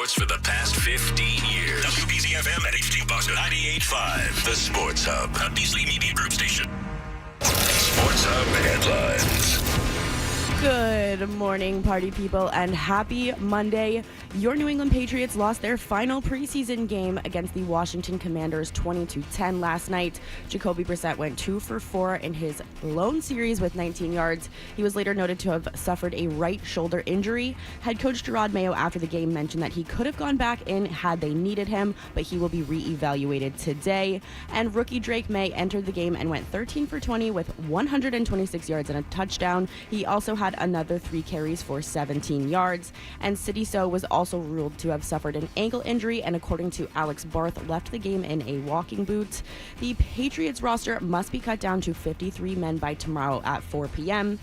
sports for the past 15 years. WBZ-FM and HD Boston 98.5. The Sports Hub, a Beasley Media Group station. Sports Hub headlines. Good morning, party people, and happy Monday. Your New England Patriots lost their final preseason game against the Washington Commanders 20-10 last night. Jacoby Brissett went 2 for 4 in his lone series with 19 yards. He was later noted to have suffered a right shoulder injury. Head coach Gerard Mayo after the game mentioned that he could have gone back in had they needed him, but he will be re-evaluated today. And rookie Drake May entered the game and went 13 for 20 with 126 yards and a touchdown. He also had another 3 carries for 17 yards. And Sidy Sow was also ruled to have suffered an ankle injury and, according to Alex Barth, left the game in a walking boot. The Patriots roster must be cut down to 53 men by tomorrow at 4 p.m.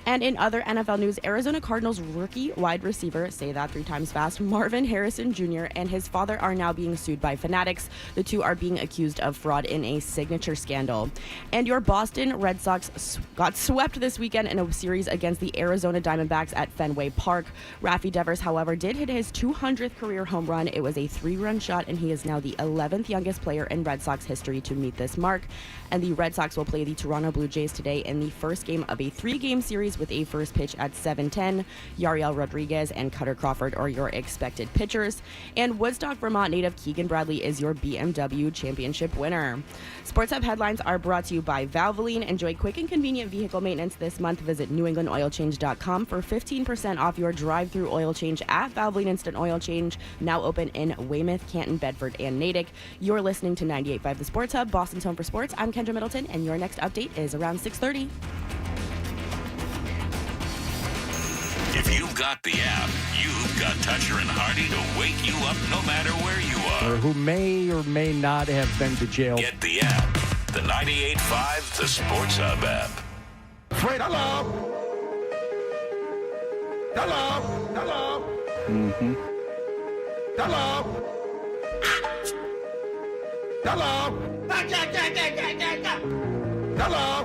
And in other NFL news, Arizona Cardinals rookie wide receiver, say that 3 times fast, Marvin Harrison Jr. and his father are now being sued by Fanatics. The two are being accused of fraud in a signature scandal. And your Boston Red Sox got swept this weekend in a series against the Arizona Diamondbacks at Fenway Park. Rafi Devers, however, did hit his 200th career home run. It was a 3-run shot, and he is now the 11th youngest player in Red Sox history to meet this mark. And the Red Sox will play the Toronto Blue Jays today in the first game of a 3-game series with a first pitch at 7:10. Yariel Rodriguez and Cutter Crawford are your expected pitchers. And Woodstock, Vermont native Keegan Bradley is your BMW championship winner. Sports Hub headlines are brought to you by Valvoline. Enjoy quick and convenient vehicle maintenance this month. Visit newenglandoilchange.com for 15% off your drive-through oil change at Valvoline Instant Oil Change, now open in Weymouth, Canton, Bedford, and Natick. You're listening to 98.5 The Sports Hub, Boston's home for sports. I'm Kendra Middleton, and your next update is around 6:30. If you've got the app, you've got Toucher and Hardy to wake you up no matter where you are. Or who may or may not have been to jail. Get the app. The 98.5 The Sports Hub app. Fred, hello. Hello. Hello. Mm-hmm. Hello. Hello. Hello.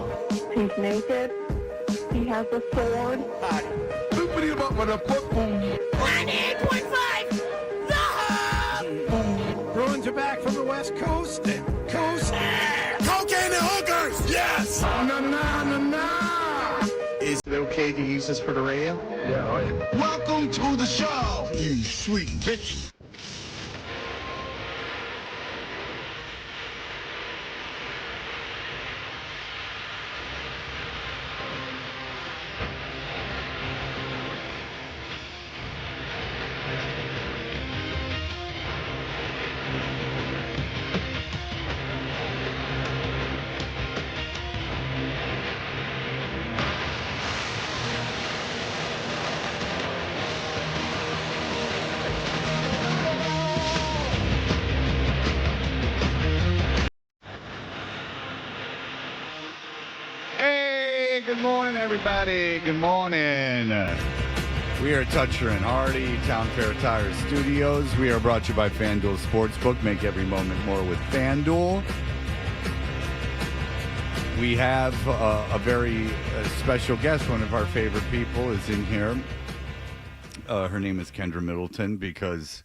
He's naked. He has a sword. Loopity about with a football. 98.5. The Hub. Bruins are back from the West Coast. Cocaine and hookers. Yes. Is it okay to use this for the radio? Yeah. Welcome to the show, you sweet bitch. Hey, good morning, everybody. Good morning. We are Toucher and Hardy, Town Fair Tire Studios. We are brought to you by FanDuel Sportsbook. Make every moment more with FanDuel. We have a very special guest. One of our favorite people is in here. Her name is Kendra Middleton, because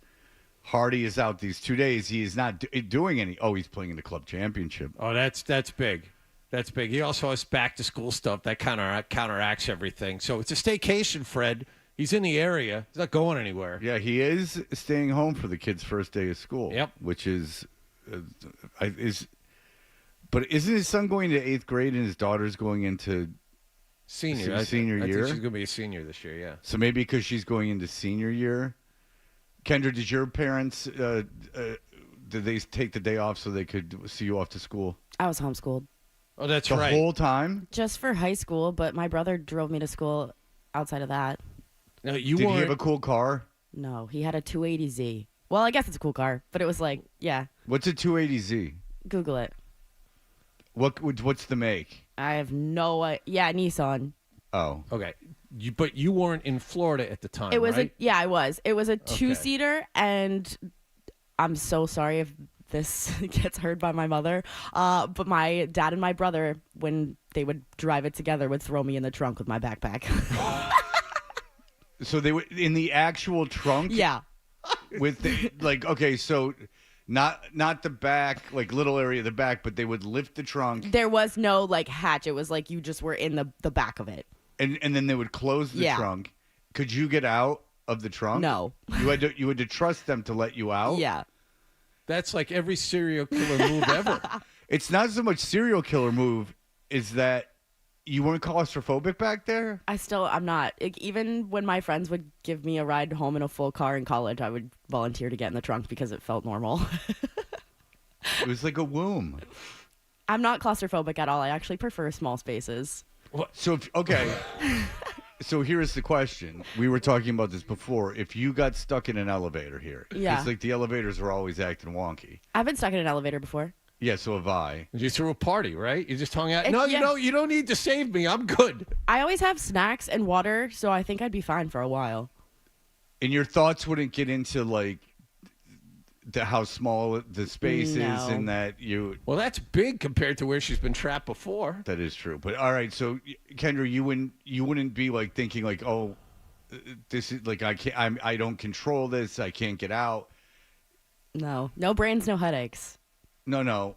Hardy is out these 2 days. He is not doing any. Oh, he's playing in the club championship. Oh, that's big. That's big. He also has back-to-school stuff. That counteracts everything. So it's a staycation, Fred. He's in the area. He's not going anywhere. Yeah, he is staying home for the kid's first day of school. Yep. Which is. But isn't his son going to 8th grade and his daughter's going into Senior year? I think she's going to be a senior this year, yeah. So maybe because she's going into senior year. Kendra, did your parents, did they take the day off so they could see you off to school? I was homeschooled. Oh, that's The right. whole time? Just for high school, but my brother drove me to school outside of that. No, Did he have a cool car? No, he had a 280Z. Well, I guess it's a cool car, but it was like, yeah, What's a 280Z? Google it. What's the make? I have no idea. Yeah, Nissan. Oh. Okay. But you weren't in Florida at the time, It was right? yeah, I was. It was a 2-seater, and I'm so sorry if this gets heard by my mother. But my dad and my brother, when they would drive it together, would throw me in the trunk with my backpack. So they were in the actual trunk? Yeah. with the, like, okay, so not the back, like little area of the back, but they would lift the trunk There was no like hatch. It was like you just were in the back of it. and then they would close the trunk. Could you get out of the trunk? No. You had to trust them to let you out? Yeah. That's like every serial killer move ever. It's not so much serial killer move, is that you weren't claustrophobic back there? I'm not. Even when my friends would give me a ride home in a full car in college, I would volunteer to get in the trunk because it felt normal. It was like a womb. I'm not claustrophobic at all. I actually prefer small spaces. So, okay. So here's the question. We were talking about this before. If you got stuck in an elevator here, Yeah. it's like the elevators are always acting wonky. I've been stuck in an elevator before. Yeah, so have I. You threw a party, right? You just hung out. It- No, yeah. you don't need to save me. I'm good. I always have snacks and water, so I think I'd be fine for a while. And your thoughts wouldn't get into like how small the space is, No. and that you. Well, that's big compared to where she's been trapped before. That is true. But all right, so Kendra, you wouldn't be like thinking like, oh, this is like I don't control this. I can't get out. No. No brains, no headaches. No,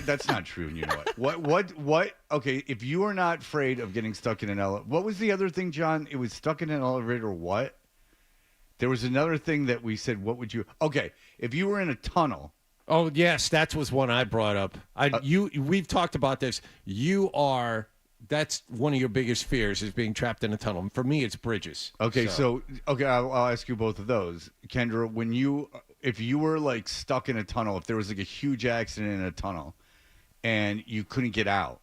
that's not true. And you know what? Okay, if you are not afraid of getting stuck in an elevator, what was the other thing, John? It was stuck in an elevator. What? There was another thing that we said. What would you? Okay, if you were in a tunnel. Oh yes, that was one I brought up. We've talked about this. That's one of your biggest fears is being trapped in a tunnel. For me, it's bridges. Okay, so I'll ask you both of those, Kendra. If you were like stuck in a tunnel, if there was like a huge accident in a tunnel, and you couldn't get out,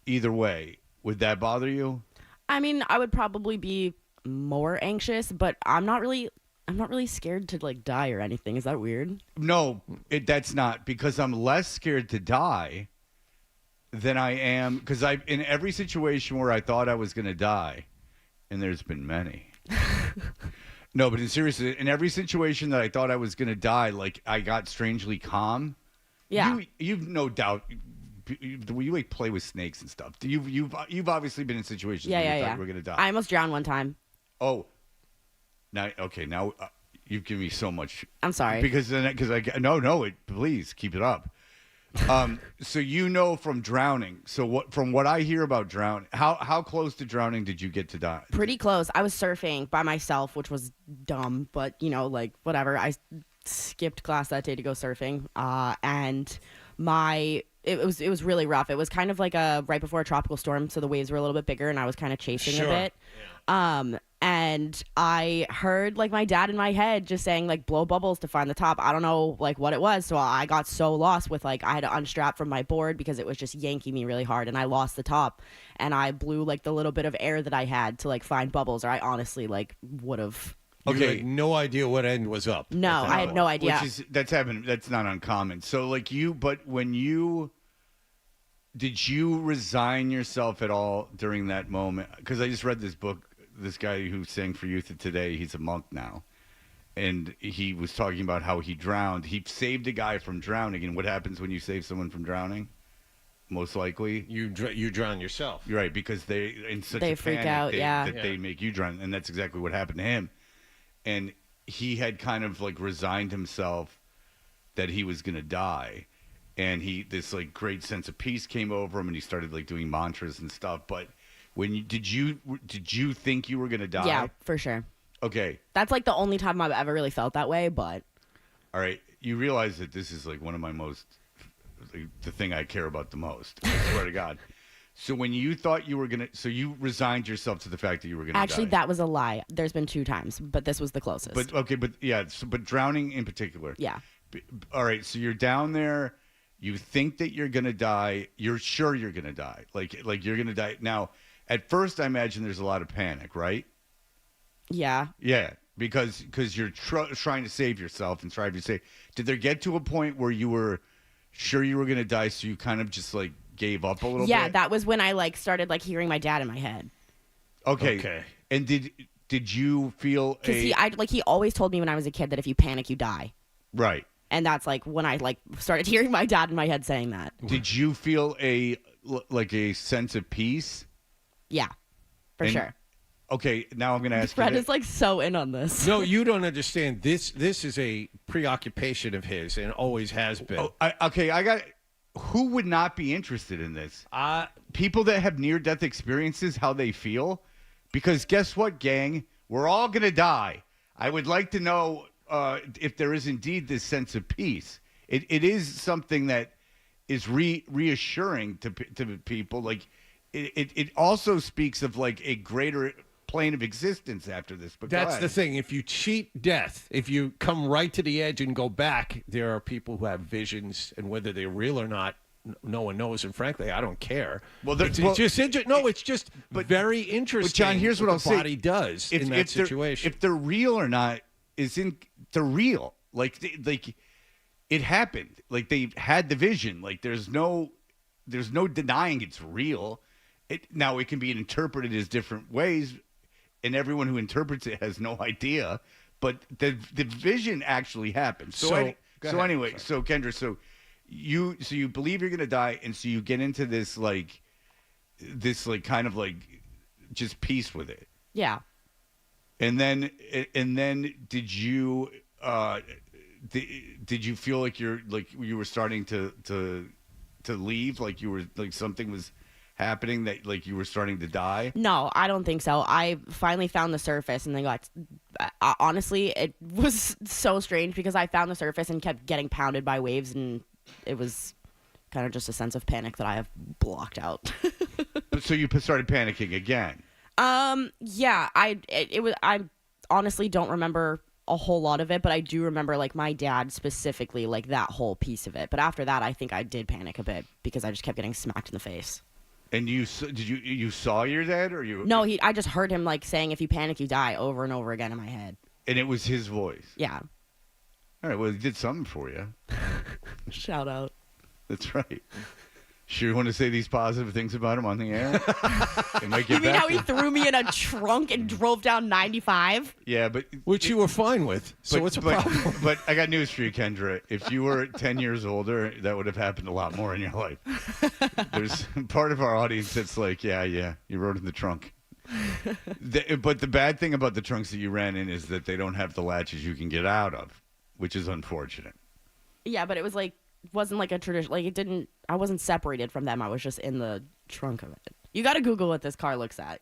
either way, would that bother you? I mean, I would probably be more anxious, but I'm not really scared to like die or anything. Is that weird? No, that's not, because I'm less scared to die than I am, because in every situation where I thought I was going to die, and there's been many. No, but seriously, in every situation that I thought I was going to die, like I got strangely calm. Yeah. You've no doubt. You like play with snakes and stuff. You've obviously been in situations where you thought you were going to die. I almost drowned one time. Now you've given me so much. I'm sorry. Please keep it up. So from drowning. From what I hear about drowning, how close to drowning did you get to die? Pretty close. I was surfing by myself, which was dumb, but like whatever. I skipped class that day to go surfing, and it was really rough. It was kind of like right before a tropical storm, so the waves were a little bit bigger, and I was kind of chasing a bit. Yeah. And I heard like my dad in my head just saying like blow bubbles to find the top. I don't know like what it was, so I got so lost with like I had to unstrap from my board because it was just yanking me really hard, and I lost the top, and I blew like the little bit of air that I had to like find bubbles, or I honestly like would have. You had no idea what end was up. No, I had no idea. That's happened. That's not uncommon. So like did you resign yourself at all during that moment? Because I just read this book. This guy who sang for Youth today, he's a monk now. And he was talking about how he drowned. He saved a guy from drowning. And what happens when you save someone from drowning? Most likely, you drown yourself. You're right, because they freak out, they make you drown. And that's exactly what happened to him. And he had kind of like resigned himself that he was going to die. And this like great sense of peace came over him, and he started like doing mantras and stuff. But did you think you were gonna die? Yeah, for sure. Okay. That's like the only time I've ever really felt that way, but. All right, you realize that this is like one of my the thing I care about the most. I swear to God. So when you thought you were gonna, so you resigned yourself to the fact that you were gonna Actually, die. that was a lie. There's been 2 times, but this was the closest. But drowning in particular. Yeah. All right, so you're down there. You think that you're gonna die. You're sure you're gonna die. Like you're gonna die now. At first, I imagine there's a lot of panic, right? Yeah. Yeah, because you're trying to save yourself and trying to save. Did there get to a point where you were sure you were going to die, so you kind of just like gave up a little bit? Yeah, that was when I like started like hearing my dad in my head. Okay. And did you feel because he always told me when I was a kid that if you panic, you die. Right. And that's like when I like started hearing my dad in my head saying that. Did you feel a sense of peace? Yeah, for sure. okay, now I'm going to ask Fred you. is like so in on this. No, you don't understand. This is a preoccupation of his and always has been. Who would not be interested in this? People that have near-death experiences, how they feel. Because guess what, gang? We're all going to die. I would like to know if there is indeed this sense of peace. It is something that is reassuring to people. Like, it also speaks of, like, a greater plane of existence after this. But that's the thing. If you cheat death, if you come right to the edge and go back, there are people who have visions, and whether they're real or not, no one knows. And frankly, I don't care. Well, it's just very interesting. But John, here's what I'll say: the body does in that situation. If they're real or not, they're real. Like it happened. Like they had the vision. Like there's no denying it's real. Now it can be interpreted as different ways. And everyone who interprets it has no idea, but the vision actually happened. So Kendra, you believe you're gonna die, and so you get into this kind of like just peace with it. Yeah. And then did you feel like you were starting to leave, like you were like something was happening, that like you were starting to die? No, I don't think so. I finally found the surface, and honestly, it was so strange because I found the surface and kept getting pounded by waves, and it was kind of just a sense of panic that I have blocked out. So you started panicking again? Yeah, I honestly don't remember a whole lot of it, but I do remember like my dad specifically, like that whole piece of it. But after that, I think I did panic a bit because I just kept getting smacked in the face. And you saw your dad, or you? No, I just heard him like saying, "If you panic, you die," over and over again in my head. And it was his voice. Yeah. All right. Well, he did something for you. Shout out. That's right. Sure, you want to say these positive things about him on the air? It might get You mean back how he threw me in a trunk and drove down 95? Yeah, but which you were fine with. So what's the problem? But I got news for you, Kendra. If you were 10 years older, that would have happened a lot more in your life. There's part of our audience that's like, yeah, you rode in the trunk. But the bad thing about the trunks that you ran in is that they don't have the latches you can get out of, which is unfortunate. Yeah, but it was like, wasn't like a tradition. Like it didn't. I wasn't separated from them. I was just in the trunk of it. You got to Google what this car looks at.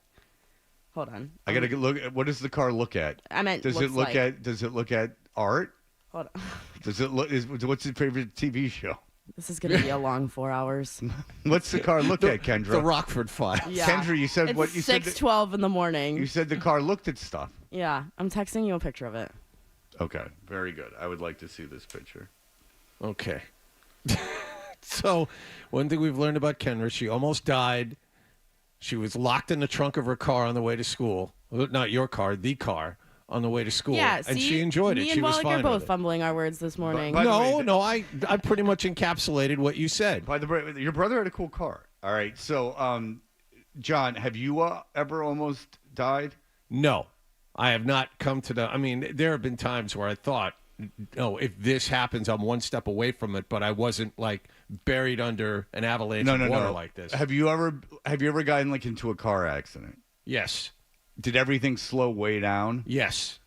Hold on. I gotta look. What does the car look at? I meant. Does it look at art? Hold on. Does it look? What's your favorite TV show? This is gonna be a long 4 hours. What's the car look at, Kendra? The Rockford Files. Yeah. Kendra, you said it's what? You 6:12 in the morning. You said the car looked at stuff. Yeah, I'm texting you a picture of it. Okay, very good. I would like to see this picture. Okay. So, one thing we've learned about Kendra, she almost died. She was locked in the trunk of her car on the way to school. Well, not your car, the car, on the way to school. Yeah, and she enjoyed it. Me she and was Wally fine are both with it. fumbling our words this morning. By the way, I pretty much encapsulated what you said. By the way, your brother had a cool car. All right, so, John, have you ever almost died? No, I have not come to the. I mean, there have been times where I thought, no, if this happens, I'm one step away from it, but I wasn't like buried under an avalanche of water like this. Have you ever gotten like into a car accident? Yes. Did everything slow way down? Yes.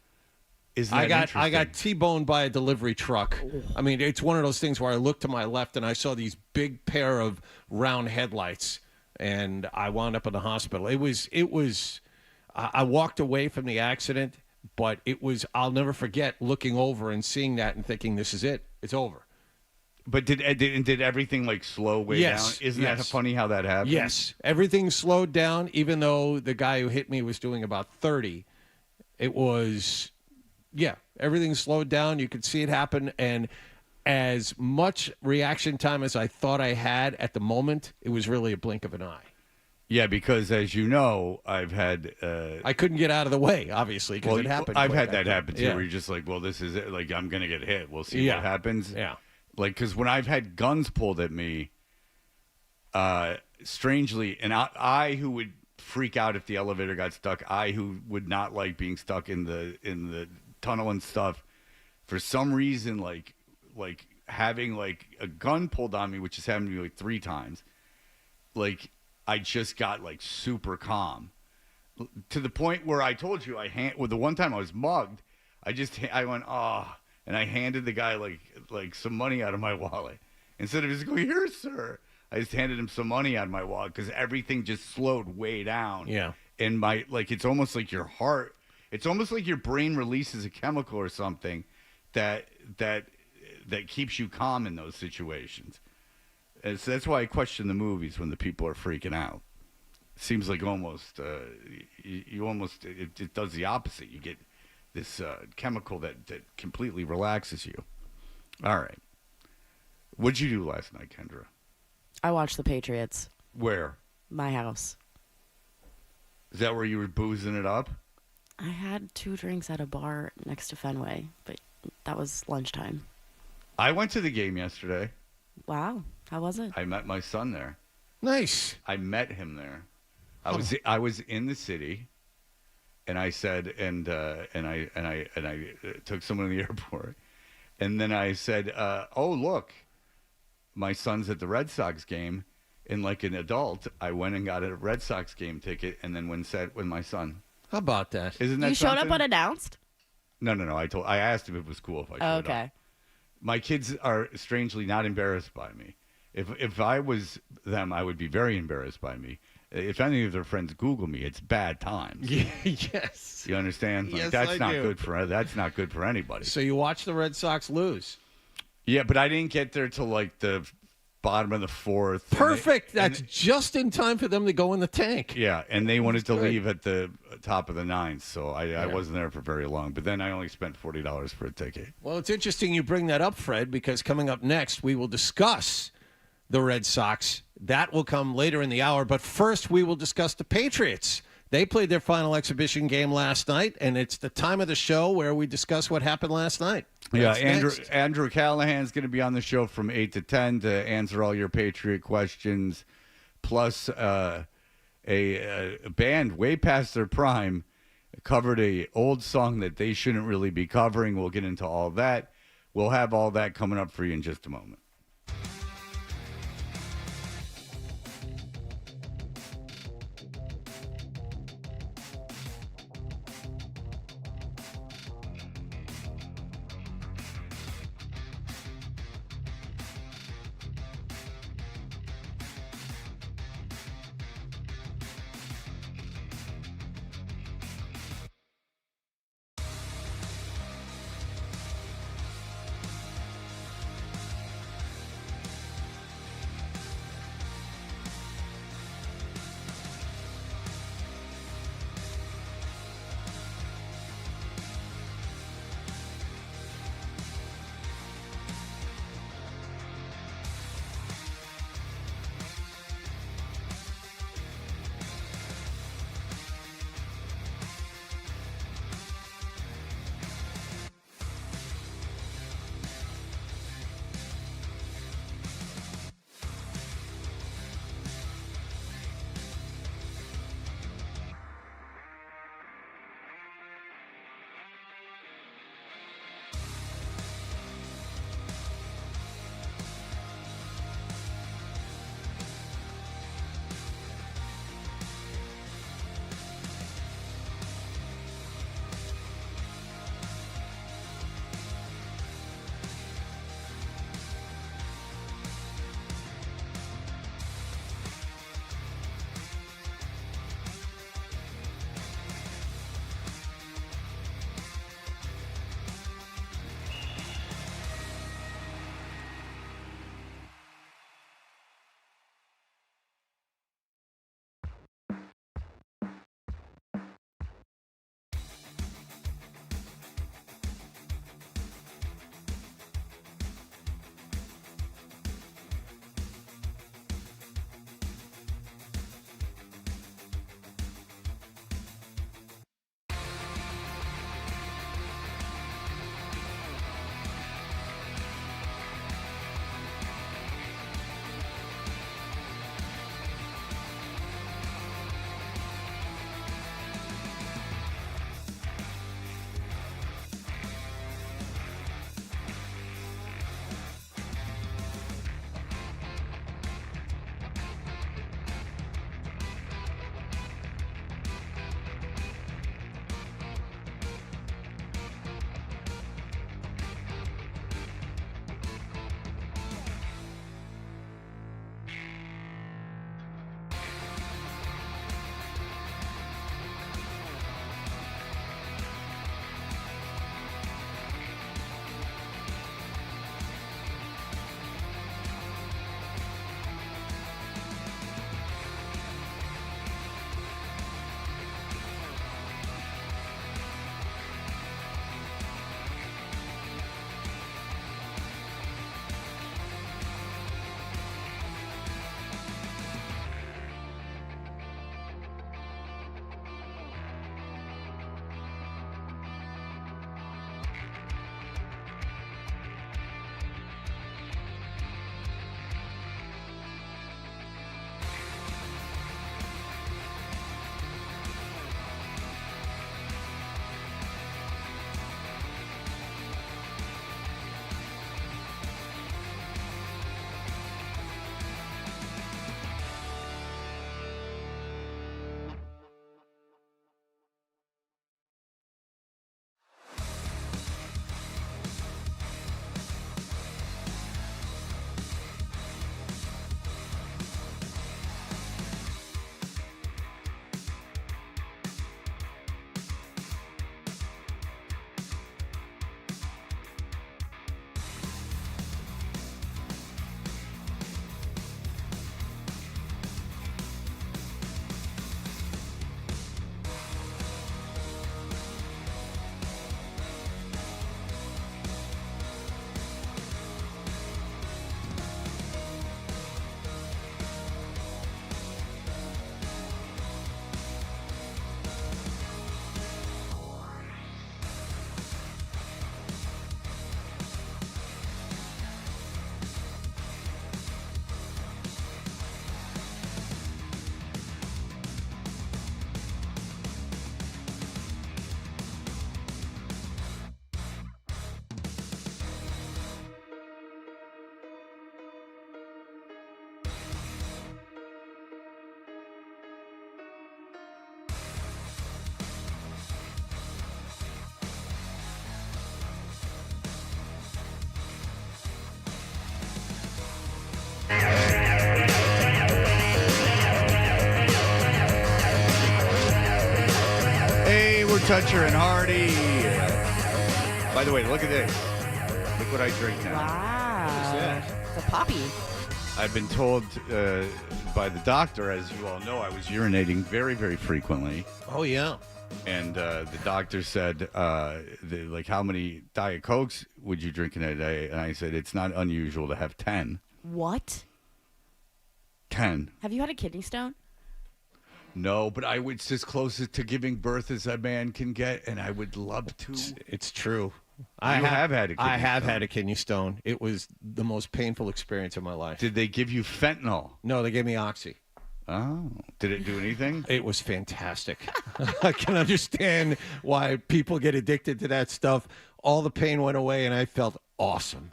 Isn't that I got T-boned by a delivery truck. I mean, it's one of those things where I looked to my left and I saw these big pair of round headlights, and I wound up in the hospital. It was. I walked away from the accident. But it was, I'll never forget looking over and seeing that and thinking, this is it. It's over. But did everything like slow way down? Isn't that funny how that happened? Yes. Everything slowed down, even though the guy who hit me was doing about 30. It was, everything slowed down. You could see it happen. And as much reaction time as I thought I had at the moment, it was really a blink of an eye. Yeah, because as you know, I've had... I couldn't get out of the way, obviously, because it happened. I've had that happen, too, where you're just like, well, this is it. Like, I'm going to get hit. We'll see what happens. Yeah. Like, because when I've had guns pulled at me, strangely, and I who would freak out if the elevator got stuck, I who would not like being stuck in the tunnel and stuff, for some reason, like having, like, a gun pulled on me, which has happened to me, like, 3 times, like... I just got like super calm. to the point where I told you well, the one time I was mugged, I went, and I handed the guy like some money out of my wallet. Instead of just going, here, sir, I just handed him some money out of my wallet because everything just slowed way down. Yeah. And it's almost like your heart, it's almost like your brain releases a chemical or something that keeps you calm in those situations. And so that's why I question the movies when the people are freaking out. It seems like almost, it does the opposite. You get this chemical that completely relaxes you. All right. What'd you do last night, Kendra? I watched the Patriots. Where? My house. Is that where you were boozing it up? I had 2 drinks at a bar next to Fenway, but that was lunchtime. I went to the game yesterday. Wow. How was it? I met my son there. Nice. I met him there. I was in the city, and I said, and I took someone to the airport, and then I said, oh look, my son's at the Red Sox game, and like an adult, I went and got a Red Sox game ticket, and then went with my son. How about that? Isn't that You showed something? up unannounced? No. I asked him if it was cool if I showed up. Okay. My kids are strangely not embarrassed by me. If I was them, I would be very embarrassed by me. If any of their friends Google me, it's bad times. Yes. You understand? Yes, that's I not do. that's not good for anybody. So you watched the Red Sox lose. Yeah, but I didn't get there till like the bottom of the 4th. Perfect. That's just in time for them to go in the tank. Yeah, and they wanted to good. leave at the top of the 9th, so I wasn't there for very long. But then I only spent $40 for a ticket. Well, it's interesting you bring that up, Fred, because coming up next, we will discuss the Red Sox. That will come later in the hour. But first, we will discuss the Patriots. They played their final exhibition game last night, and it's the time of the show where we discuss what happened last night. Yeah, That's Andrew Callahan's going to be on the show from 8 to 10 to answer all your Patriot questions, plus a band way past their prime covered a old song that they shouldn't really be covering. We'll get into all that. We'll have all that coming up for you in just a moment. Toucher and Hardy. By the way, look at this. Look what I drink now. Wow. It's a poppy. I've been told by the doctor, as you all know, I was urinating very, very frequently. Oh, yeah. And the doctor said, how many Diet Cokes would you drink in a day? And I said, it's not unusual to have 10. What? 10. Have you had a kidney stone? No, but I was as close to giving birth as a man can get, and I would love to. It's true. I have had a kidney I have stone. had a kidney stone. It was the most painful experience of my life. Did they give you fentanyl? No, they gave me Oxy. Oh. Did it do anything? It was fantastic. I can understand why people get addicted to that stuff. All the pain went away, and I felt awesome.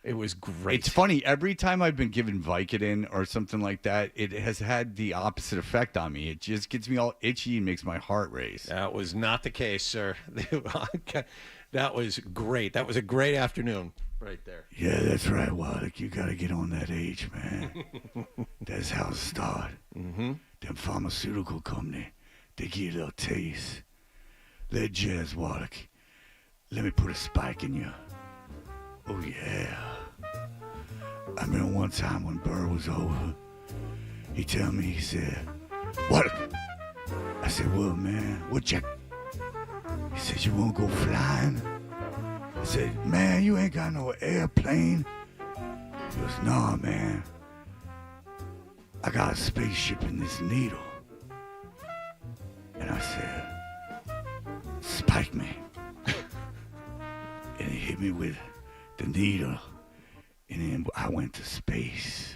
It was great. It's funny. Every time I've been given Vicodin or something like that, it has had the opposite effect on me. It just gets me all itchy and makes my heart race. That was not the case, sir. That was great. That was a great afternoon right there. Yeah, that's right, Wallach. You got to get on that H, man. That's how it started. Mm-hmm. Them pharmaceutical company, they give you a little taste. Let jazz, Wallach. Let me put a spike in you. Oh, yeah. I remember one time when Burr was over, he told me, he said, "What?" I said, "Well, man, what Jack?" He said, "You won't go flying?" I said, "Man, you ain't got no airplane." He goes, "Nah, man. I got a spaceship in this needle." And I said, "Spike me." And he hit me with the needle, and then I went to space.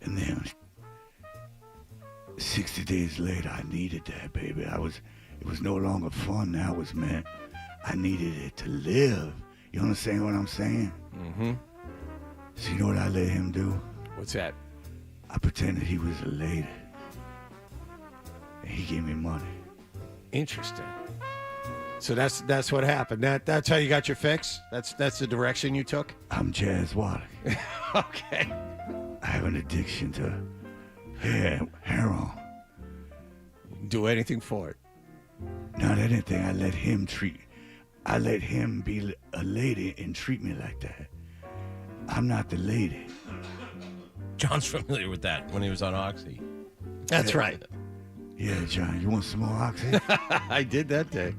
And then 60 days later, I needed that, baby. It was no longer fun. Now it was meant I needed it to live. You understand what I'm saying? Mm-hmm. So you know what I let him do? What's that? I pretended he was a lady, and he gave me money. Interesting. So that's what happened. That's how you got your fix? That's the direction you took? I'm Jazz Water. Okay. I have an addiction to heroin. Do anything for it. Not anything. I let him be a lady and treat me like that. I'm not the lady. John's familiar with that when he was on Oxy. That's right. Yeah, John, you want some more Oxy? I did that day.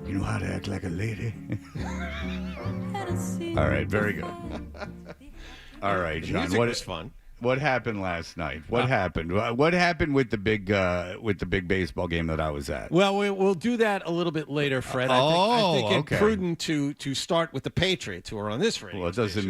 You know how to act like a lady? All right, very good. All right, The John. music was fun. What happened last night? What happened? What happened with the big baseball game that I was at? Well, we'll do that a little bit later, Fred. I think it's okay. prudent to start with the Patriots, who are on this radio. Well, it doesn't station,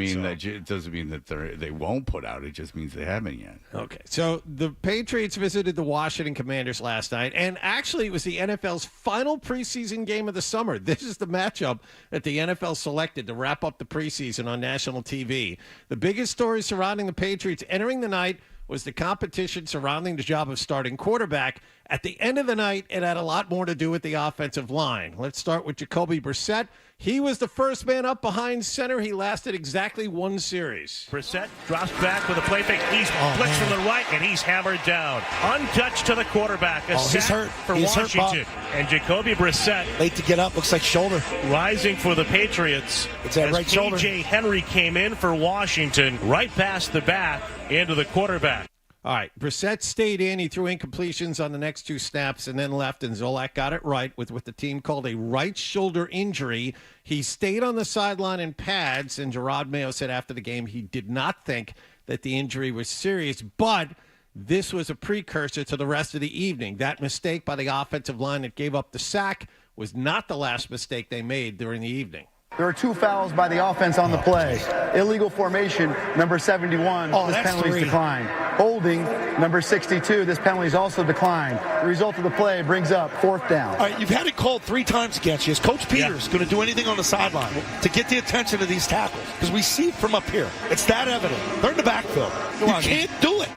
mean that they won't put out. It just means they haven't yet. Okay, so the Patriots visited the Washington Commanders last night, and actually it was the NFL's final preseason game of the summer. This is the matchup that the NFL selected to wrap up the preseason on national TV. The biggest story surrounding the Patriots entering the night was the competition surrounding the job of starting quarterback. At the end of the night, it had a lot more to do with the offensive line. Let's start with Jacoby Brissett. He was the first man up behind center. He lasted exactly one series. Brissett drops back with a play fake. He's blitzed from the right, and he's hammered down. Untouched to the quarterback. A sack he's hurt. for He's Washington. hurt, and Jacoby Brissett late to get up. Looks like shoulder. rising for the Patriots. It's that as right shoulder. KJ Henry came in for Washington, right past the back into the quarterback. All right, Brissett stayed in. He threw incompletions on the next two snaps and then left, and Zolak got it right with what the team called a right shoulder injury. He stayed on the sideline in pads, and Gerard Mayo said after the game he did not think that the injury was serious, but this was a precursor to the rest of the evening. That mistake by the offensive line that gave up the sack was not the last mistake they made during the evening. There are two fouls by the offense on the play. Illegal formation, number 71, this penalty is declined. Holding, number 62, this penalty is also declined. The result of the play brings up fourth down. All right, you've had it called 3 times against you. Is Coach Peters going to do anything on the sideline to get the attention of these tackles? Because we see it from up here. It's that evident. They're in the backfield. You can't do it.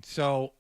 So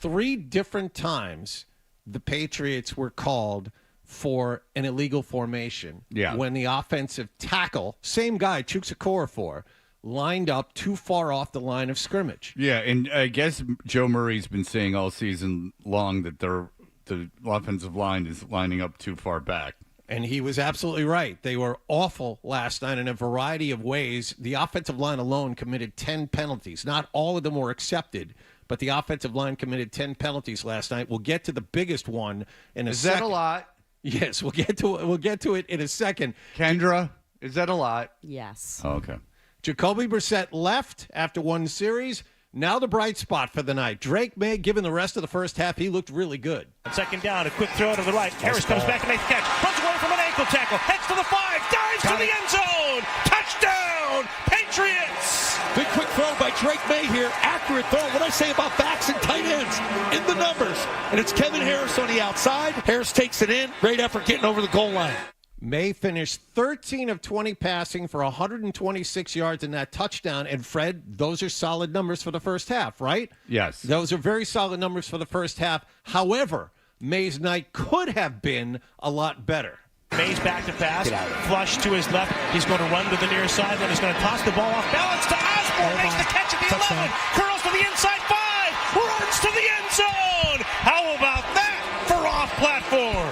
3 different times the Patriots were called for an illegal formation when the offensive tackle, same guy, Chukwuekorfor, lined up too far off the line of scrimmage. Yeah, and I guess Joe Murray's been saying all season long that they're the offensive line is lining up too far back. And he was absolutely right. They were awful last night in a variety of ways. The offensive line alone committed 10 penalties. Not all of them were accepted, but the offensive line committed 10 penalties last night. We'll get to the biggest one in a second. Is that a lot? Yes, we'll get to it in a second. Kendra, is that a lot? Yes. Oh, okay. Jacoby Brissett left after one series. Now the bright spot for the night. Drake May, given the rest of the first half, he looked really good. Second down, a quick throw to the right. Harris comes back and makes the catch. Runs away from an ankle tackle. Heads to the 5. Dives to the end zone. Touchdown, Patriots. Big quick throw by Drake May here. Accurate throw. What I say about backs and tight ends in the numbers. And it's Kevin Harris on the outside. Harris takes it in. Great effort getting over the goal line. May finished 13 of 20 passing for 126 yards in that touchdown. And, Fred, those are solid numbers for the first half, right? Yes. Those are very solid numbers for the first half. However, May's night could have been a lot better. May's back to pass. Flush to his left. He's going to run to the near side. Then he's going to toss the ball off balance to Osborne. Makes the catch at the 11. Curls to the inside 5. Runs to the end zone. How about that for off platform?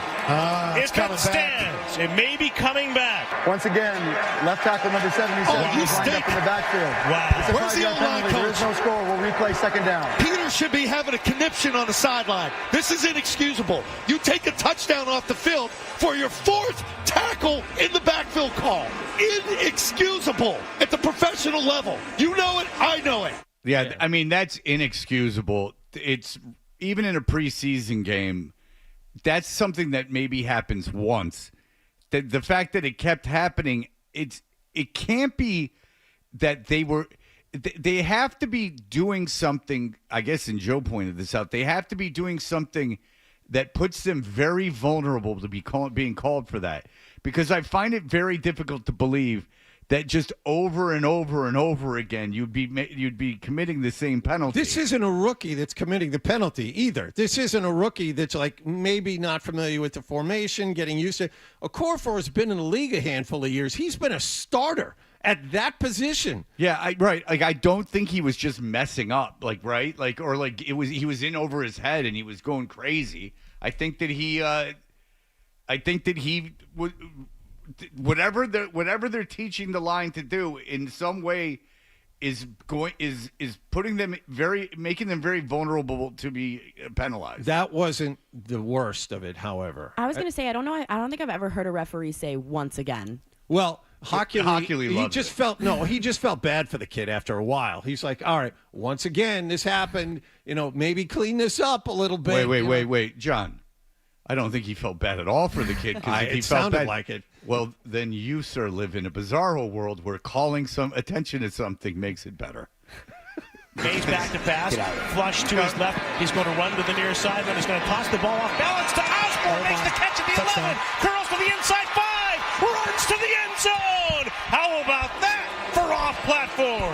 If it stands, it may be coming back. Once again, left tackle number 77 is lined up in the backfield. Wow. Where's the O-line coach? There is no score. We'll replay second down. Peter should be having a conniption on the sideline. This is inexcusable. You take a touchdown off the field for your 4th tackle in the backfield call. Inexcusable at the professional level. You know it. I know it. Yeah, I mean, that's inexcusable. It's even in a preseason game, that's something that maybe happens once. The fact that it kept happening, it can't be that they have to be doing something, I guess, and Joe pointed this out, they have to be doing something that puts them very vulnerable to be being called for that. Because I find it very difficult to believe that just over and over and over again you'd be committing the same penalty. This isn't a rookie that's committing the penalty either. This isn't a rookie that's like maybe not familiar with the formation, getting used to it. Okorafor's been in the league a handful of years. He's been a starter at that position. Yeah, right. Like I don't think he was just messing up, right? He was in over his head and he was going crazy. I think that he would. Whatever they're teaching the line to do in some way is putting them making them very vulnerable to be penalized. That wasn't the worst of it, however. I was going to say I don't think I've ever heard a referee say once again. Well, Hockley loved he just felt bad for the kid after a while. He's like, all right, once again this happened, maybe clean this up a little bit. Wait, John. I don't think he felt bad at all for the kid. It sounded like it. Well, then you, sir, live in a bizarro world where calling some attention to something makes it better. May's back to pass. Flush to his left. He's going to run to the near side. Then he's going to toss the ball off balance to Osborne. Makes the catch at the 11. Curls to the inside 5. Runs to the end zone. How about that for off platform?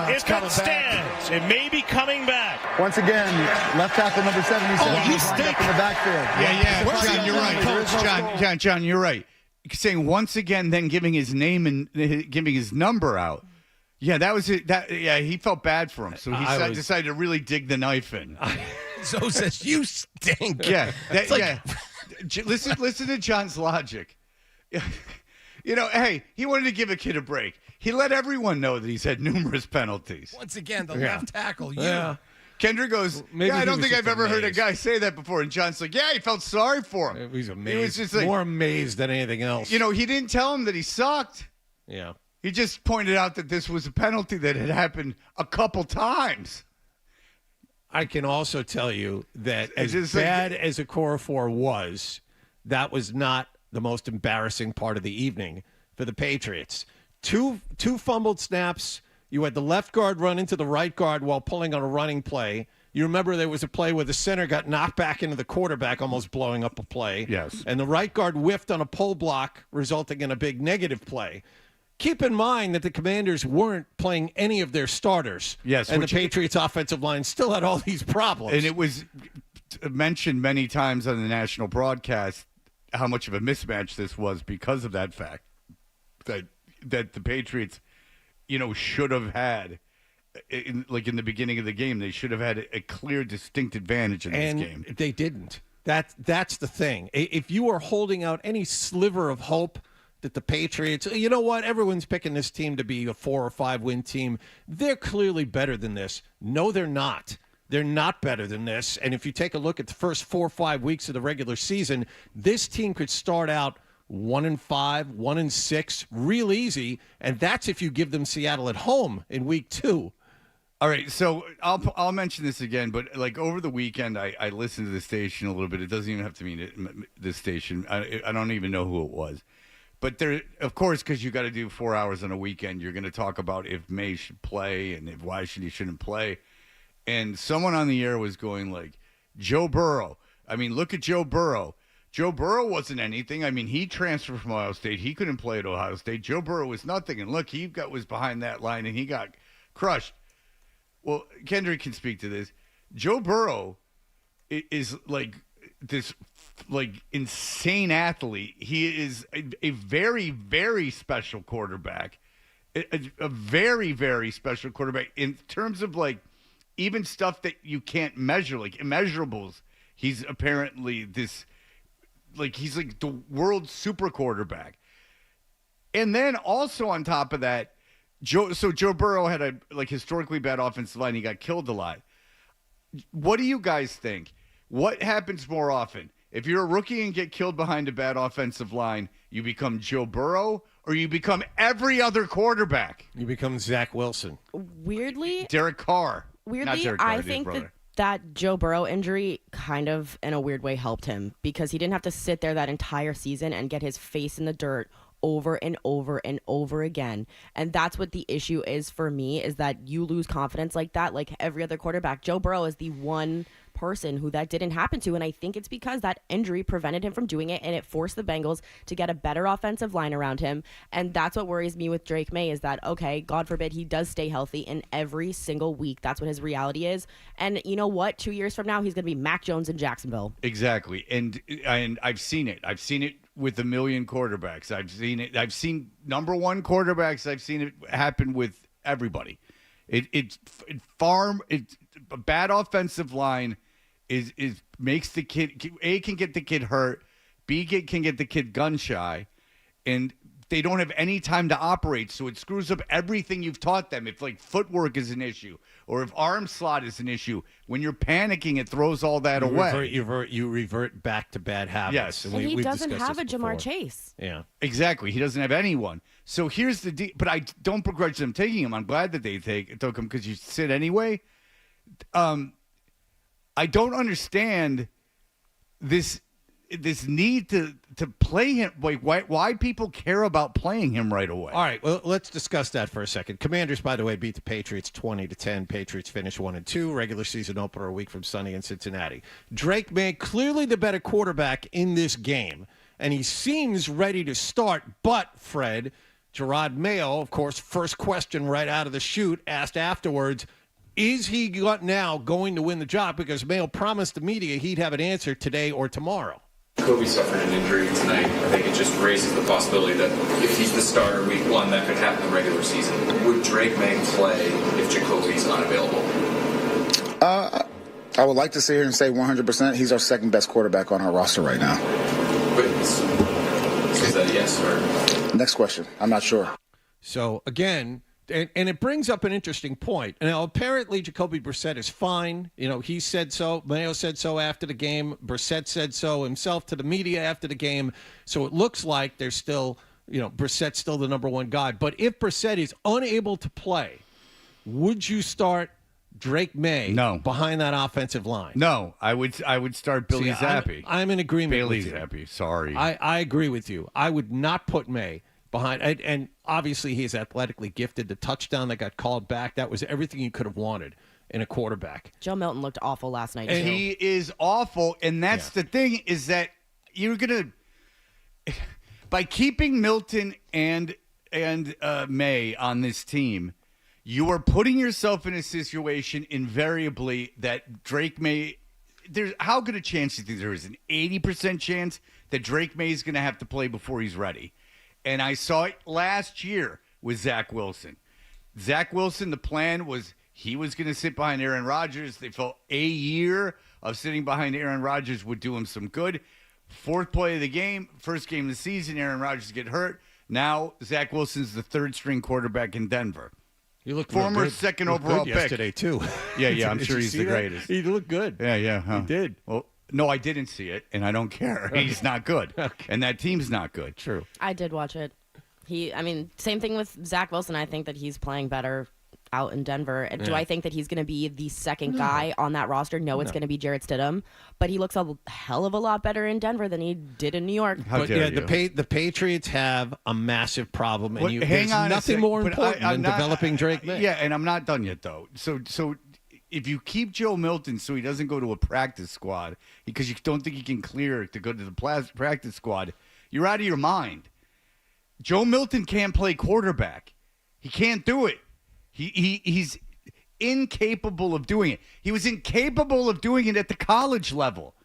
If it stands, it may be coming back. Once again, left tackle number 77 is lined up in the backfield. Yeah. John, you're right. John, you're right. Saying once again, then giving his name and giving his number out. Yeah, that was it. He felt bad for him, so he decided to really dig the knife in. So says you stink. Yeah, Listen to John's logic. Hey, he wanted to give a kid a break. He let everyone know that he's had numerous penalties. Once again, the left tackle. Yeah. Kendra goes, I don't think I've ever heard a guy say that before. And John's like, he felt sorry for him. He's amazed. He was just like, more amazed than anything else. He didn't tell him that he sucked. Yeah. He just pointed out that this was a penalty that had happened a couple times. I can also tell you that as bad as Okorafor was, that was not the most embarrassing part of the evening for the Patriots. Two fumbled snaps. You had the left guard run into the right guard while pulling on a running play. You remember there was a play where the center got knocked back into the quarterback, almost blowing up a play. Yes. And the right guard whiffed on a pull block, resulting in a big negative play. Keep in mind that the Commanders weren't playing any of their starters. Yes. And the Patriots offensive line still had all these problems. And it was mentioned many times on the national broadcast how much of a mismatch this was because of that fact. That the Patriots, should have had, in the beginning of the game, they should have had a clear, distinct advantage in this game. They didn't. That's the thing. If you are holding out any sliver of hope that the Patriots, you know what, everyone's picking this team to be a 4 or 5 win team. They're clearly better than this. No, they're not. They're not better than this. And if you take a look at the first 4 or 5 weeks of the regular season, this team could start out 1-5, 1-6, real easy. And that's if you give them Seattle at home in week 2. All right, so I'll mention this again, but like over the weekend, I listened to the station a little bit. It doesn't even have to mean this station. I don't even know who it was. But there, of course, because you got to do 4 hours on a weekend, you're going to talk about if May should play and why he shouldn't play. And someone on the air was going like, Joe Burrow. I mean, look at Joe Burrow. Joe Burrow wasn't anything. I mean, he transferred from Ohio State. He couldn't play at Ohio State. Joe Burrow was nothing. And look, was behind that line and he got crushed. Well, Kendra can speak to this. Joe Burrow is like this insane athlete. He is a very, very special quarterback. A very, very special quarterback in terms of like even stuff that you can't measure, like immeasurables. He's apparently he's like the world super quarterback. And then also on top of that, Joe Burrow had a historically bad offensive line. He got killed a lot. What do you guys think? What happens more often? If you're a rookie and get killed behind a bad offensive line, you become Joe Burrow or you become every other quarterback? You become Zach Wilson. Weirdly, Derek Carr. Weirdly, I think that Joe Burrow injury kind of, in a weird way, helped him because he didn't have to sit there that entire season and get his face in the dirt over and over and over again. And that's what the issue is for me, is that you lose confidence like that, like every other quarterback. Joe Burrow is the one person who that didn't happen to, and I think it's because that injury prevented him from doing it, and it forced the Bengals to get a better offensive line around him. And that's what worries me with Drake May, is that, okay, God forbid he does stay healthy in every single week. That's what his reality is. And you know what? 2 years from now, he's going to be Mac Jones in Jacksonville. Exactly. And I've seen it. I've seen it with a million quarterbacks. I've seen it. I've seen number one quarterbacks. I've seen it happen with everybody. It's a bad offensive line is makes the kid, A, can get the kid hurt, B, can get the kid gun shy, and they don't have any time to operate, so it screws up everything you've taught them. If like footwork is an issue, or if arm slot is an issue, when you're panicking, it throws all that away. You revert back to bad habits. Yes, and he doesn't have a Jamar Chase. Yeah, exactly. He doesn't have anyone. So here's the deal. But I don't begrudge them taking him. I'm glad that they took him because you sit anyway. I don't understand this need to play him. Like why people care about playing him right away. All right, well, let's discuss that for a second. Commanders, by the way, beat the Patriots 20-10. Patriots finished 1-2. Regular season opener a week from Sunday in Cincinnati. Drake May, clearly the better quarterback in this game, and he seems ready to start. But, Fred, Gerard Mayo, of course, first question right out of the chute, asked afterwards, is he now going to win the job? Because Mayo promised the media he'd have an answer today or tomorrow. Kobe suffered an injury tonight. I think it just raises the possibility that if he's the starter week 1, that could happen in the regular season. Would Drake May play if Jacoby's unavailable? I would like to sit here and say 100%. He's our second best quarterback on our roster right now. But so is that a yes or? Next question. I'm not sure. So, again, and it brings up an interesting point. Now, apparently, Jacoby Brissett is fine. You know, he said so. Mayo said so after the game. Brissett said so himself to the media after the game. So it looks like there's still, Brissett's still the number one guy. But if Brissett is unable to play, would you start Drake May behind that offensive line? No, I would start Billy Zappi. I'm in agreement Bailey with you. Zappi, sorry. I agree with you. I would not put May behind, and obviously he's athletically gifted. The touchdown that got called back, that was everything you could have wanted in a quarterback. Joe Milton looked awful last night, and too. he is awful, and that's the thing, is that you're going to, by keeping Milton and May on this team, you are putting yourself in a situation invariably that Drake May, how good a chance do you think there is? An 80% chance that Drake May is going to have to play before he's ready. And I saw it last year with Zach Wilson. Zach Wilson, the plan was he was going to sit behind Aaron Rodgers. They felt a year of sitting behind Aaron Rodgers would do him some good. Fourth play of the game, first game of the season, Aaron Rodgers get hurt. Now Zach Wilson's the third-string quarterback in Denver. You look former good. second Looked overall good pick yesterday too. Yeah, I'm sure he's the greatest. He looked good. Yeah. Huh. He did. Well, no, I didn't see it, and I don't care. He's not good, and that team's not good. True. I did watch it. Same thing with Zach Wilson. I think that he's playing better out in Denver. And do I think that he's going to be the second guy on that roster? No, it's going to be Jarrett Stidham. But he looks a hell of a lot better in Denver than he did in New York. But the Patriots have a massive problem, and there's nothing more important than developing Drake May. Yeah, and I'm not done yet, though. So if you keep Joe Milton so he doesn't go to a practice squad because you don't think he can clear to go to the practice squad, you're out of your mind. Joe Milton can't play quarterback. He can't do it. He's incapable of doing it. He was incapable of doing it at the college level.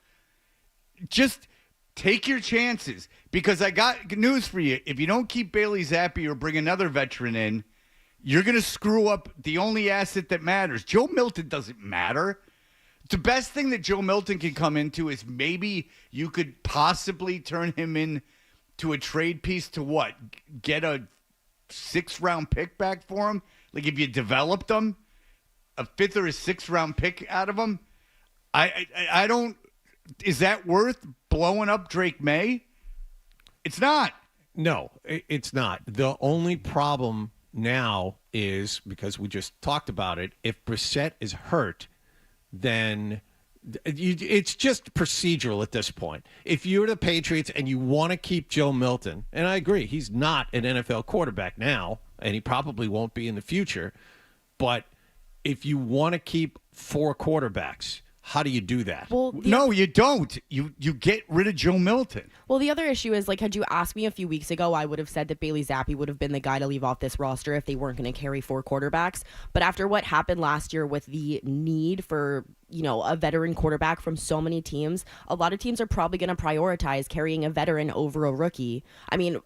Just take your chances, because I got news for you. If you don't keep Bailey Zappi or bring another veteran in, you're going to screw up the only asset that matters. Joe Milton doesn't matter. The best thing that Joe Milton can come into is maybe you could possibly turn him in to a trade piece to what? Get a 6th-round pick back for him? Like if you developed them, a 5th or a 6th-round pick out of them? I don't. Is that worth blowing up Drake May? It's not. No, it's not. The only problem now is, because we just talked about it, if Brissett is hurt, then it's just procedural at this point. If you're the Patriots and you want to keep Joe Milton, and I agree, he's not an NFL quarterback now, and he probably won't be in the future, but if you want to keep 4 quarterbacks, how do you do that? Well, no, you don't. You get rid of Joe Milton. Well, the other issue is, had you asked me a few weeks ago, I would have said that Bailey Zappi would have been the guy to leave off this roster if they weren't going to carry 4 quarterbacks. But after what happened last year with the need for, a veteran quarterback from so many teams, a lot of teams are probably going to prioritize carrying a veteran over a rookie. And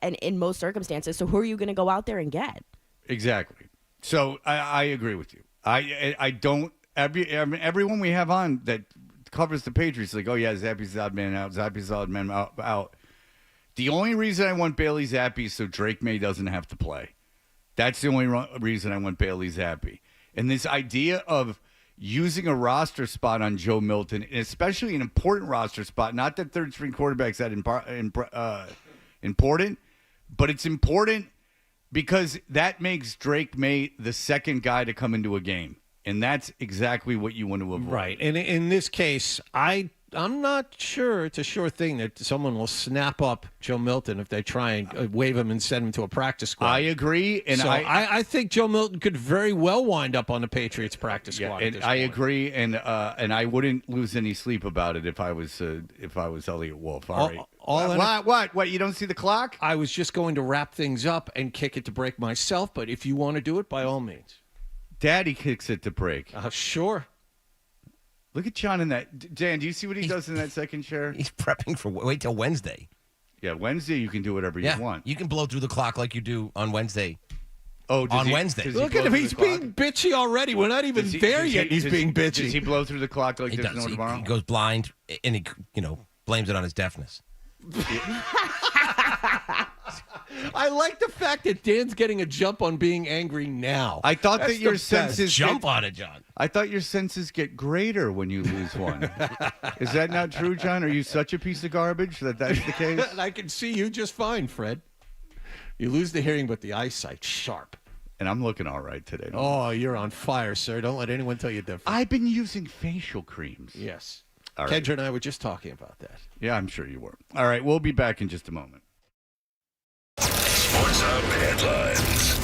in most circumstances, so who are you going to go out there and get? Exactly. So I agree with you. I don't. Everyone we have on that covers the Patriots, like, oh, yeah, Zappi's odd man out, Zappi's odd man out. The only reason I want Bailey Zappi is so Drake May doesn't have to play. That's the only reason I want Bailey Zappi. And this idea of using a roster spot on Joe Milton, and especially an important roster spot, not that third-string quarterback's that important, but it's important because that makes Drake May the second guy to come into a game. And that's exactly what you want to avoid. Right. And in this case, I'm not sure it's a sure thing that someone will snap up Joe Milton if they try and waive him and send him to a practice squad. I agree. And so I think Joe Milton could very well wind up on the Patriots practice squad. And I agree. And I wouldn't lose any sleep about it if I was Elliot Wolf. All right. What? You don't see the clock? I was just going to wrap things up and kick it to break myself, but if you want to do it, by all means. Daddy kicks it to break. Sure. Look at John in that. Dan, do you see what he does in that second chair? He's prepping for wait till Wednesday. Yeah, Wednesday you can do whatever you want. You can blow through the clock like you do on Wednesday. Oh, Wednesday. Look at him. He's being bitchy already. We're not even there yet. He's being bitchy. Does he blow through the clock like there's no tomorrow? He goes blind, and he blames it on his deafness. I like the fact that Dan's getting a jump on being angry now. I thought that your senses jump on it, John. I thought your senses get greater when you lose one. Is that not true, John? Are you such a piece of garbage that's the case? I can see you just fine, Fred. You lose the hearing, but the eyesight sharp. And I'm looking all right today. Oh, you're on fire, sir. Don't let anyone tell you different. I've been using facial creams. Yes. All right. Kendra and I were just talking about that. Yeah, I'm sure you were. All right, we'll be back in just a moment. Sports Hub headlines.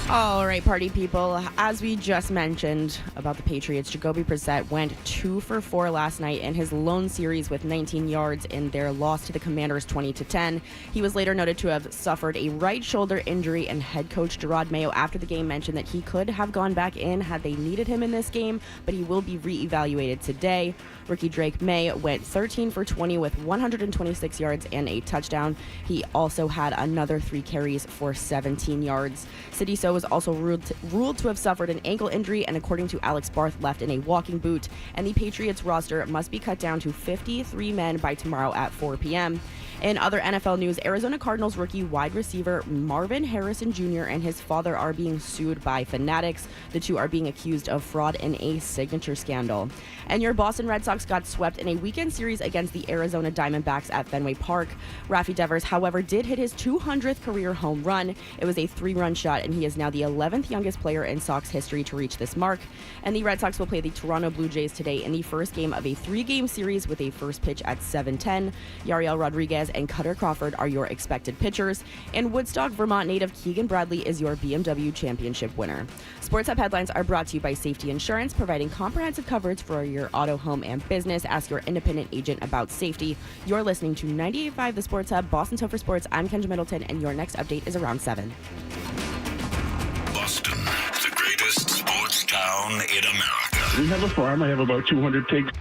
All right, party people. As we just mentioned about the Patriots, Jacoby Brissett went 2 for 4 last night in his lone series with 19 yards in their loss to the Commanders 20-10. He was later noted to have suffered a right shoulder injury, and head coach Gerard Mayo after the game mentioned that he could have gone back in had they needed him in this game, but he will be reevaluated today. Rookie Drake May went 13 for 20 with 126 yards and a touchdown. He also had another 3 carries for 17 yards. Sidiso was also ruled to have suffered an ankle injury, and according to Alex Barth, left in a walking boot. And the Patriots roster must be cut down to 53 men by tomorrow at 4 p.m. In other NFL news, Arizona Cardinals rookie wide receiver Marvin Harrison Jr. and his father are being sued by Fanatics. The two are being accused of fraud in a signature scandal. And your Boston Red Sox got swept in a weekend series against the Arizona Diamondbacks at Fenway Park. Rafi Devers, however, did hit his 200th career home run. It was a 3-run shot, and he is now the 11th youngest player in Sox history to reach this mark. And the Red Sox will play the Toronto Blue Jays today in the first game of a 3-game series with a first pitch at 7:10. Yariel Rodriguez and Cutter Crawford are your expected pitchers. And Woodstock, Vermont native Keegan Bradley is your BMW championship winner. Sports Hub headlines are brought to you by Safety Insurance, providing comprehensive coverage for your auto, home, and business. Ask your independent agent about safety. You're listening to 98.5 The Sports Hub, Boston Topher Sports. I'm Kendra Middleton, and your next update is around 7. Boston, the greatest sports town in America. We have a farm. I have about 200 pigs.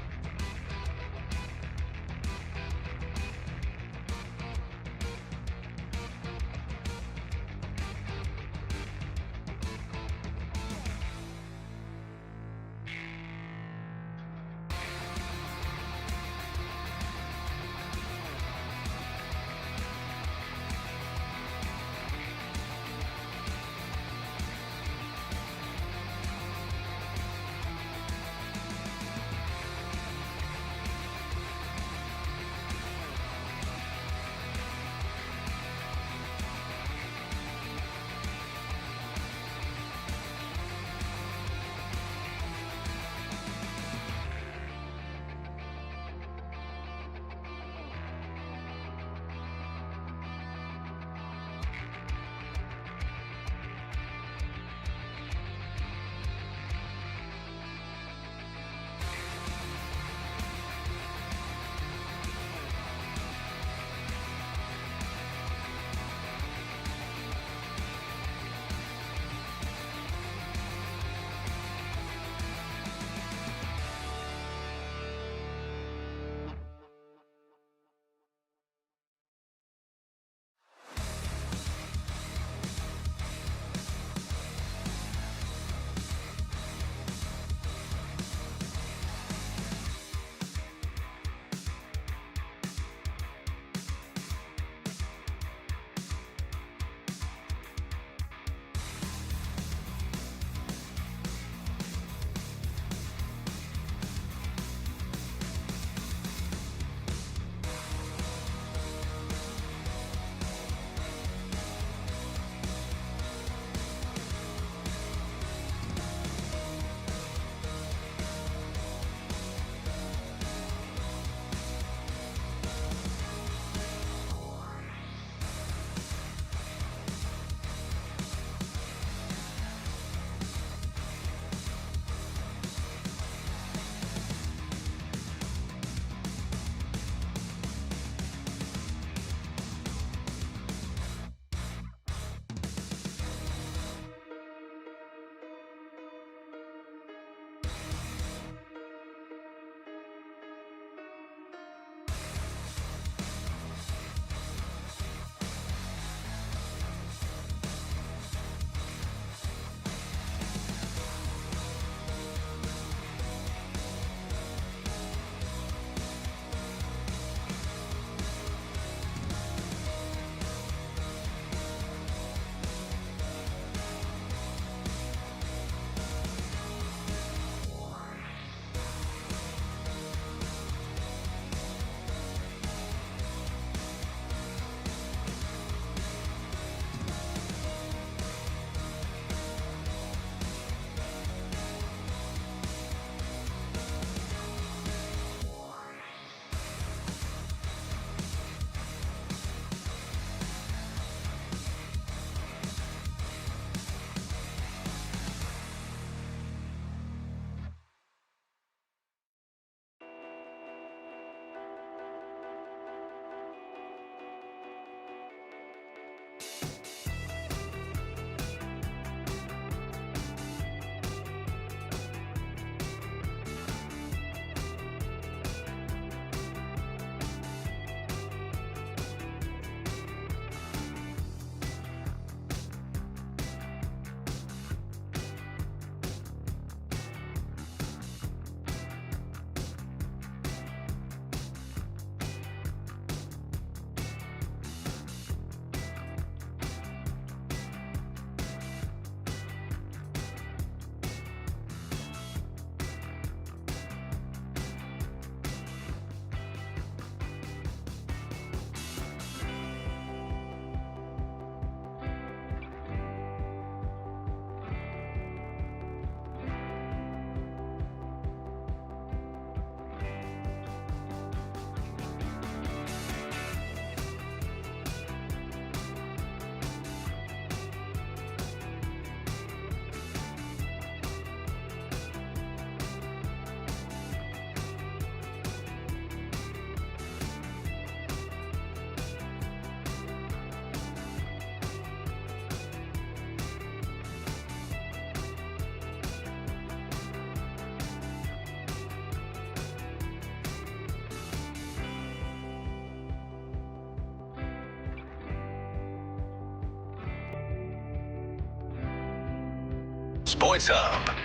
Sports Hub.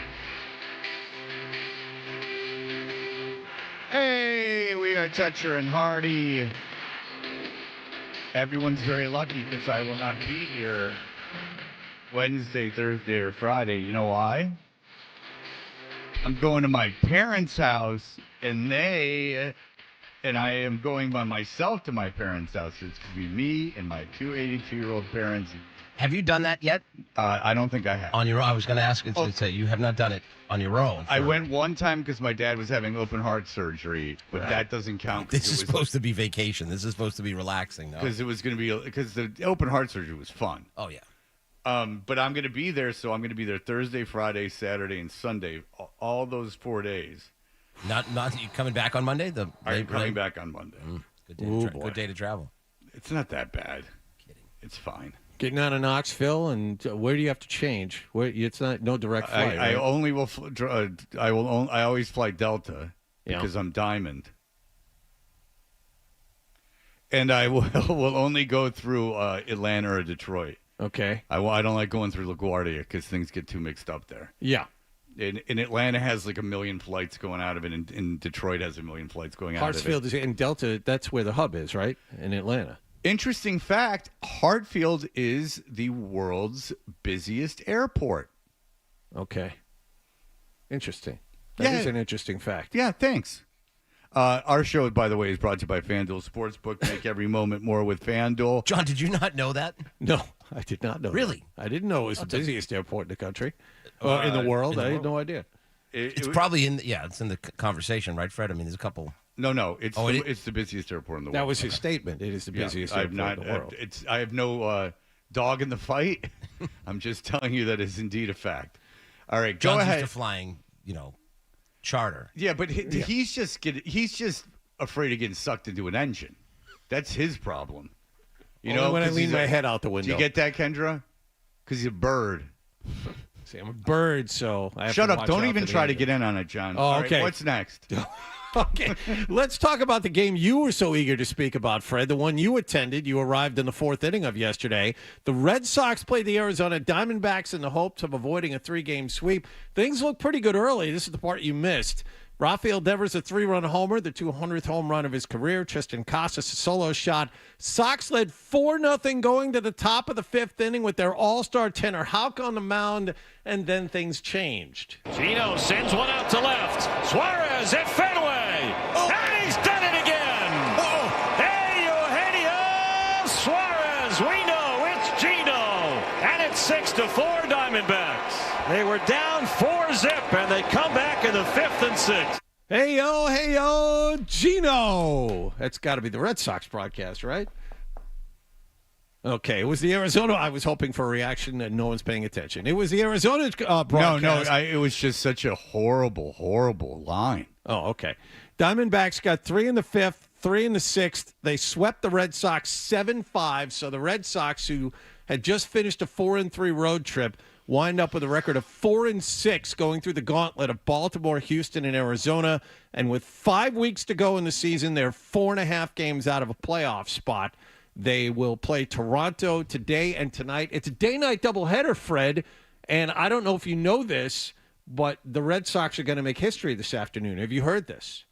Hey, we are Toucher and Hardy. Everyone's very lucky because I will not be here Wednesday, Thursday, or Friday. You know why? I'm going to my parents' house, and I am going by myself to my parents' house. It's going to be me and my two 82-year-old parents. Have you done that yet? I don't think I have. On your own? I was going to ask. Say you have not done it on your own. I went one time because my dad was having open heart surgery, but that doesn't count. This is supposed to be vacation. This is supposed to be relaxing, no? Because it was going to be because the open heart surgery was fun. Oh yeah. But I'm going to be there, so I'm going to be there Thursday, Friday, Saturday, and Sunday, all those 4 days. Not you coming back on Monday. I'm coming back on Monday. Good day to travel. It's not that bad. Kidding. It's fine. Getting out of Knoxville, and where do you have to change? Where it's no direct flight. I right? only will. I always fly Delta because I'm Diamond, and I will only go through Atlanta or Detroit. Okay. I don't like going through LaGuardia because things get too mixed up there. Yeah. And Atlanta has like 1 million flights going out of it, and Detroit has 1 million flights going out of it. Hartsfield is in Delta. That's where the hub is, right? In Atlanta. Interesting fact, Hartfield is the world's busiest airport. Okay. Interesting. That is an interesting fact. Yeah, thanks. Our show, by the way, is brought to you by FanDuel Sportsbook. Make every moment more with FanDuel. John, did you not know that? No, I did not know. Really? That. I didn't know it was the busiest airport in the country. In the world. I had no idea. It's probably it's in the conversation, right, Fred? I mean, there's a couple. No, it's the busiest airport in the world. That was his statement. It is the busiest airport in the world. I have no dog in the fight. I'm just telling you that is indeed a fact. All right, go John's ahead. Used to flying, charter. Yeah, but he's just afraid of getting sucked into an engine. That's his problem. When I lean my head out the window. Do you get that, Kendra? Because he's a bird. See, I'm a bird, so I have Shut to up. watch Don't out even for the try to engine. get in on it, John. Oh, All okay. right, what's next? Okay, let's talk about the game you were so eager to speak about, Fred, the one you attended. You arrived in the fourth inning of yesterday. The Red Sox played the Arizona Diamondbacks in the hopes of avoiding a 3-game sweep. Things looked pretty good early. This is the part you missed. Rafael Devers, a 3-run homer, the 200th home run of his career. Tristan Casas, a solo shot. Sox led 4-0 going to the top of the fifth inning with their all-star tenor Houck on the mound, and then things changed. Gino sends one out to left. Suarez at Fenway. And he's done it again. Hey, Eugenio Suarez. We know it's Gino. And it's 6-4 Diamondbacks. They were down 4-0, and they come back in the fifth and sixth. Hey, yo, Gino. That's got to be the Red Sox broadcast, right? Okay, it was the Arizona. I was hoping for a reaction, and no one's paying attention. It was the Arizona broadcast. No, it was just such a horrible, horrible line. Oh, okay. Diamondbacks got 3 in the fifth, 3 in the sixth. They swept the Red Sox 7-5. So the Red Sox, who had just finished a 4-3 road trip, wind up with a record of 4-6 going through the gauntlet of Baltimore, Houston, and Arizona. And with 5 weeks to go in the season, they're 4.5 games out of a playoff spot. They will play Toronto today and tonight. It's a day-night doubleheader, Fred. And I don't know if you know this, but the Red Sox are going to make history this afternoon. Have you heard this?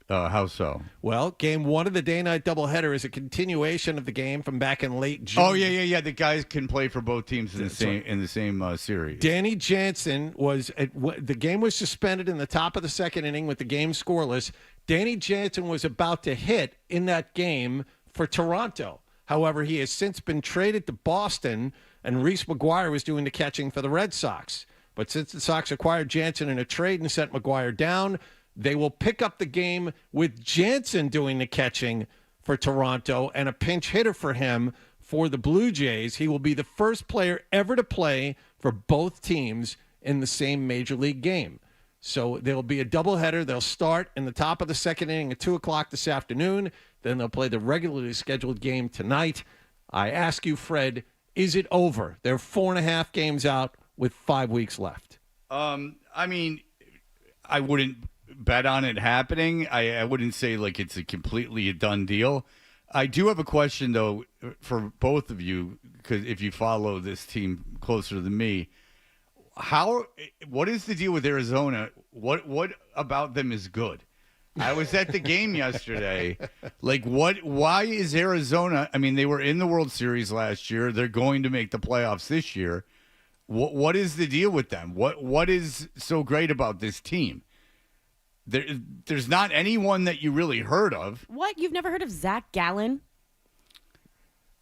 How so? Well, game 1 of the day-night doubleheader is a continuation of the game from back in late June. Oh, yeah. The guys can play for both teams in the same series. Danny Jansen the game was suspended in the top of the second inning with the game scoreless. Danny Jansen was about to hit in that game for Toronto. However, he has since been traded to Boston, and Reese McGuire was doing the catching for the Red Sox. But since the Sox acquired Jansen in a trade and sent McGuire down, they will pick up the game with Jansen doing the catching for Toronto and a pinch hitter for him for the Blue Jays. He will be the first player ever to play for both teams in the same major league game. So there will be a doubleheader. They'll start in the top of the second inning at 2 o'clock this afternoon. Then they'll play the regularly scheduled game tonight. I ask you, Fred, is it over? They're 4.5 games out with 5 weeks left. I mean, I wouldn't bet on it happening. I wouldn't say like it's a done deal. I do have a question, though, for both of you, because if you follow this team closer than me, What is the deal with Arizona? What about them is good? I was at the game yesterday. Why is Arizona? I mean, they were in the World Series last year. They're going to make the playoffs this year. What is the deal with them? What is so great about this team? There's not anyone that you really heard of. What? You've never heard of Zach Gallen?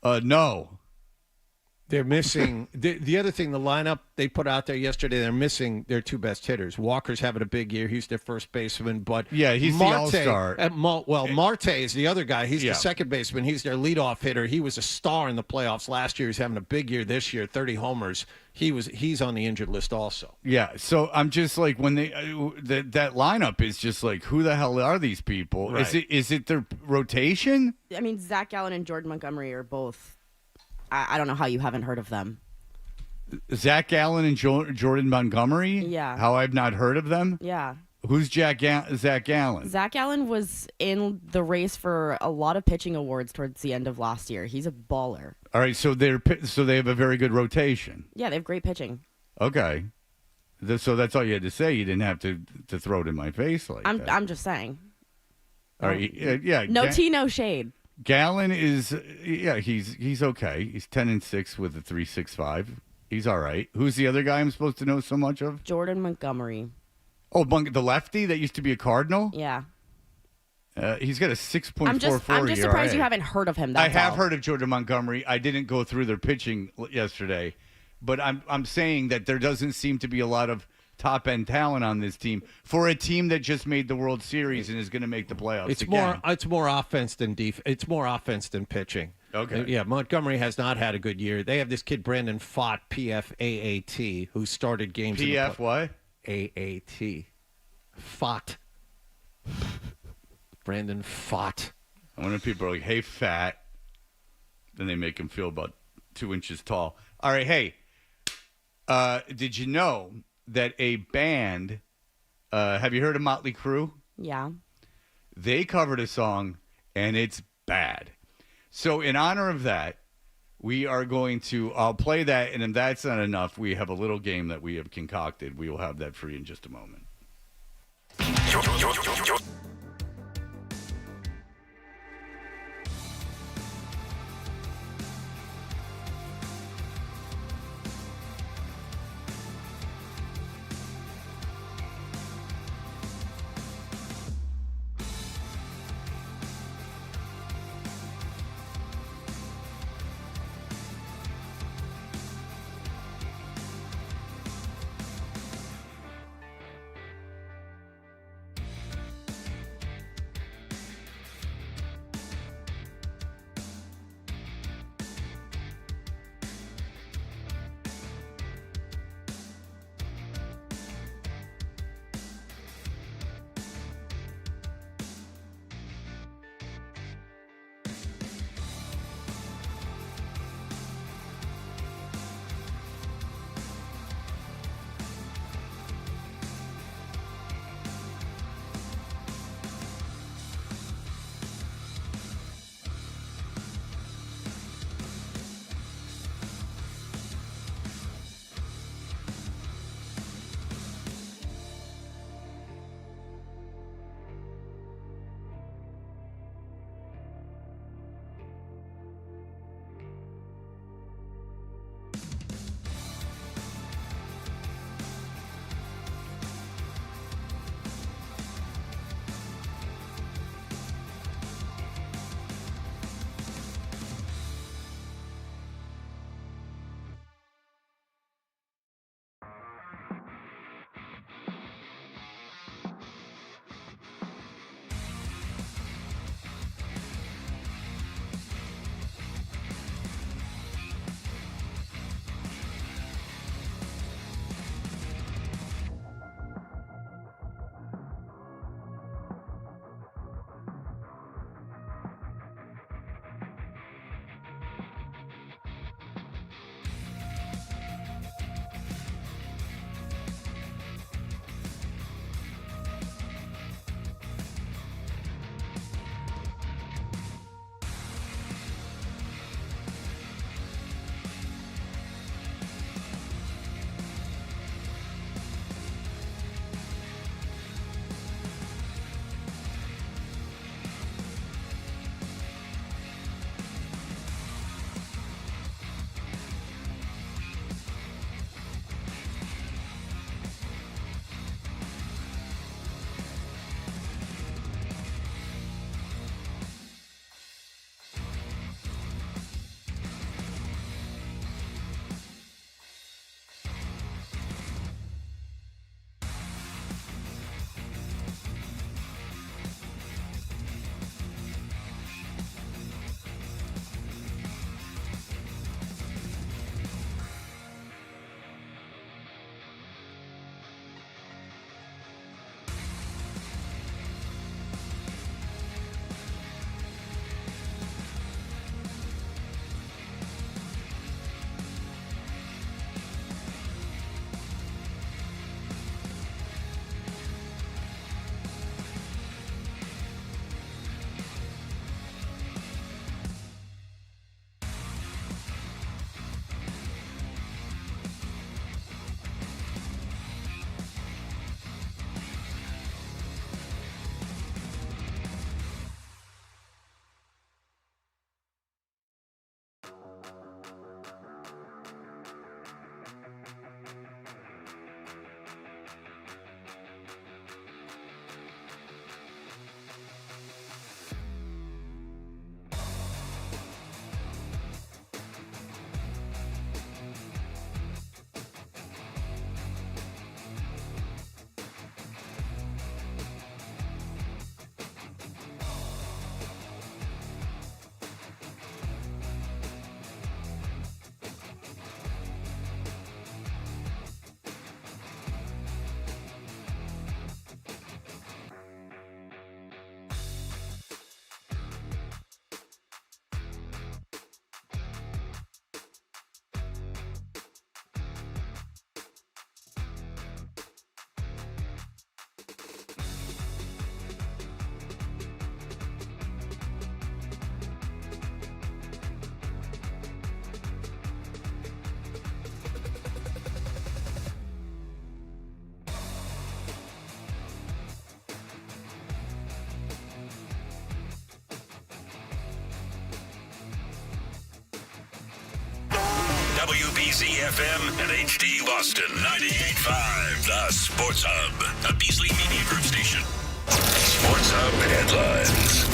No. They're missing the other thing. The lineup they put out there yesterday. They're missing their two best hitters. Walker's having a big year. He's their first baseman, but he's the all-star. Marte is the other guy. He's the second baseman. He's their leadoff hitter. He was a star in the playoffs last year. He's having a big year this year. 30 homers. He's on the injured list also. Yeah. So I'm just like when they that lineup is just like, who the hell are these people? Right. Is it their rotation? I mean, Zach Gallen and Jordan Montgomery are both. I don't know how you haven't heard of them. Zach Gallen and Jordan Montgomery? Yeah. How I've not heard of them? Yeah. Who's Zach Gallen? Zach Gallen was in the race for a lot of pitching awards towards the end of last year. He's a baller. All right, so they have a very good rotation. Yeah, they have great pitching. Okay. So that's all you had to say. You didn't have to throw it in my face like that. I'm just saying. All right, yeah. No tea, no shade. Gallen is, he's okay. He's 10-6 with a 3.65. He's all right. Who's the other guy I'm supposed to know so much of? Jordan Montgomery. Oh, the lefty that used to be a Cardinal? Yeah. He's got a 6.44 I'm just surprised you haven't heard of him. I have heard of Jordan Montgomery. I didn't go through their pitching yesterday, but I'm saying that there doesn't seem to be a lot of top-end talent on this team for a team that just made the World Series and is going to make the playoffs again. It's more offense than It's more offense than pitching. Okay. Yeah, Montgomery has not had a good year. They have this kid, Brandon Pfaadt, P-F-A-A-T, who started games. P-F what? A-A-T. Pfaadt. Brandon Pfaadt. I wonder if people are like, hey, fat. Then they make him feel about 2 inches tall. All right, hey, did you know that a band, have you heard of Motley Crue? Yeah. They covered a song, and it's bad. So in honor of that, we are going to, I'll play that, and if that's not enough, we have a little game that we have concocted. We will have that for you in just a moment. WBZ FM and HD Boston 98.5. The Sports Hub, a Beasley Media Group station. Sports Hub headlines.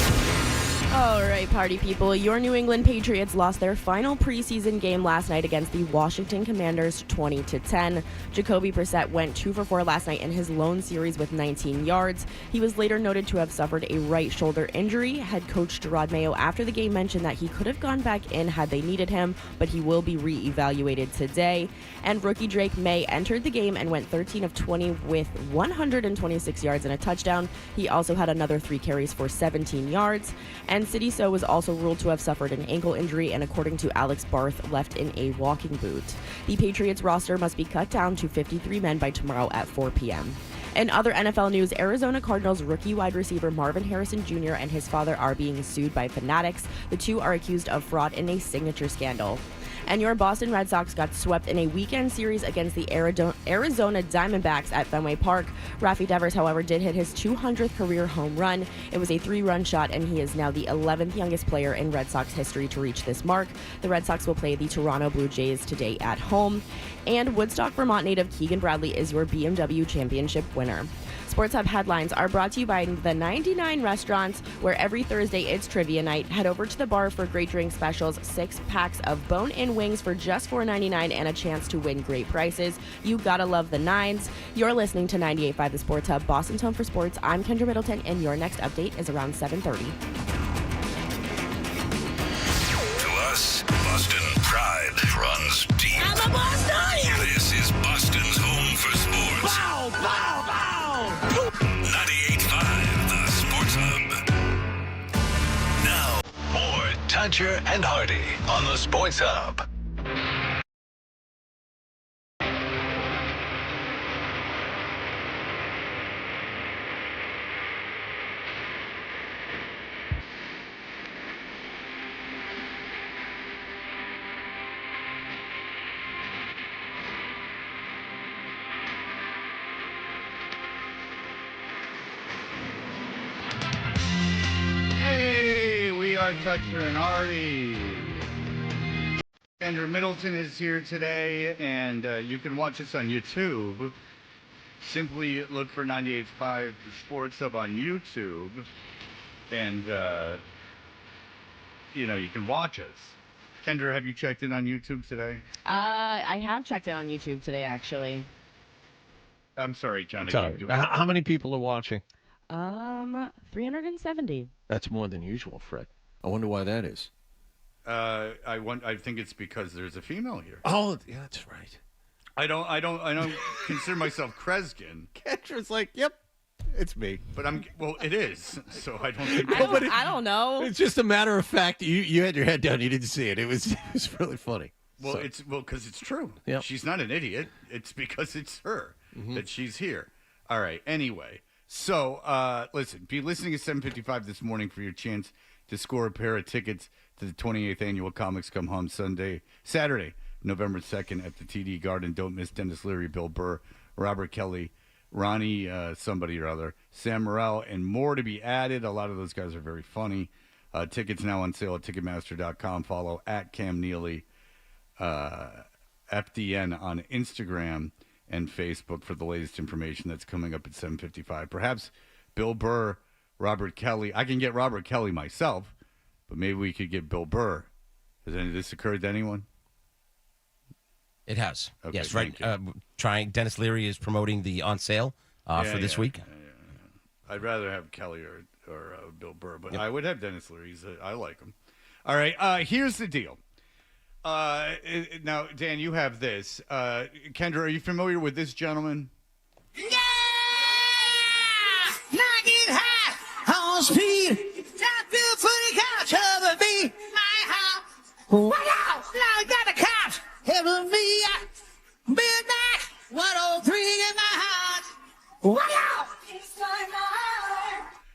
All right, party people. Your New England Patriots lost their final preseason game last night against the Washington Commanders 20-10. Jacoby Brissett went 2 for 4 last night in his lone series with 19 yards. He was later noted to have suffered a right shoulder injury. Head coach Gerard Mayo after the game mentioned that he could have gone back in had they needed him, but he will be re-evaluated today. And rookie Drake May entered the game and went 13 of 20 with 126 yards and a touchdown. He also had another 3 carries for 17 yards. And City So was also ruled to have suffered an ankle injury and, according to Alex Barth, left in a walking boot. The Patriots roster must be cut down to 53 men by tomorrow at 4 p.m. In other NFL news, Arizona Cardinals rookie wide receiver Marvin Harrison Jr. and his father are being sued by Fanatics. The two are accused of fraud in a signature scandal. And your Boston Red Sox got swept in a weekend series against the Arizona Diamondbacks at Fenway Park. Rafi Devers, however, did hit his 200th career home run. It was a 3-run shot, and he is now the 11th youngest player in Red Sox history to reach this mark. The Red Sox will play the Toronto Blue Jays today at home. And Woodstock, Vermont native Keegan Bradley is your BMW championship winner. Sports Hub headlines are brought to you by the 99 Restaurants, where every Thursday it's trivia night. Head over to the bar for great drink specials, 6 packs of bone-in wings for just $4.99 and a chance to win great prizes. You gotta love the nines. You're listening to 98.5 The Sports Hub, Boston's home for sports. I'm Kendra Middleton, and your next update is around 7:30. To us, Boston pride runs deep. I'm a Bostonian! This is Boston's home for sports. Bow, bow, bow! 98.5 The Sports Hub. Now, more Tadger and Hardy on the Sports Hub. Hey, we are Tadger and Hardy. Kendra Middleton is here today, and you can watch us on YouTube. Simply look for 98.5 The Sports Hub on YouTube, and you can watch us. Kendra, have you checked in on YouTube today? I have checked it on YouTube today, actually. I'm sorry, Johnny. How many people are watching? 370. That's more than usual, Fred. I wonder why that is. I think it's because there's a female here. Oh, yeah, that's right. I don't consider myself Kreskin. Kendra's like, yep, it's me. But it is. So I don't think I don't know. It's just a matter of fact. You had your head down. You didn't see it. It was really funny. Well, because it's true. Yep. She's not an idiot. It's because it's her that she's here. All right. Anyway, so listen, be listening at 7:55 this morning for your chance to score a pair of tickets to the 28th annual Comics Come Home Saturday, November 2nd at the TD Garden. Don't miss Dennis Leary, Bill Burr, Robert Kelly, Ronnie somebody or other, Sam Morrell, and more to be added. A lot of those guys are very funny. Tickets now on sale at Ticketmaster.com. Follow at Cam Neely, FDN on Instagram and Facebook for the latest information that's coming up at 7:55. Perhaps Bill Burr, Robert Kelly. I can get Robert Kelly myself, but maybe we could get Bill Burr. Has any of this occurred to anyone? It has. Okay, yes, right. Dennis Leary is promoting the on sale for this week. Yeah. I'd rather have Kelly or Bill Burr, but I would have Dennis Leary. I like him. All right, here's the deal. Now, Dan, you have this. Kendra, are you familiar with this gentleman? Yeah! Knock it high on speed. Top bill for the couch over me. My house. What out? Now I got the cops. Helping me out. Midnight. 103 in my heart. What out?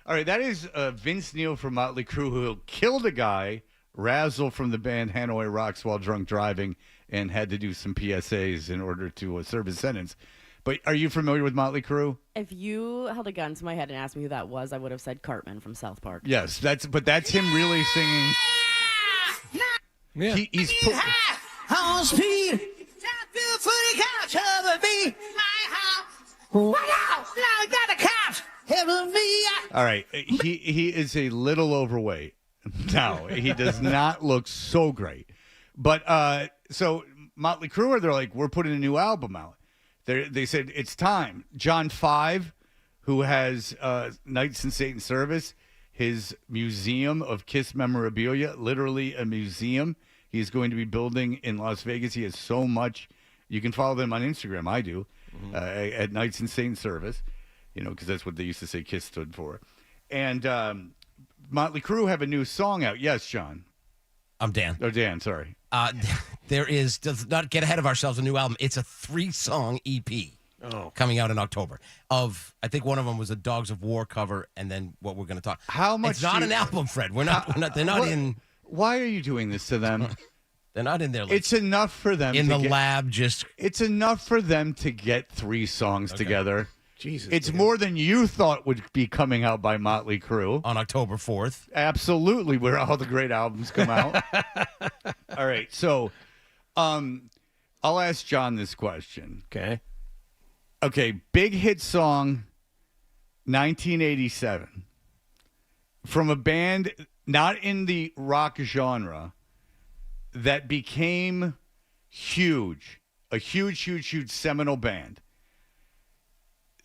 All right, that is Vince Neil from Motley Crue, who killed a guy, Razzle from the band Hanoi Rocks while drunk driving, and had to do some PSAs in order to serve his sentence. But are you familiar with Motley Crue? If you held a gun to my head and asked me who that was, I would have said Cartman from South Park. Yes, that's him really singing. Yeah. He's on speed. be my house. What else? Now I got the cops. Help me. All right. He is a little overweight. No, he does not look so great. But so Motley Crue, they're like, we're putting a new album out. They said it's time. John 5, who has Knights in Satan's Service, his museum of Kiss memorabilia, literally a museum he's going to be building in Las Vegas. He has so much. You can follow them on Instagram. I do, at Knights in Satan's Service, because that's what they used to say Kiss stood for. And Motley Crue have a new song out. Yes, John. I'm Dan. Oh, Dan, sorry. There is, does not get ahead of ourselves, a new album. It's a 3-song EP coming out in October. I think one of them was a Dogs of War cover, and then what we're going to talk. How much? It's not an album, Fred. They're not in. Why are you doing this to them? They're not in there. It's enough for them in the lab. It's enough for them to get 3 songs together. Jesus, it's more than you thought would be coming out by Motley Crue on October 4th. Absolutely, where all the great albums come out. All right, so I'll ask John this question. Okay, big hit song, 1987, from a band not in the rock genre that became huge, a huge seminal band.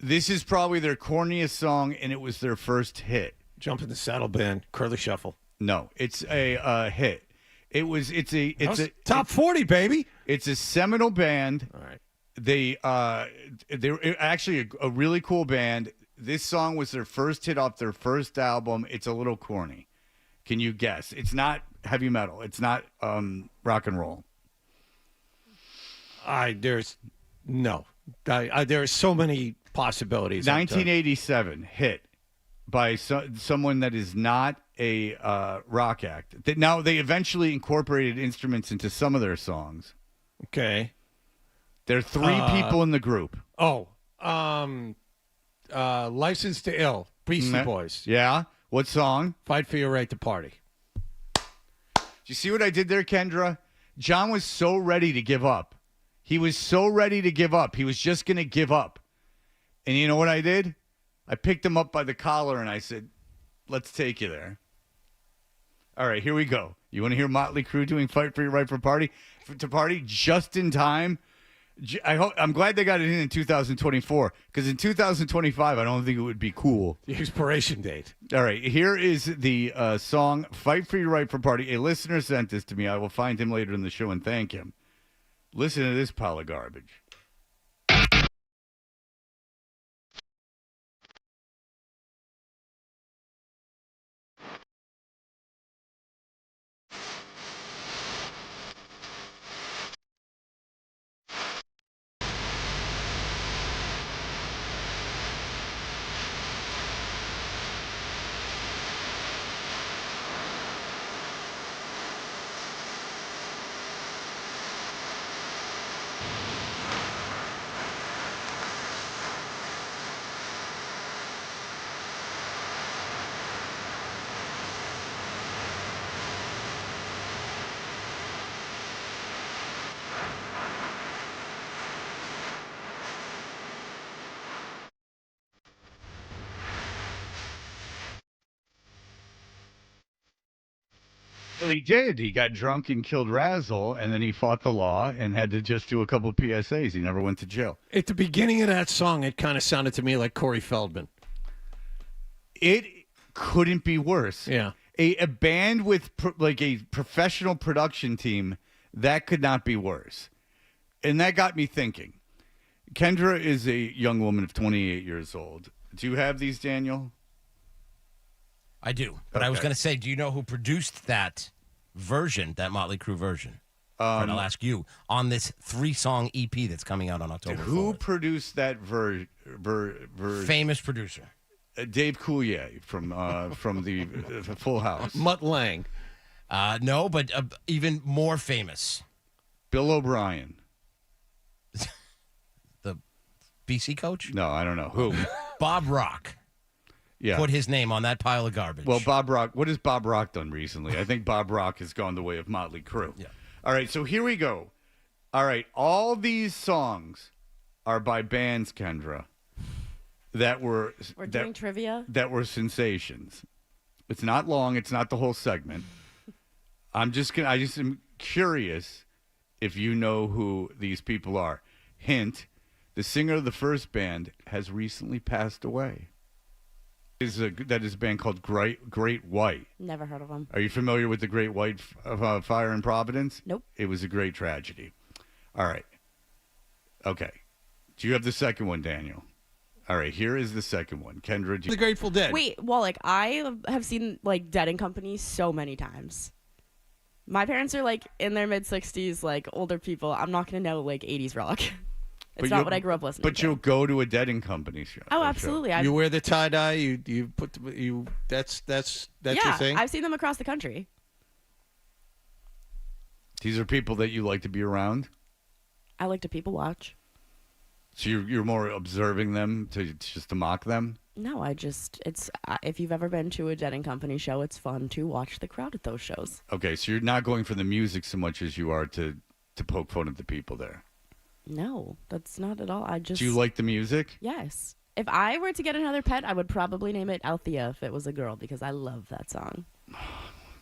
This is probably their corniest song, and it was their first hit. Jump in the Saddle Band, Curly Shuffle. No, it's a hit. It's a top 40, baby. It's a seminal band. All right. They're actually a really cool band. This song was their first hit off their first album. It's a little corny. Can you guess? It's not heavy metal. It's not rock and roll. There are so many possibilities. 1987 hit by someone that is not a rock act. Now they eventually incorporated instruments into some of their songs. Okay. There are 3 people in the group. License to Ill, Beastie Boys. Yeah. What song? Fight for Your Right to Party. Do you see what I did there, Kendra? John was so ready to give up. He was so ready to give up. He was just going to give up. And you know what I did? I picked him up by the collar and I said, let's take you there. All right, here we go. You want to hear Motley Crue doing Fight for Your Right to Party just in time? I'm glad they got it in 2024, because in 2025, I don't think it would be cool. The expiration date. All right, here is the song Fight for Your Right to Party. A listener sent this to me. I will find him later in the show and thank him. Listen to this pile of garbage. Well, he did. He got drunk and killed Razzle, and then he fought the law and had to just do a couple of PSAs. He never went to jail. At the beginning of that song, it kind of sounded to me like Corey Feldman. It couldn't be worse. Yeah. A band with like a professional production team, that could not be worse. And that got me thinking. Kendra is a young woman of 28 years old. Do you have these, Daniel? I do. But I was going to say, do you know who produced that version, that Motley Crue version? And I'll ask you, on this 3-song EP that's coming out on October 4th. Who produced that version? Famous producer. Dave Coulier from the Full House. Mutt Lange. No, but even more famous. Bill O'Brien. The BC coach? No, I don't know. Who? Bob Rock. Yeah. Put his name on that pile of garbage. Well, Bob Rock, what has Bob Rock done recently? I think Bob Rock has gone the way of Motley Crue. Yeah. All right, so here we go. All right, all these songs are by bands, Kendra, that were We're doing trivia. That were sensations. It's not long. It's not the whole segment. I just am curious if you know who these people are. Hint: the singer of the first band has recently passed away. That is a band called Great White. Never heard of them. Are you familiar with the Great White Fire in Providence? Nope. It was a great tragedy. All right. Okay. Do you have the second one, Daniel? All right. Here is the second one. Kendra. The Grateful Dead. Wait, Wallach, I have seen like Dead and Company so many times. My parents are like in their mid-60s, like older people. I'm not going to know like 80s rock. It's not what I grew up listening to. But you'll go to a Dead and Company show. Oh, absolutely. You wear the tie-dye. You put that's your thing. I've seen them across the country. These are people that you like to be around? I like to people watch. So you're more observing them just to mock them? No, it's if you've ever been to a Dead and Company show, it's fun to watch the crowd at those shows. Okay, so you're not going for the music so much as you are to poke fun at the people there. No, that's not at all. Do you like the music? Yes. If I were to get another pet, I would probably name it Althea if it was a girl because I love that song.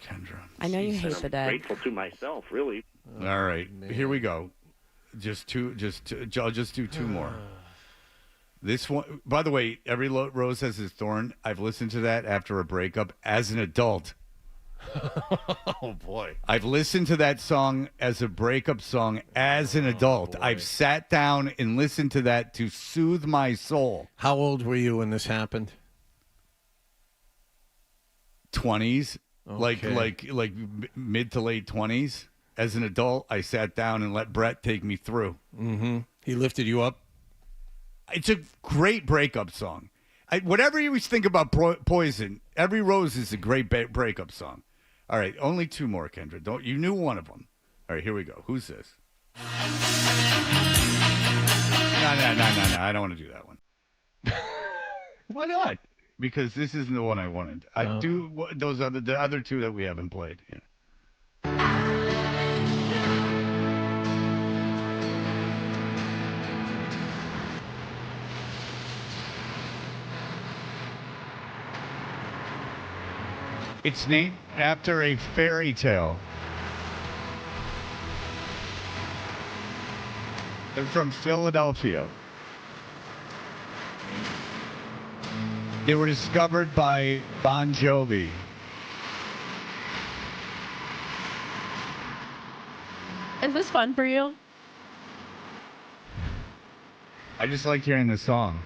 Kendra. I know you hate the Dead. Grateful to myself, really. All right, here we go. I'll just do two more. This one, by the way, Every Rose Has Its Thorn. I've listened to that after a breakup as an adult. Oh, boy. I've listened to that song as a breakup song as an adult. I've sat down and listened to that to soothe my soul. How old were you when this happened? 20s, Okay. like mid to late 20s. As an adult, I sat down and let Brett take me through. Mm-hmm. He lifted you up? It's a great breakup song. Whatever you think about Poison, Every Rose is a great breakup song. All right, only two more, Kendra. You knew one of them. All right, here we go. Who's this? No. I don't want to do that one. Why not? Because this isn't the one I wanted. I do those other the other two that we haven't played. Yeah. It's named after a fairy tale. They're from Philadelphia. They were discovered by Bon Jovi. Is this fun for you? I just like hearing the song.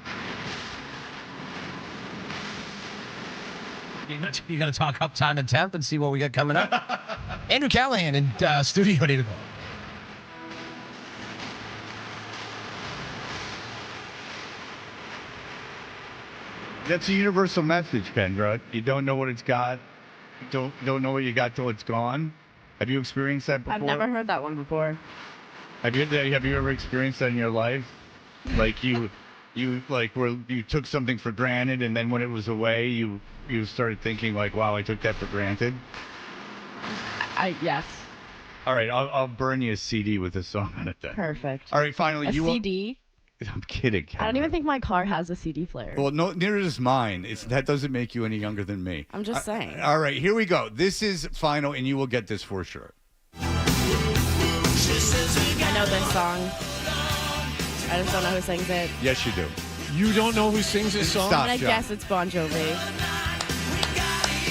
You got to talk up time and temp and see what we got coming up. Andrew Callahan in studio ready to go. That's a universal message, Kendra. You don't know what it's got. Don't know what you got till it's gone. Have you experienced that before? I've never heard that one before. Have you ever experienced that in your life? Like you took something for granted, and then when it was away, you started thinking like, "Wow, I took that for granted." Yes. All right, I'll burn you a CD with this song on it then. Perfect. All right, finally, A CD? I'm kidding, Kendra. I don't even think my car has a CD player. Well, no, neither does mine. That doesn't make you any younger than me. I'm just saying. All right, here we go. This is final, and you will get this for sure. I know this song. I just don't know who sings it. Yes, you do. You don't know who sings this song? Stop, I John. guess it's Bon Jovi.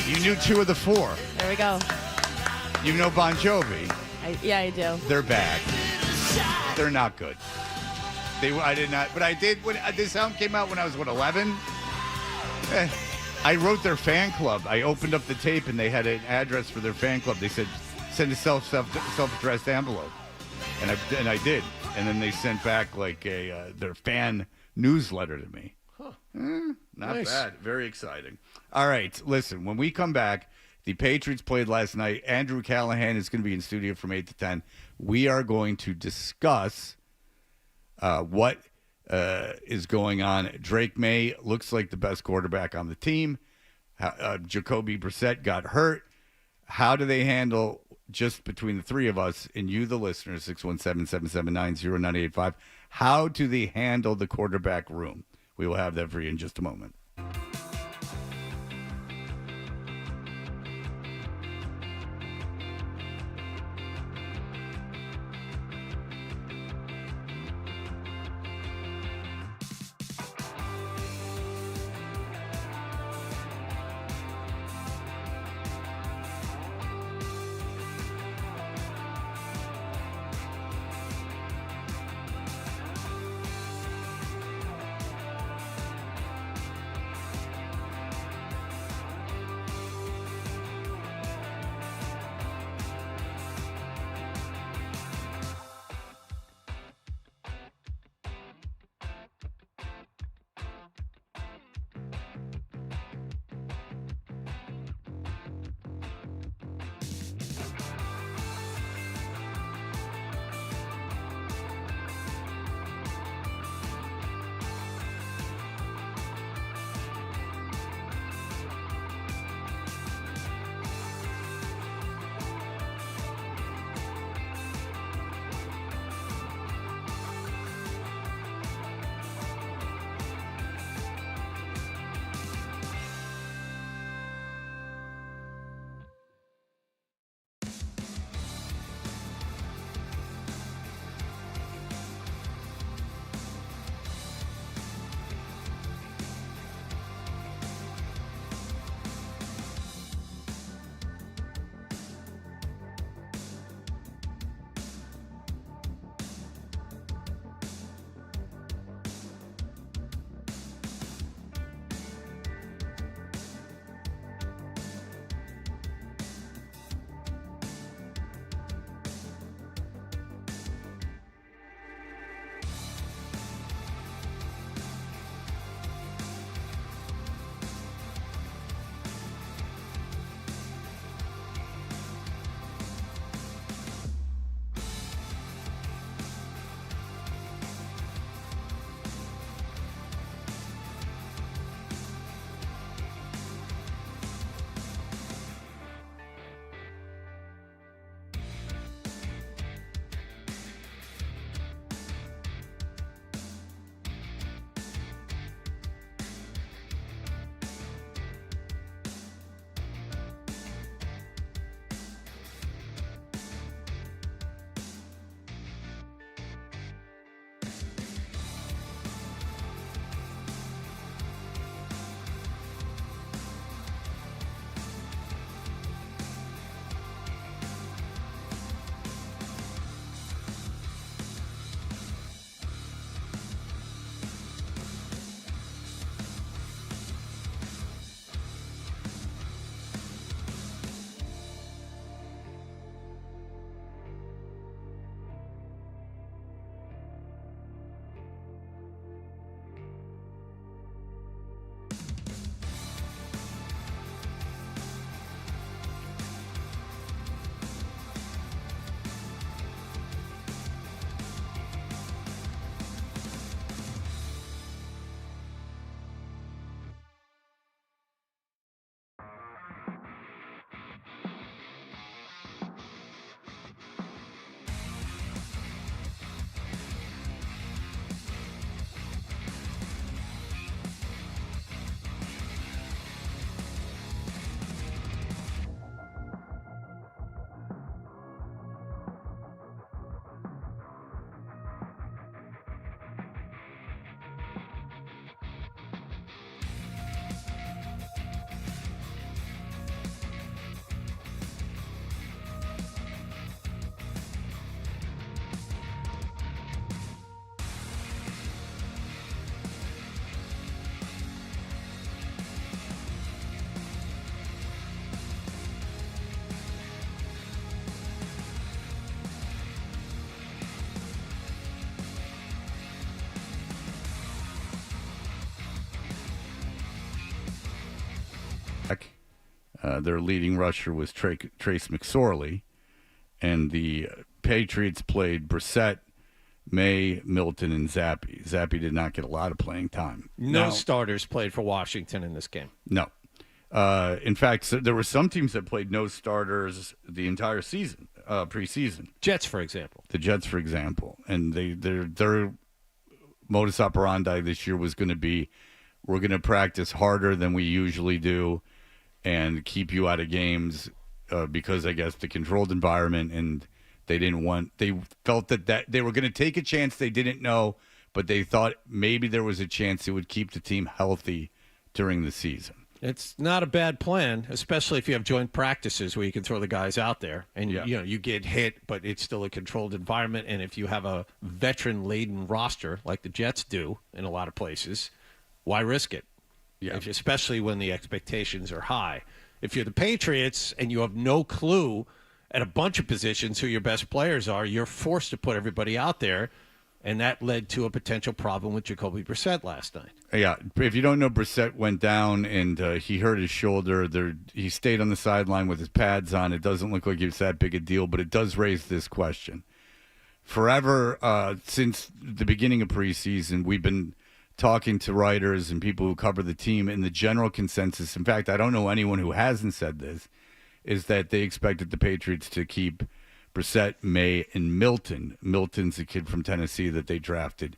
You knew two of the four. There we go. You know Bon Jovi. Yeah, I do. They're bad. They're not good. I did not, but I did when this song came out when I was 11. I wrote their fan club. I opened up the tape and they had an address for their fan club. They said send a self-addressed envelope, and I did. And then they sent back like their fan newsletter to me. Huh. Not Nice. bad. Very exciting. All right, listen. When we come back, the Patriots played last night. Andrew Callahan is going to be in studio from 8 to 10. We are going to discuss what is going on. Drake May looks like the best quarterback on the team. Jacoby Brissett got hurt. How do they handle, just between the three of us and you, the listeners, 617-779-0985, How do they handle the quarterback room? We will have that for you in just a moment. Their leading rusher was Trace McSorley, and the Patriots played Brissett, May, Milton, and Zappi. Zappi did not get a lot of playing time. No starters played for Washington in this game. No. In fact, there were some teams that played no starters the entire season, preseason. Jets, for example. The Jets, for example. And they're modus operandi this year was going to be, we're going to practice harder than we usually do and keep you out of games because I guess the controlled environment, and they felt that they were going to take a chance they didn't know, but they thought maybe there was a chance it would keep the team healthy during the season. It's not a bad plan, especially if you have joint practices where you can throw the guys out there and you get hit, but it's still a controlled environment. And if you have a veteran-laden roster like the Jets do in a lot of places, why risk it? Yeah. Especially when the expectations are high. If you're the Patriots and you have no clue at a bunch of positions who your best players are, you're forced to put everybody out there. And that led to a potential problem with Jacoby Brissett last night. Yeah, if you don't know, Brissett went down and he hurt his shoulder. He stayed on the sideline with his pads on. It doesn't look like it's that big a deal, but it does raise this question. Forever, since the beginning of preseason, we've been talking to writers and people who cover the team, and the general consensus, in fact, I don't know anyone who hasn't said this, is that they expected the Patriots to keep Brissett, May, and Milton. Milton's a kid from Tennessee that they drafted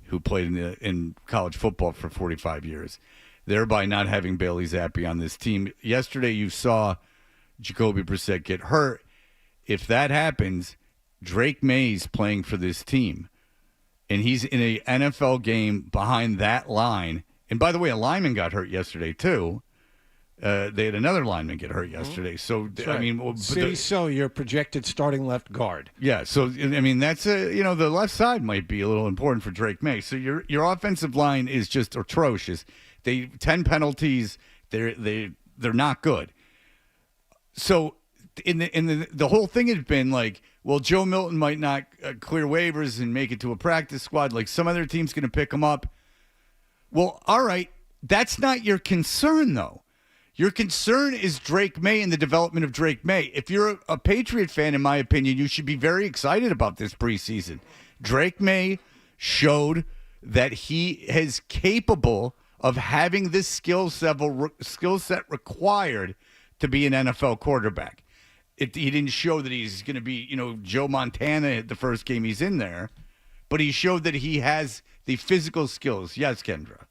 who played in college football for 45 years, thereby not having Bailey Zappi on this team. Yesterday you saw Jacoby Brissett get hurt. If that happens, Drake May's playing for this team, and he's in an NFL game behind that line. And by the way, a lineman got hurt yesterday too. They had another lineman get hurt yesterday. So, Right. I mean, so your projected starting left guard. yeah. So, I mean, that's the left side might be a little important for Drake May. So your offensive line is just atrocious. 10 penalties. They're not good. So, the whole thing had been like, well, Joe Milton might not clear waivers and make it to a practice squad. Like some other team's going to pick him up. Well, all right. That's not your concern, though. Your concern is Drake May and the development of Drake May. If you're a Patriot fan, in my opinion, you should be very excited about this preseason. Drake May showed that he is capable of having this skill set required to be an NFL quarterback. He didn't show that he's going to be, Joe Montana the first game he's in there, but he showed that he has the physical skills. Yes, Kendra.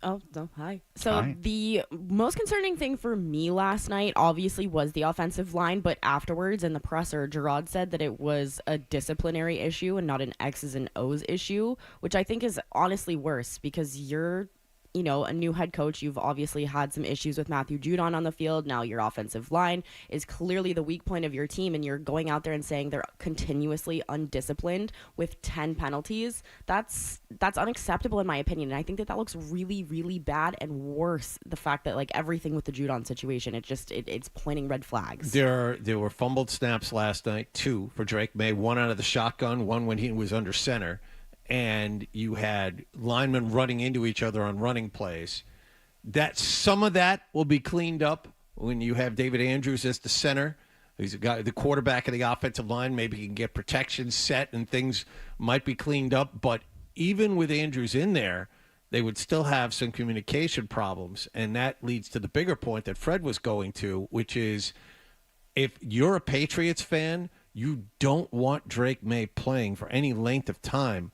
Oh, no, hi. So Hi. The most concerning thing for me last night obviously was the offensive line, but afterwards in the presser, Gerard said that it was a disciplinary issue and not an X's and O's issue, which I think is honestly worse because you're a new head coach. You've obviously had some issues with Matthew Judon on the field. Now your offensive line is clearly the weak point of your team, and you're going out there and saying they're continuously undisciplined with 10 penalties. That's unacceptable in my opinion, and I think that looks really, really bad, and worse, the fact that like everything with the Judon situation, it's pointing red flags. There were fumbled snaps last night, 2 for Drake May, 1 out of the shotgun, 1 when he was under center. And you had linemen running into each other on running plays. That some of that will be cleaned up when you have David Andrews as the center. He's a guy, the quarterback of the offensive line. Maybe he can get protection set and things might be cleaned up. But even with Andrews in there, they would still have some communication problems. And that leads to the bigger point that Fred was going to, which is if you're a Patriots fan, you don't want Drake May playing for any length of time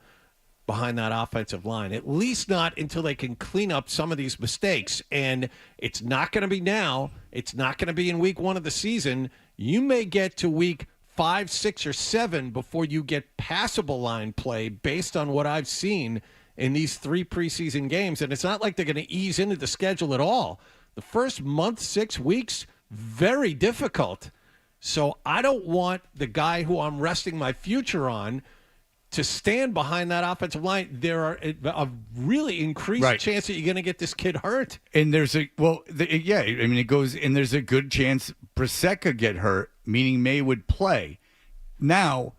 behind that offensive line, at least not until they can clean up some of these mistakes. And it's not going to be now. It's not going to be in week 1 of the season. You may get to week 5, 6, or 7 before you get passable line play based on what I've seen in these 3 preseason games. And it's not like they're going to ease into the schedule at all. The first month, 6 weeks, very difficult. So I don't want the guy who I'm resting my future on to stand behind that offensive line. There are a really increased chance that you're going to get this kid hurt. And there's it goes, and there's a good chance Brissett could get hurt, meaning May would play. Now,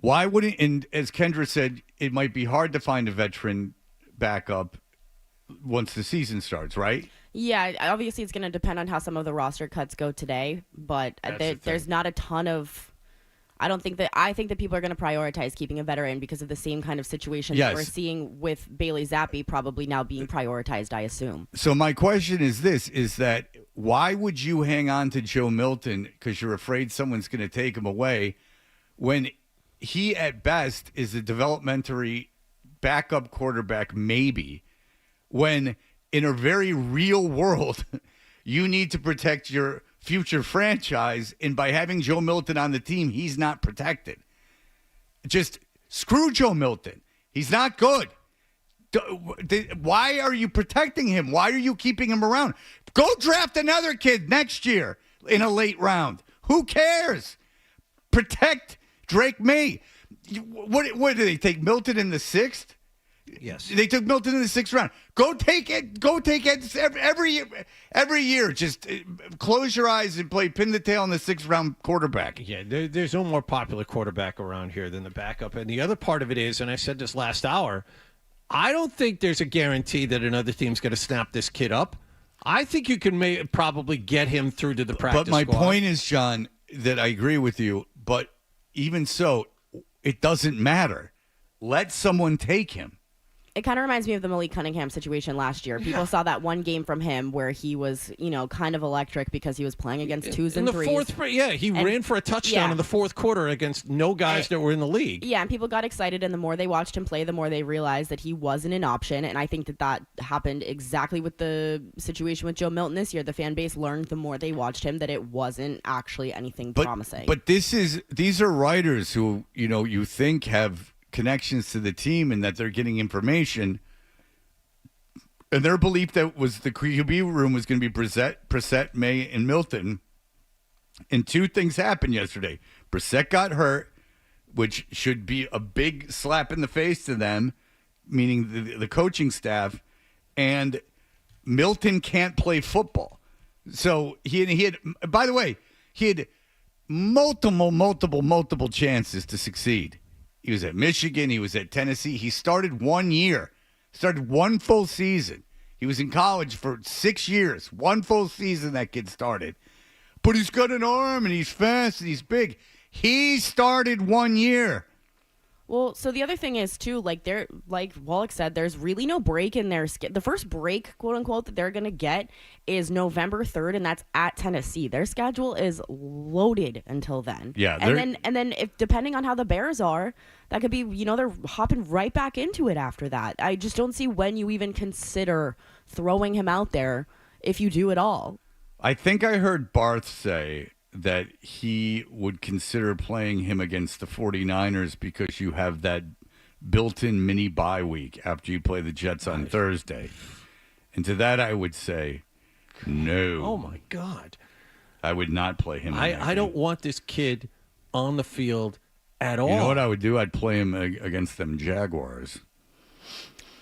why wouldn't, and as Kendra said, it might be hard to find a veteran backup once the season starts, right? Yeah, obviously it's going to depend on how some of the roster cuts go today, but there's not a ton of... I think that people are going to prioritize keeping a veteran because of the same kind of situation that we're seeing with Bailey Zappi probably now being prioritized, I assume. So my question is this, is that why would you hang on to Joe Milton because you're afraid someone's going to take him away when he at best is a developmentary backup quarterback maybe when in a very real world you need to protect your future franchise, and by having Joe Milton on the team, he's not protected. Just screw Joe Milton. He's not good. Why are you protecting him? Why are you keeping him around? Go draft another kid next year in a late round. Who cares? Protect Drake May. What did they take Milton in the 6th? Yes. They took Milton in the 6th round. Go take it every year. Just close your eyes and play pin the tail on the 6th round quarterback. Yeah, there's no more popular quarterback around here than the backup. And the other part of it is, and I said this last hour, I don't think there's a guarantee that another team's going to snap this kid up. I think you can probably get him through to the practice But my squad. point is, John, that I agree with you. But even so, it doesn't matter. Let someone take him. It kind of reminds me of the Malik Cunningham situation last year. People saw that one game from him where he was, kind of electric because he was playing against 2s and 3s. He ran for a touchdown in the 4th quarter against no guys that were in the league. Yeah, and people got excited, and the more they watched him play, the more they realized that he wasn't an option. And I think that happened exactly with the situation with Joe Milton this year. The fan base learned the more they watched him that it wasn't actually anything promising. But these are writers who, you think have connections to the team and that they're getting information, and their belief that was the QB room was going to be Brissett, May, and Milton. And 2 things happened yesterday. Brissett got hurt, which should be a big slap in the face to them, meaning the coaching staff, and Milton can't play football. So he had, by the way, he had multiple chances to succeed. He was at Michigan. He was at Tennessee. He started 1 year, started 1 full season. He was in college for 6 years. 1 full season that kid started. But he's got an arm, and he's fast, and he's big. He started 1 year. Well, so the other thing is, too, like Wallach said, there's really no break in their schedule. The first break, quote unquote, that they're going to get is November 3rd, and that's at Tennessee. Their schedule is loaded until then. Yeah. And then if depending on how the Bears are, that could be, they're hopping right back into it after that. I just don't see when you even consider throwing him out there if you do at all. I think I heard Barth say that he would consider playing him against the 49ers because you have that built-in mini bye week after you play the Jets on Thursday. And to that I would say, no. Oh, my God. I would not play him. I don't want this kid on the field at all. You know what I would do? I'd play him against them Jaguars.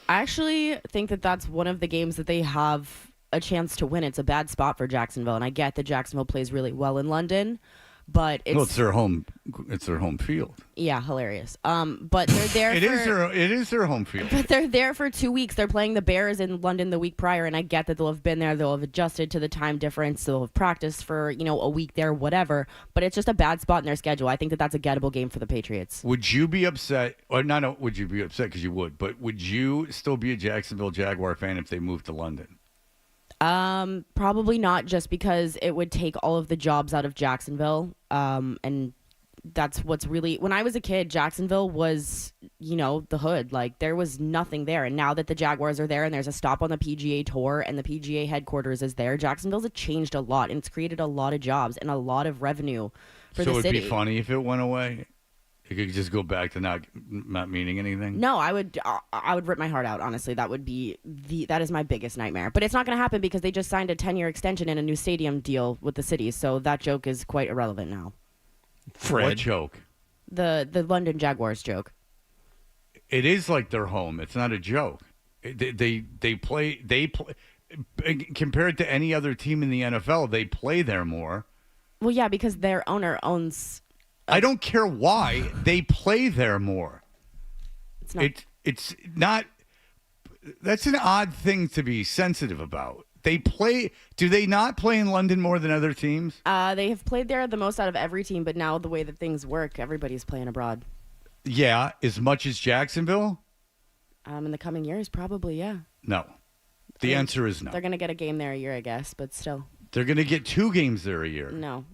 I actually think that that's one of the games that they have a chance to win. It's a bad spot for Jacksonville, and I get that Jacksonville plays really well in London, but it's their home. It's their home field. Yeah, hilarious. But they're there. It is their home field. But they're there for 2 weeks. They're playing the Bears in London the week prior, and I get that they'll have been there. They'll have adjusted to the time difference. They'll have practiced for a week there, whatever. But it's just a bad spot in their schedule. I think that that's a gettable game for the Patriots. Would you be upset? Or not? Would you be upset because you would? But would you still be a Jacksonville Jaguar fan if they moved to London? Probably not, just because it would take all of the jobs out of Jacksonville. And that's what's really, when I was a kid, Jacksonville was, the hood. Like, there was nothing there. And now that the Jaguars are there and there's a stop on the PGA Tour and the PGA headquarters is there, Jacksonville's changed a lot, and it's created a lot of jobs and a lot of revenue for the city. So it'd be funny if it went away? It could just go back to not meaning anything? No, I would rip my heart out, honestly. That is my biggest nightmare. But it's not going to happen because they just signed a 10-year extension and a new stadium deal with the city, so that joke is quite irrelevant now. Fred. What joke? The London Jaguars joke. It is like their home. It's not a joke. They play compared to any other team in the NFL, they play there more. Well, yeah, because their owner owns. I don't care why they play there more. It's not. That's an odd thing to be sensitive about. They play. Do they not play in London more than other teams? They have played there the most out of every team, but now the way that things work, everybody's playing abroad. Yeah, as much as Jacksonville? In the coming years, probably, yeah. No. The answer is no. They're going to get a game there a year, I guess, but still. They're going to get 2 games there a year. No.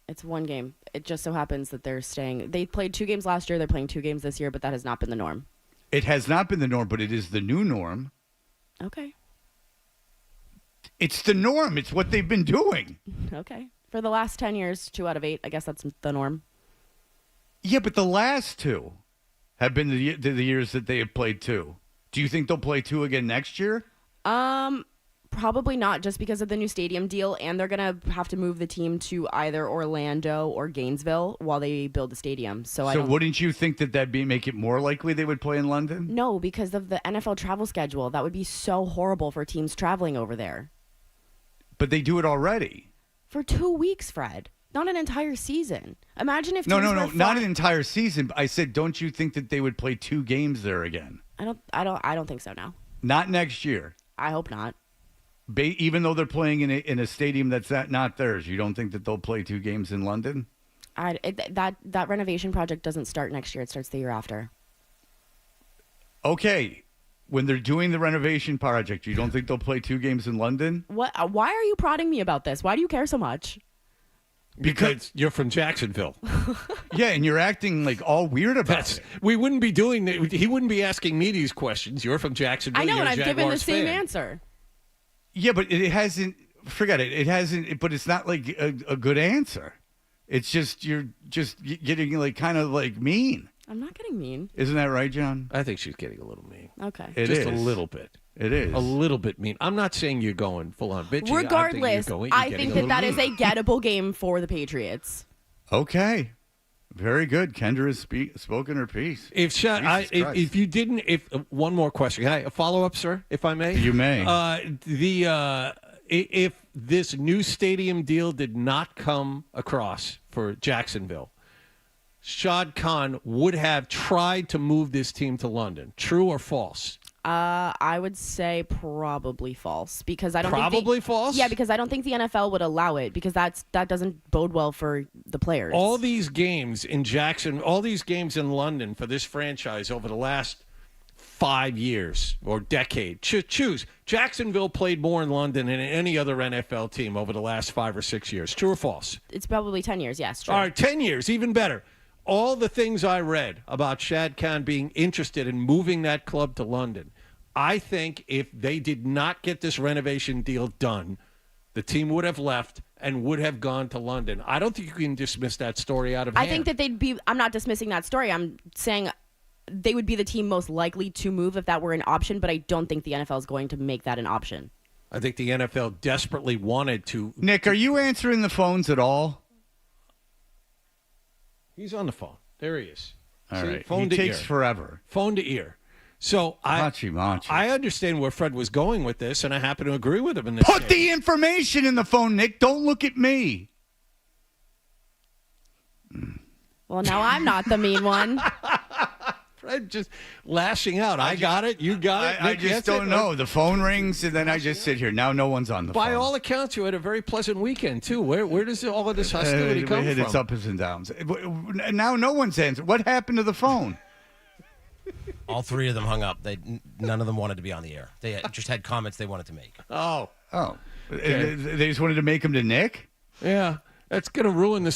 It's 1 game. It just so happens that they're staying. They played 2 games last year. They're playing 2 games this year, but that has not been the norm. It has not been the norm, but it is the new norm. Okay. It's the norm. It's what they've been doing. Okay. For the last 10 years, 2 out of 8, I guess that's the norm. Yeah, but the last 2 have been the years that they have played 2. Do you think they'll play 2 again next year? Probably not, just because of the new stadium deal, and they're going to have to move the team to either Orlando or Gainesville while they build the stadium. So wouldn't you think that'd make it more likely they would play in London? No, because of the NFL travel schedule. That would be so horrible for teams traveling over there. But they do it already. For 2 weeks, Fred. Not an entire season. Imagine if No, teams were not an entire season. I said, don't you think that they would play 2 games there again? I don't think so. No. Not next year. I hope not. Even though they're playing in a stadium that's not theirs, you don't think that they'll play 2 games in London? That renovation project doesn't start next year. It starts the year after. Okay. When they're doing the renovation project, you don't think they'll play 2 games in London? What? Why are you prodding me about this? Why do you care so much? Because you're from Jacksonville. Yeah, and you're acting like all weird about it. We wouldn't be doing that. He wouldn't be asking me these questions. You're from Jacksonville. I know, and I've given the same fan. answer. Yeah, but it hasn't. Forget it. It hasn't. But it's not like a good answer. It's just you're just getting like kind of like mean. I'm not getting mean. Isn't that right, John? I think she's getting a little mean. Okay. It just is. a little bit. It is. A little bit mean. I'm not saying you're going full on bitchy. Regardless, I think that is a gettable game for the Patriots. Okay. Very good. Kendra has spoken her piece. If you didn't, one more question, can I a follow up, sir, if I may? You may. If this new stadium deal did not come across for Jacksonville, Shad Khan would have tried to move this team to London. True or false? I would say probably false, because I don't false? Yeah, because I don't think the NFL would allow it, because that doesn't bode well for the players. All these games in all these games in London for this franchise over the last 5 years or decade. Choose. Jacksonville played more in London than any other NFL team over the last 5 or 6 years. True or false? It's probably 10 years, yes. True. All right, 10 years, even better. All the things I read about Shad Khan being interested in moving that club to London, I think if they did not get this renovation deal done, the team would have left and would have gone to London. I don't think you can dismiss that story out of hand. I think that I'm not dismissing that story. I'm saying they would be the team most likely to move if that were an option, but I don't think the NFL is going to make that an option. I think the NFL desperately wanted to. Nick, are you answering the phones at all? He's on the phone. There he is. All See, right. Phone He to takes ear. forever. Phone to ear. So I understand where Fred was going with this, and I happen to agree with him in this Put case. the information in the phone, Nick. Don't look at me. Well, now I'm not the mean one. Fred just lashing out. I got it. You got it. I Nick just gets don't it. know. The phone rings, and then I just sit here. Now no one's on the phone. By all accounts, you had a very pleasant weekend, too. Where does all of this hostility come from? It's ups and downs. Now no one's answering. What happened to the phone? All 3 of them hung up. None of them wanted to be on the air. They just had comments they wanted to make. Oh. Okay. They just wanted to make them to Nick? Yeah. That's going to ruin the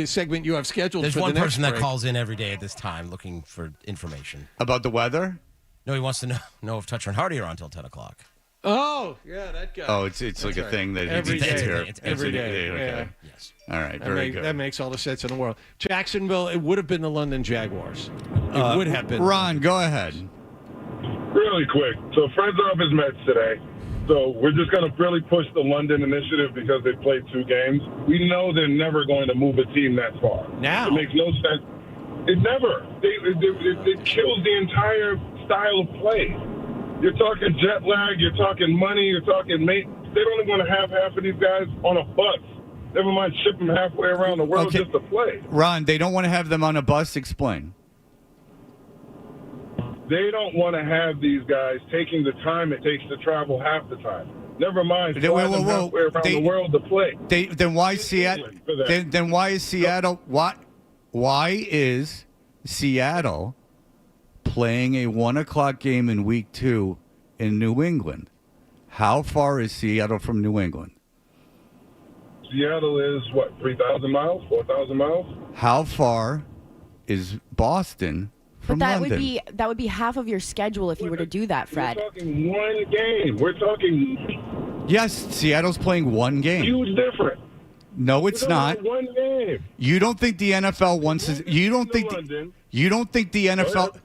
segment you have scheduled. There's for one the next person that break. calls in every day at this time looking for information. About the weather? No, he wants to know if Toucher and Hardy are on until 10 o'clock. Oh, yeah, that guy. Oh, it's like a thing that every he day. here. Every day. Okay. Yeah. Yes. All right, very good. That makes all the sense in the world. Jacksonville, it would have been the London Jaguars. It would have been. Ron, go ahead. Really quick. So Fred's off his meds today. So we're just going to really push the London initiative because they played 2 games. We know they're never going to move a team that far. Now. It makes no sense. It never. It kills the entire style of play. You're talking jet lag. You're talking money. You're talking mate. They don't even want to have half of these guys on a bus. Never mind ship them halfway around the world just to play. Ron, they don't want to have them on a bus. Explain. They don't want to have these guys taking the time it takes to travel half the time. Never mind flying them halfway around the world to play. Then why Seattle? Then why is Seattle? Why is Seattle playing a 1:00 game in week 2 in New England? How far is Seattle from New England? Seattle is, 3,000 miles, 4,000 miles? How far is Boston from But London. that would be half of your schedule if you were to do that, Fred. We're talking one game. We're talking. Yes, Seattle's playing one game. Huge difference. No, it's not. One game. You don't think the NFL wants to, you don't think the NFL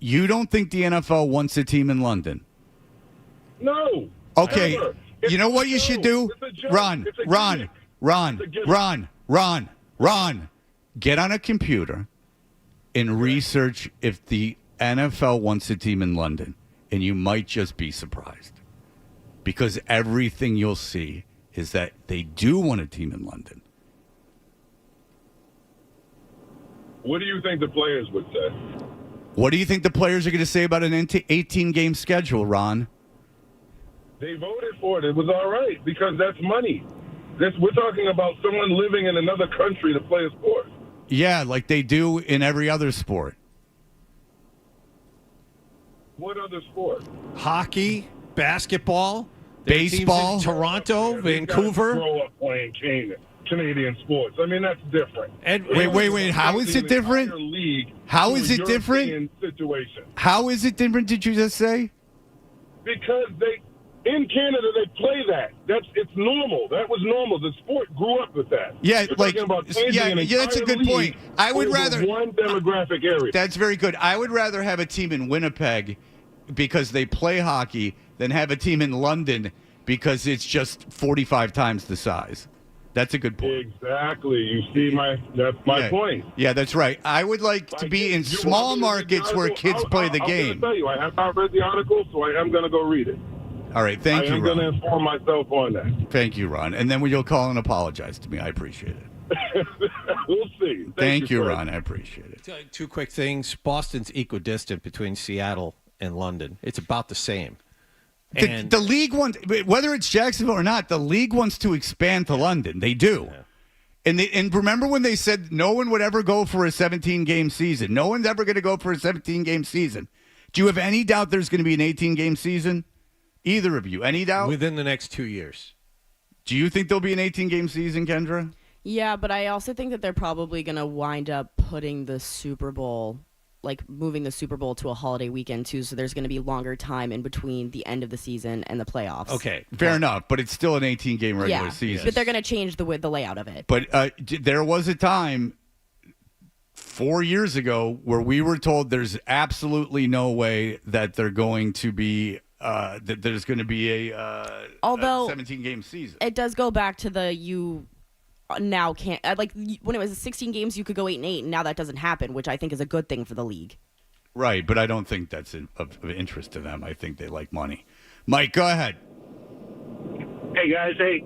You don't think the NFL wants a team in London? No. Okay. Ever. You know what you should do? Ron. Get on a computer and research if the NFL wants a team in London, and you might just be surprised. Because everything you'll see is that they do want a team in London. What do you think the players would say? What do you think the players are going to say about an 18-game schedule, Ron? They voted for it. It was all right because that's money. We're talking about someone living in another country to play a sport. Yeah, like they do in every other sport. What other sport? Hockey, basketball, baseball, Toronto, Vancouver. Grow up playing Canadian sports. I mean, that's different. Wait. How is it different? How is it different? Situation. How is it different? Did you just say? Because in Canada they play that. It's normal. That was normal. The sport grew up with that. Yeah, We're that's a good point. I would rather one demographic area. That's very good. I would rather have a team in Winnipeg because they play hockey than have a team in London because it's just 45 times the size. That's a good point. Exactly. You see that's my point. Yeah, that's right. I would like to be in small markets where kids play the game. I'm going to tell you, I have not read the article, so I am going to go read it. All right, thank you, Ron. I'm going to inform myself on that. Thank you, Ron. And then you'll call and apologize to me. I appreciate it. We'll see. Thank you, Ron. I appreciate it. Two quick things. Boston's equidistant between Seattle and London. It's about the same. The league wants, whether it's Jacksonville or not, the league wants to expand to London. They do. Yeah. And remember when they said no one would ever go for a 17-game season? No one's ever going to go for a 17-game season. Do you have any doubt there's going to be an 18-game season? Either of you? Any doubt? Within the next 2 years. Do you think there'll be an 18-game season, Kendra? Yeah, but I also think that they're probably going to wind up putting the Super Bowl, like moving the Super Bowl to a holiday weekend too, so there's going to be longer time in between the end of the season and the playoffs. Okay, fair enough, but it's still an 18-game regular season. But they're going to change the layout of it. But there was a time 4 years ago where we were told there's absolutely no way that they're going to be that there's going to be a 17-game season. It does go back to the now can't like when it was 16 games you could go 8-8 and now that doesn't happen, which I think is a good thing for the league. Right, but I don't think that's of interest to them. I think they like money. Mike, go ahead. Hey guys, hey,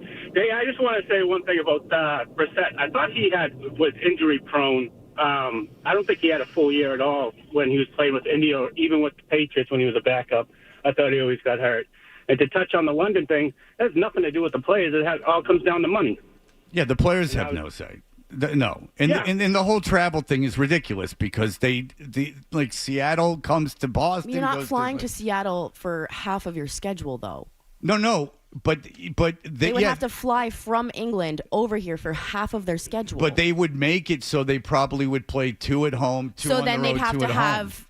I just want to say one thing about Brissett. I thought he was injury prone. I don't think he had a full year at all when he was playing with India or even with the Patriots when he was a backup. I thought he always got hurt. And to touch on the London thing, that has nothing to do with the players. It all comes down to money. Yeah, the players have no say. No, and the whole travel thing is ridiculous because like Seattle comes to Boston. You're not flying to Seattle for half of your schedule, though. No, but they would have to fly from England over here for half of their schedule. But they would make it so they probably would play 2 at home, 2 on the road, 2 at home. So then they'd have to have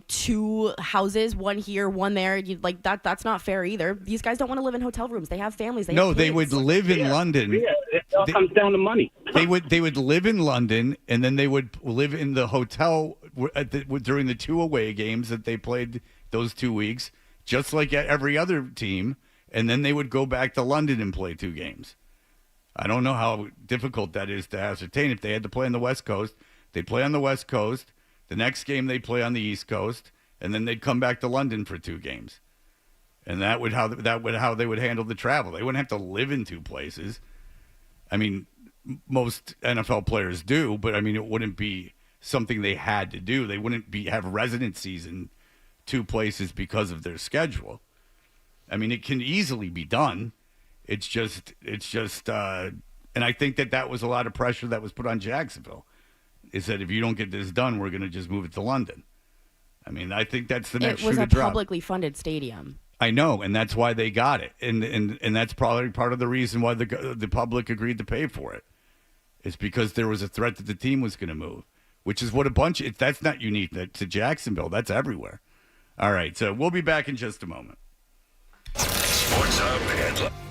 2 houses, 1 here, 1 there. Like that's not fair either. These guys don't want to live in hotel rooms. They have families. They would live in London. Yeah, it all comes down to money. They would live in London, and then they would live in the hotel during the 2 away games that they played those 2 weeks, just like every other team. And then they would go back to London and play 2 games. I don't know how difficult that is to ascertain. If they had to play on the West Coast, they'd play on the West Coast. The next game they'd play on the East Coast, and then they'd come back to London for 2 games. And that would how they would handle the travel. They wouldn't have to live in 2 places. I mean, most NFL players do, but I mean it wouldn't be something they had to do. They wouldn't have residencies in 2 places because of their schedule. I mean, it can easily be done. It's just and I think that was a lot of pressure that was put on Jacksonville. Is that if you don't get this done, we're going to just move it to London. I mean, I think that's the next shoe to drop. It was a publicly funded stadium. I know, and that's why they got it, and that's probably part of the reason why the public agreed to pay for it. It's because there was a threat that the team was going to move. which is what that's not unique to Jacksonville. That's everywhere. All right, so we'll be back in just a moment. Sports Hub headline.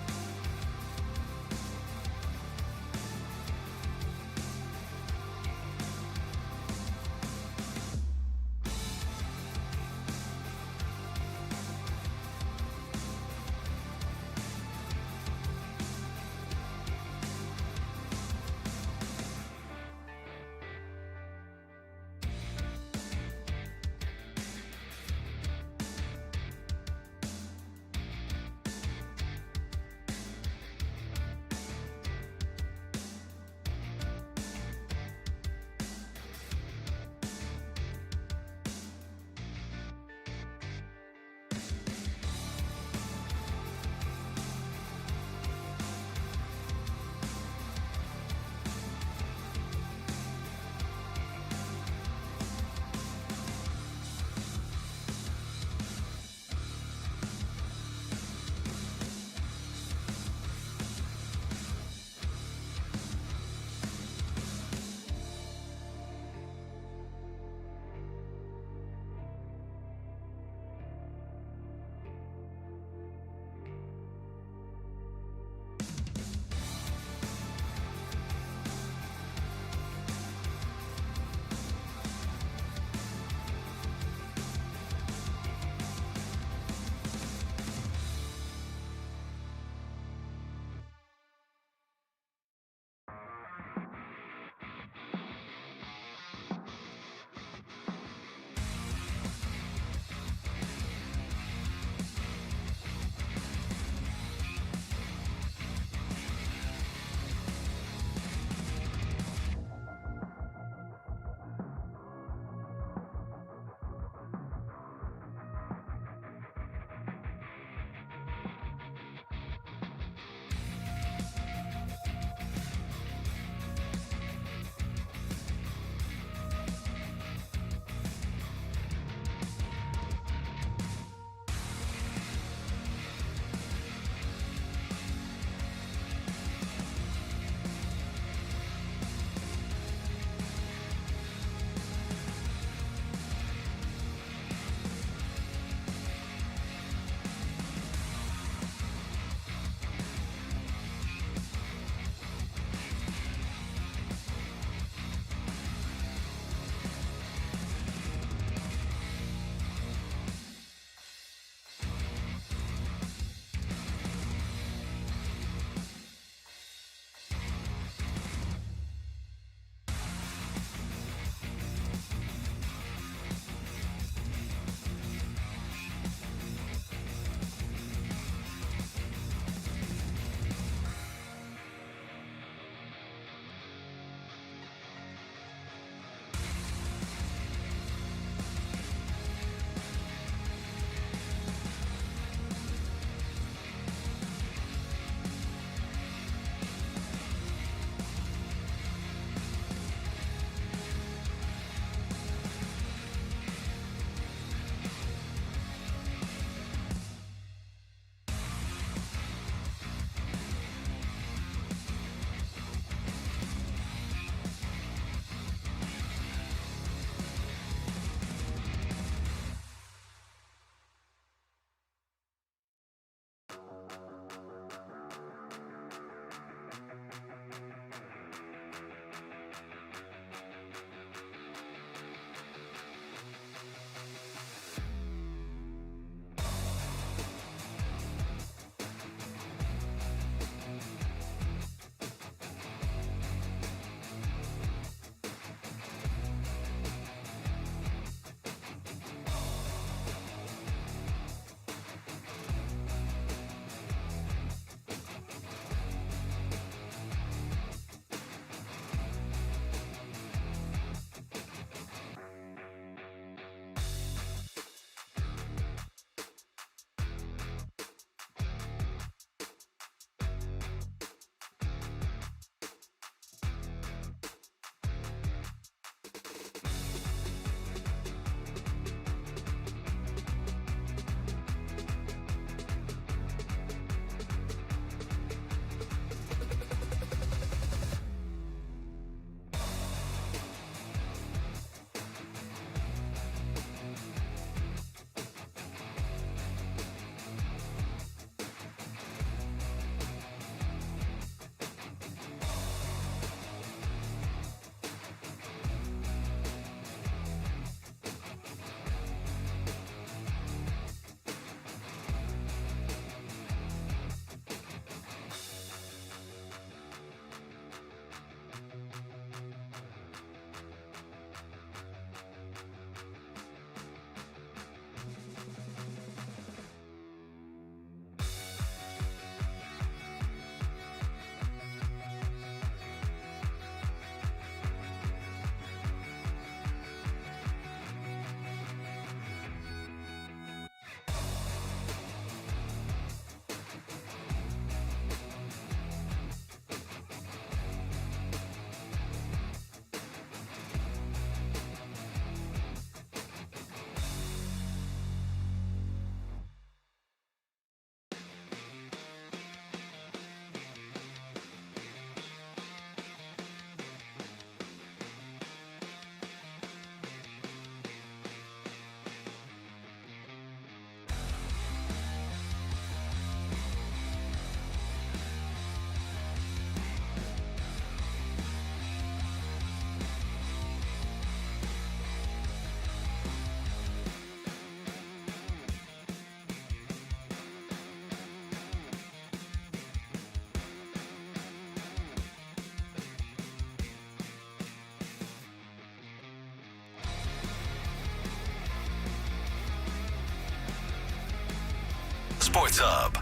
Sports Hub.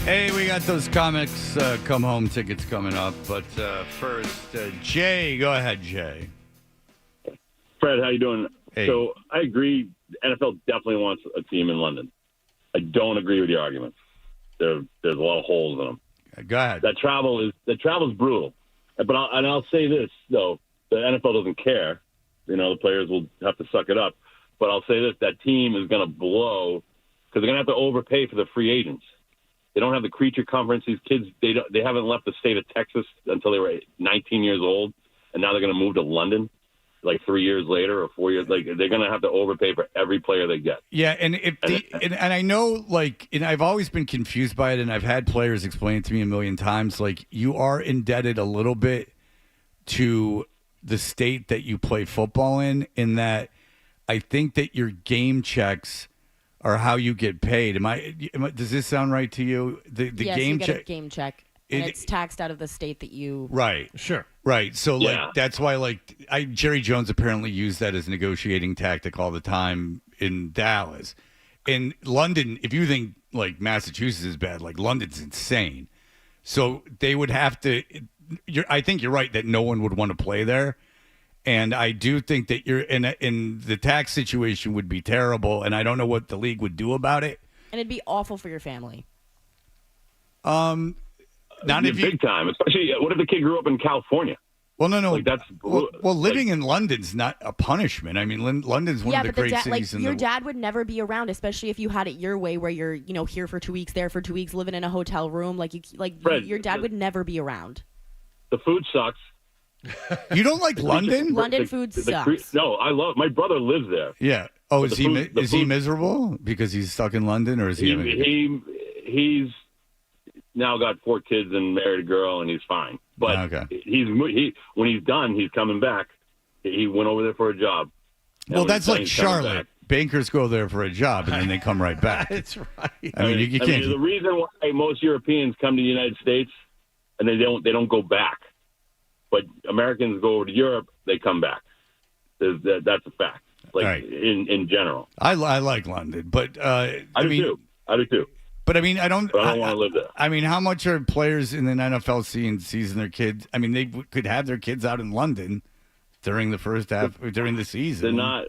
Hey, we got those comics come home tickets coming up. But first, Jay, go ahead, Jay. Fred, how you doing? Hey. So I agree. NFL definitely wants a team in London. I don't agree with the argument. There's a lot of holes in them. Go ahead. That travel is brutal. But I'll say this though: the NFL doesn't care. You know, the players will have to suck it up. But I'll say this: that team is going to blow because they're going to have to overpay for the free agents. They don't have the creature conference. These kids, they haven't left the state of Texas until they were 19 years old, and now they're going to move to London, like 3 years later or 4 years. Like they're going to have to overpay for every player they get. Yeah, and and I know, like, and I've always been confused by it, and I've had players explain it to me a million times. Like, you are indebted a little bit to the state that you play football in that I think that your game checks are how you get paid. Does this sound right to you? The yes, game you get check. a game check, and it's taxed out of the state that you. Right. Sure. Right. So Yeah. like that's why Jerry Jones apparently used that as a negotiating tactic all the time in Dallas. In London, if you think like Massachusetts is bad, like London's insane. So they would have to. I think you're right that no one would want to play there. And I do think that you're in the tax situation would be terrible, and I don't know what the league would do about it. And it'd be awful for your family. Not if you big time, especially what if the kid grew up in California? Well, no. Like that's well, living in London's not a punishment. I mean, London's one of the great cities in the your dad would never be around, especially if you had it your way, where you're here for 2 weeks, there for 2 weeks, living in a hotel room. Fred, your dad would never be around. The food sucks. You don't like London? London food sucks. No, I love. My brother lives there. Yeah. Oh, But is he miserable because he's stuck in London, or is he? He's now got 4 kids and married a girl, and he's fine. But when he's done, he's coming back. He went over there for a job. Well, that's like Charlotte. Bankers go there for a job and then they come right back. That's right. I mean, you can't. The reason why most Europeans come to the United States and they don't go back, but Americans go over to Europe, they come back. That's a fact. Like right. in general, I like London, but I do too. But I mean, I don't want to live there. I mean, how much are players in the NFL seeing their kids? I mean, they could have their kids out in London during the first half during the season. They're not.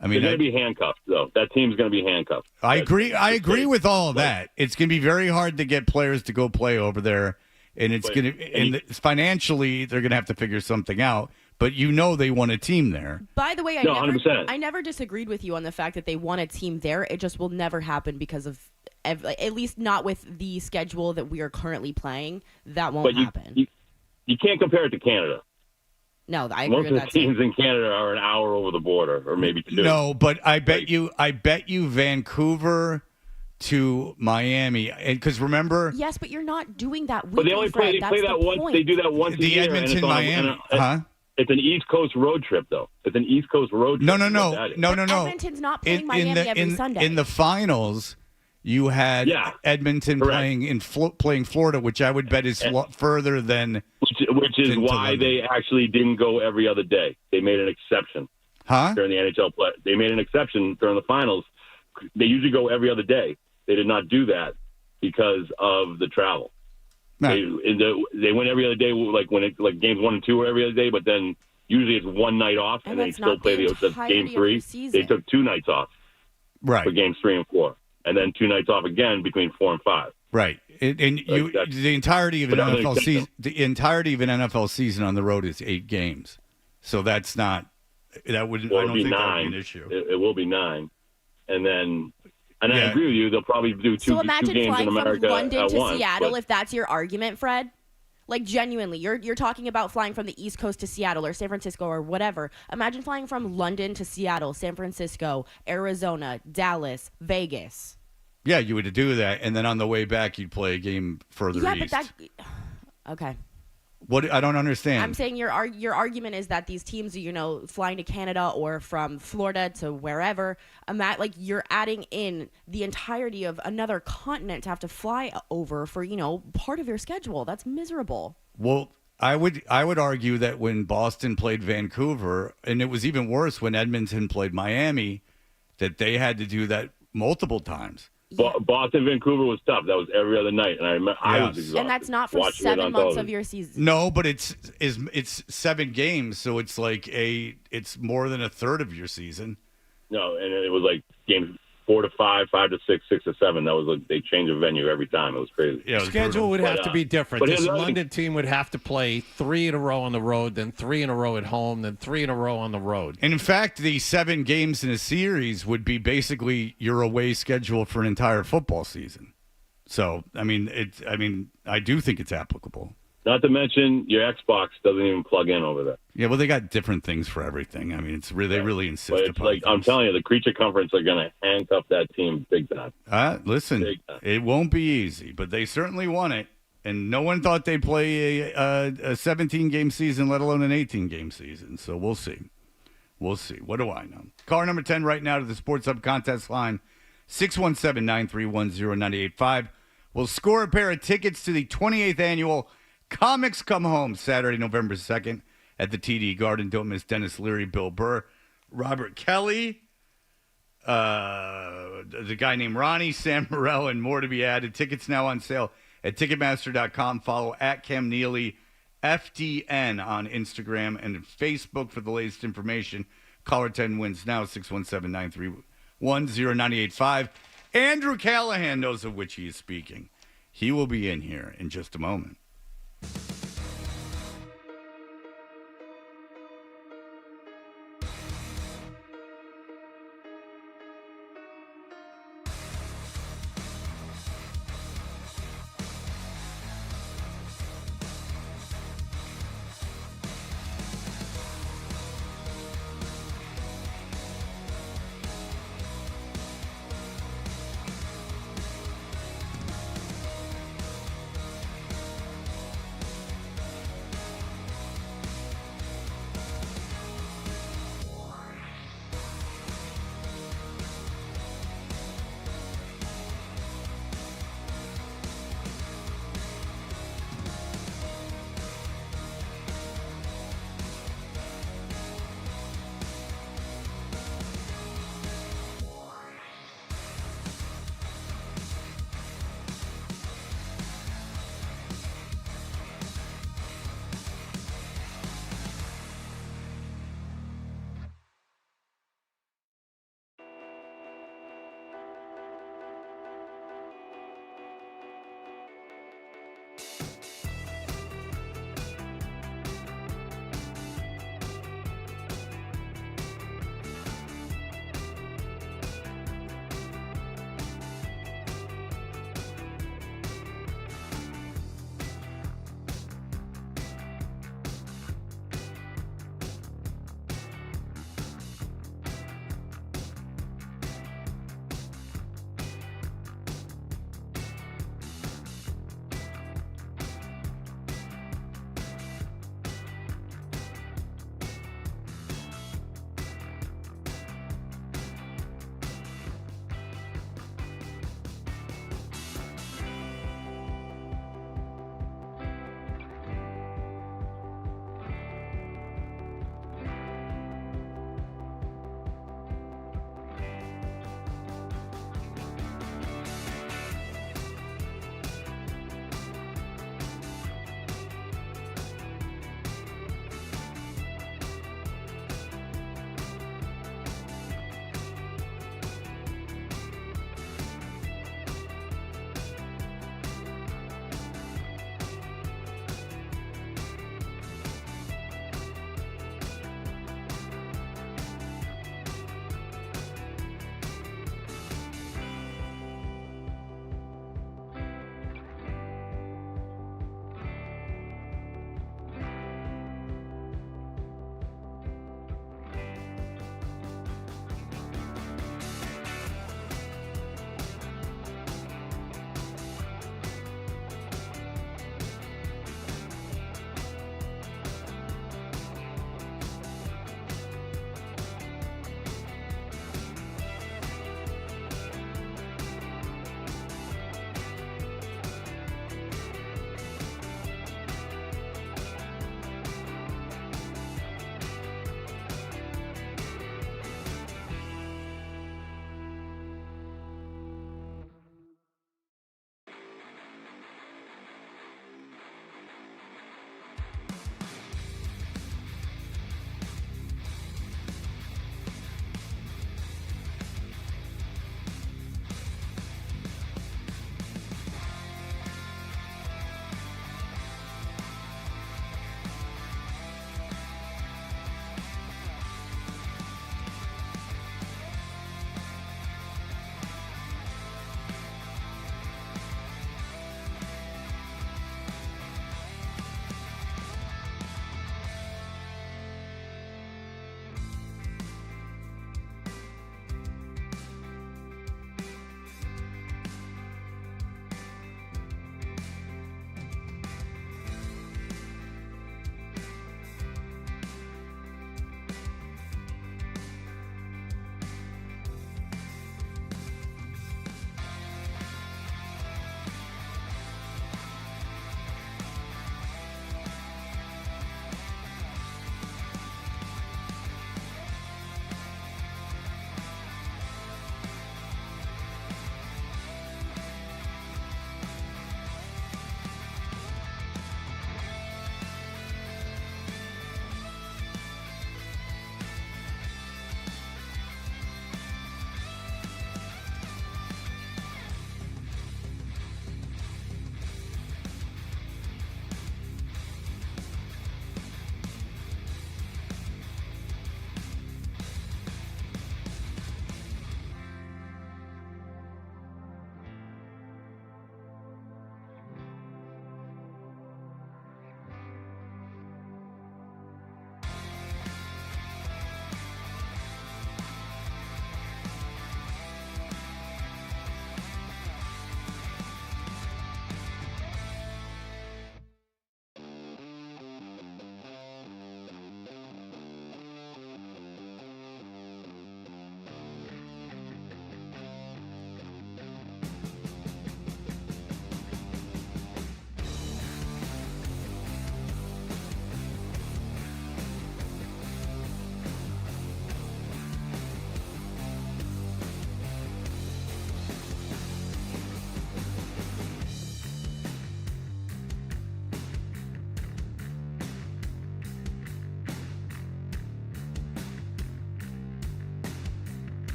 I mean, they're going to be handcuffed, though. That team's going to be handcuffed. I agree with all of that. It's going to be very hard to get players to go play over there, and it's going to. And financially, they're going to have to figure something out. But they want a team there. By the way, 100%. I never disagreed with you on the fact that they want a team there. It just will never happen because of, at least not with the schedule that we are currently playing. That won't happen. You can't compare it to Canada. No, I agree with that. Most of the teams in Canada are an hour over the border, or maybe 2. No, but I bet you Vancouver to Miami, and because remember. Yes, but you're not doing that weekly. But they only play that once. Point. They do that once the a year. Edmonton, Miami, It's an East Coast road trip, though. It's an East Coast road trip. No. Edmonton's not playing Miami every Sunday. In the finals, you had Edmonton playing Florida, which I would bet is further than. Which is why they actually didn't go every other day. They made an exception. During the NHL play, they made an exception during the finals. They usually go every other day. They did not do that because of the travel. They went every other day, like games 1 and 2 were every other day, but then usually it's one night off, and they still play the game 3. They took 2 nights off, right, for games 3 and 4, and then 2 nights off again between 4 and 5. Right, the entirety of an NFL season. The entirety of an NFL season on the road is 8 games, so that's not that would. Well, I don't think 9. that would be an issue. It will be 9, and then. And I agree with you. They'll probably do two games in America from London to once, Seattle, if that's your argument, Fred. Like, genuinely, you're talking about flying from the East Coast to Seattle or San Francisco or whatever. Imagine flying from London to Seattle, San Francisco, Arizona, Dallas, Vegas. Yeah, you would do that, and then on the way back, you'd play a game further east. But okay. What I don't understand. I'm saying your argument is that these teams, flying to Canada or from Florida to wherever, you're adding in the entirety of another continent to have to fly over for, part of your schedule. That's miserable. Well, I would argue that when Boston played Vancouver, and it was even worse when Edmonton played Miami, that they had to do that multiple times. Boston, Vancouver was tough. That was every other night, and I remember I was exhausted. And that's not for watching 7 months television. of your season. No, but it's 7 games, so it's like it's more than a third of your season. No, and it was like games 4 to 5, 5 to 6, 6 to 7. That was they changed the venue every time. It was crazy. Yeah, The schedule would have to be different. but This here's the other London team would have to play 3 in a row on the road, then 3 in a row at home, then 3 in a row on the road. And in fact, the 7 games in a series would be basically your away schedule for an entire football season. So, I do think it's applicable. Not to mention your Xbox doesn't even plug in over there. Yeah, well, they got different things for everything. I mean, they really insist But it's upon like, I'm things. telling you, the Creature Conference are going to handcuff that team big time. Listen, it won't be easy, but they certainly won it. And no one thought they'd play a 17-game season, let alone an 18-game season. So we'll see. We'll see. What do I know? Caller number 10 right now to the Sports Hub contest line, 617-931-0985. We'll score a pair of tickets to the 28th annual Comics Come Home, Saturday, November 2nd at the TD Garden. Don't miss Dennis Leary, Bill Burr, Robert Kelly, the guy named Ronnie, Sam Morrell, and more to be added. Tickets now on sale at Ticketmaster.com. Follow at Cam Neely, FDN on Instagram and Facebook for the latest information. Caller 10 wins now, 617-931-0985. Andrew Callahan knows of which he is speaking. He will be in here in just a moment.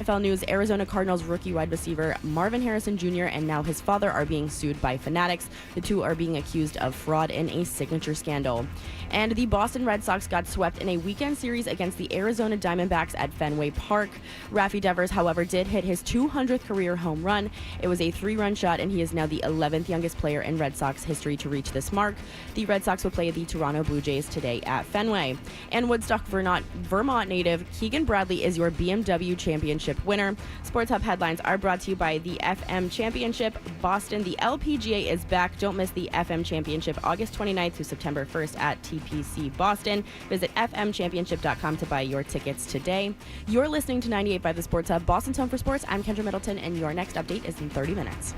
NFL news, Arizona Cardinals rookie wide receiver Marvin Harrison Jr. and now his father are being sued by Fanatics. The two are being accused of fraud in a signature scandal. And the Boston Red Sox got swept in a weekend series against the Arizona Diamondbacks at Fenway Park. Rafi Devers, however, did hit his 200th career home run. It was a 3-run shot, and he is now the 11th youngest player in Red Sox history to reach this mark. The Red Sox will play the Toronto Blue Jays today at Fenway. And Woodstock, Vermont native Keegan Bradley is your BMW Championship winner. Sports Hub headlines are brought to you by the FM Championship. Boston, the LPGA is back. Don't miss the FM Championship August 29th through September 1st at TPC Boston. Visit fmchampionship.com to buy your tickets today. You're listening to 98.5 The Sports Hub, Boston's home for sports. I'm Kendra Middleton, and your next update is in 30 minutes.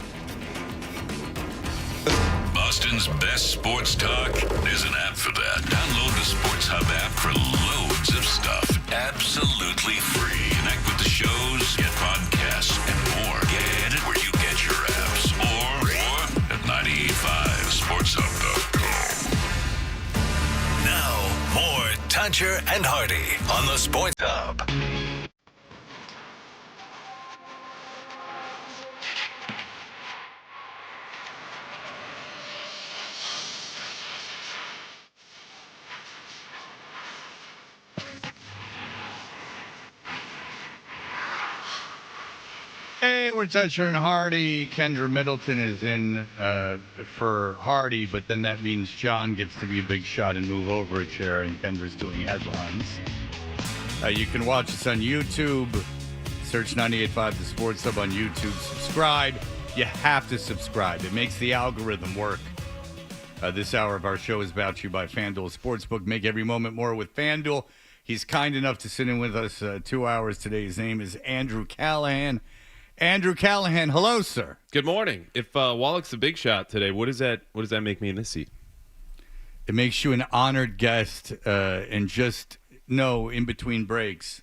Boston's best sports talk. There's an app for that. Download the Sports Hub app for loads of stuff. Absolutely free. Connect with the shows, get podcasts, and more. Get it where you get your apps. Or at 985sportshub.com. Now, more Toucher and Hardy on the Sports Hub. Hey, we're Toucher and Hardy. Kendra Middleton is in for Hardy, but then that means John gets to be a big shot and move over a chair, and Kendra's doing headlines. You can watch us on YouTube. Search 98.5 The Sports Hub on YouTube. Subscribe. You have to subscribe. It makes the algorithm work. This hour of our show is brought to you by FanDuel Sportsbook. Make every moment more with FanDuel. He's kind enough to sit in with us 2 hours today. His name is Andrew Callahan. Andrew Callahan, hello, sir. Good morning. If Wallach's the big shot today, what does that make me in this seat? It makes you an honored guest, and just know in between breaks,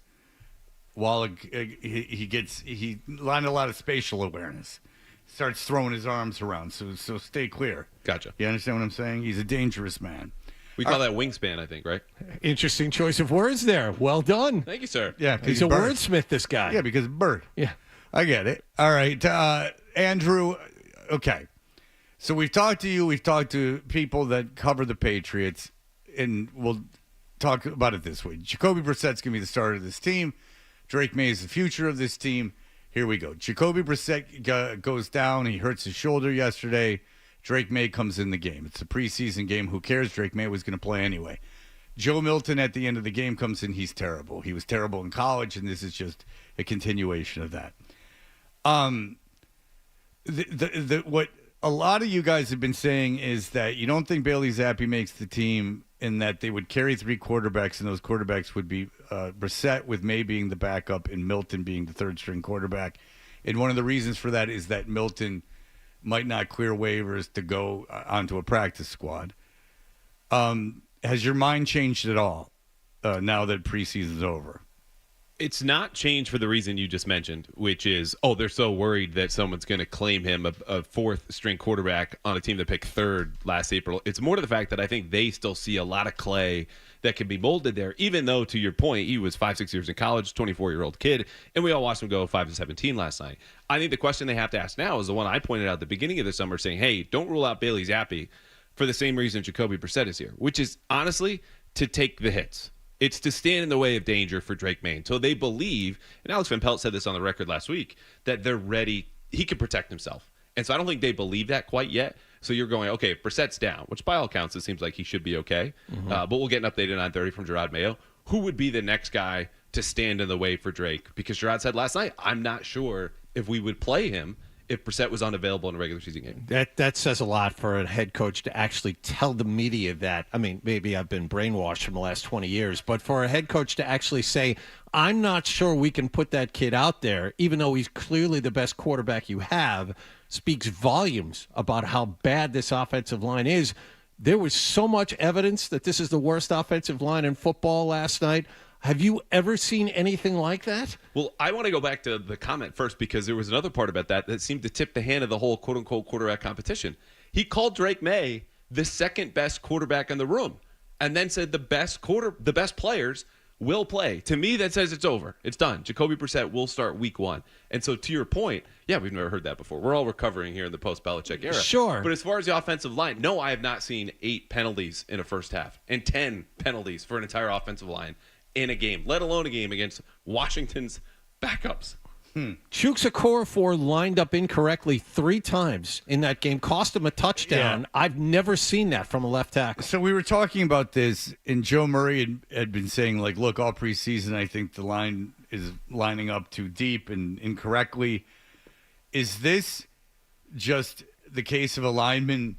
Wallach he learned a lot of spatial awareness. Starts throwing his arms around, so stay clear. Gotcha. You understand what I'm saying? He's a dangerous man. We call that wingspan, I think, right? Interesting choice of words there. Well done. Thank you, sir. Yeah, he's a wordsmith, this guy. Yeah, because bird. Yeah. I get it. All right. Andrew, okay. So we've talked to you. We've talked to people that cover the Patriots, and we'll talk about it this way. Jacoby Brissett's going to be the starter of this team. Drake May is the future of this team. Here we go. Jacoby Brissett goes down. He hurts his shoulder yesterday. Drake May comes in the game. It's a preseason game. Who cares? Drake May was going to play anyway. Joe Milton at the end of the game comes in. He's terrible. He was terrible in college, and this is just a continuation of that. What a lot of you guys have been saying is that you don't think Bailey Zappi makes the team, and that they would carry 3 quarterbacks, and those quarterbacks would be Brissett with May being the backup and Milton being the third-string quarterback. And one of the reasons for that is that Milton might not clear waivers to go onto a practice squad. Has your mind changed at all now that preseason's over? It's not changed for the reason you just mentioned, which is, they're so worried that someone's going to claim him a fourth-string quarterback on a team that picked third last April. It's more to the fact that I think they still see a lot of clay that can be molded there, even though, to your point, he was 5-6 years in college, 24-year-old kid, and we all watched him go 5-17 last night. I think the question they have to ask now is the one I pointed out at the beginning of the summer, saying, hey, don't rule out Bailey Zappi for the same reason Jacoby Brissett is here, which is, honestly, to take the hits. It's to stand in the way of danger for Drake May. So they believe, and Alex Van Pelt said this on the record last week, that they're ready. He can protect himself. And so I don't think they believe that quite yet. So you're going, okay, if Brissett's down, which by all accounts it seems like he should be okay, but we'll get an update at 9:30 from Gerard Mayo. Who would be the next guy to stand in the way for Drake? Because Gerard said last night, I'm not sure if we would play him if Brissett was unavailable in a regular season game. That says a lot for a head coach to actually tell the media that. I mean, maybe I've been brainwashed from the last 20 years, but for a head coach to actually say, I'm not sure we can put that kid out there, even though he's clearly the best quarterback you have, speaks volumes about how bad this offensive line is. There was so much evidence that this is the worst offensive line in football last night. Have you ever seen anything like that? Well, I want to go back to the comment first because there was another part about that seemed to tip the hand of the whole quote-unquote quarterback competition. He called Drake May the second best quarterback in the room and then said the best players will play. To me, that says it's over. It's done. Jacoby Brissett will start week 1. And so to your point, yeah, we've never heard that before. We're all recovering here in the post-Belichick era. Sure. But as far as the offensive line, no, I have not seen 8 penalties in a first half and 10 penalties for an entire offensive line in a game, let alone a game against Washington's backups. Chuks Okorafor lined up incorrectly 3 times in that game, cost him a touchdown. Yeah. I've never seen that from a left tackle. So we were talking about this, and Joe Murray had been saying, like, look, all preseason, I think the line is lining up too deep and incorrectly. Is this just the case of a lineman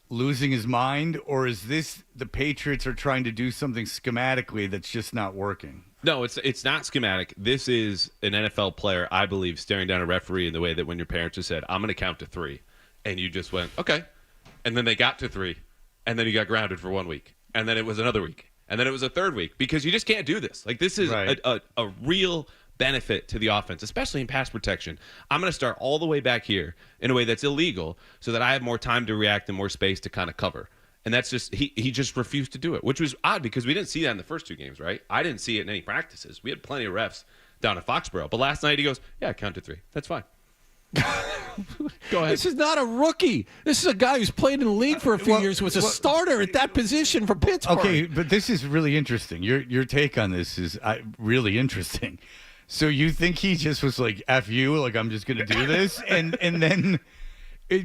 losing his mind, or is this the Patriots are trying to do something schematically that's just not working? No, it's not schematic. This is an NFL player, I believe, staring down a referee in the way that when your parents just said, I'm going to count to 3. And you just went, okay. And then they got to 3. And then you got grounded for 1 week. And then it was another week. And then it was a third week. Because you just can't do this. Like, this is Right. a real benefit to the offense, especially in pass protection. I'm going to start all the way back here in a way that's illegal so that I have more time to react and more space to kind of cover. And that's just, he just refused to do it, which was odd because we didn't see that in the first 2 games, right? I didn't see it in any practices. We had plenty of refs down at Foxborough. But last night he goes, yeah, count to 3. That's fine. Go ahead. This is not a rookie. This is a guy who's played in the league for a few years, was a starter at that position for Pittsburgh. Okay, but this is really interesting. Your take on this is really interesting. So you think he just was like, F you, like, I'm just going to do this? and then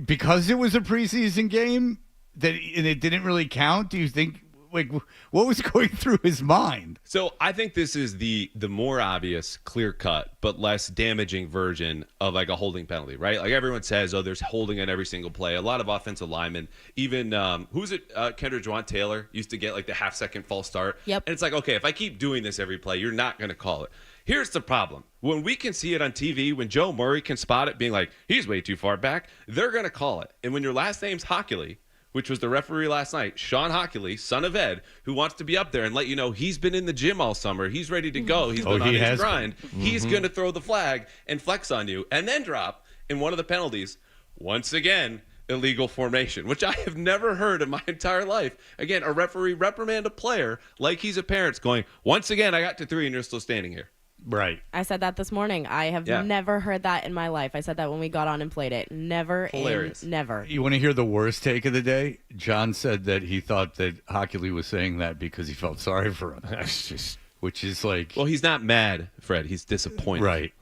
because it was a preseason game, and it didn't really count, do you think, like, what was going through his mind? So I think this is the more obvious, clear-cut, but less damaging version of like a holding penalty, right? Like everyone says, oh, there's holding on every single play. A lot of offensive linemen, even Kendra Juwan Taylor used to get like the half-second false start. Yep. And it's like, okay, if I keep doing this every play, you're not going to call it. Here's the problem. When we can see it on TV, when Joe Murray can spot it being like, he's way too far back, they're going to call it. And when your last name's Hockley, which was the referee last night, Sean Hockley, son of Ed, who wants to be up there and let you know he's been in the gym all summer. He's ready to go. He's been on his grind. He's going to throw the flag and flex on you and then drop in one of the penalties, once again, illegal formation, which I have never heard in my entire life. Again, a referee reprimand a player like he's a parent going, once again, I got to 3 and you're still standing here. Right. I said that this morning. I have never heard that in my life. I said that when we got on and played it. Never. Hilarious. Never. You want to hear the worst take of the day? John said that he thought that Hockley was saying that because he felt sorry for him. That's just... Which is like... Well, he's not mad, Fred. He's disappointed. Right.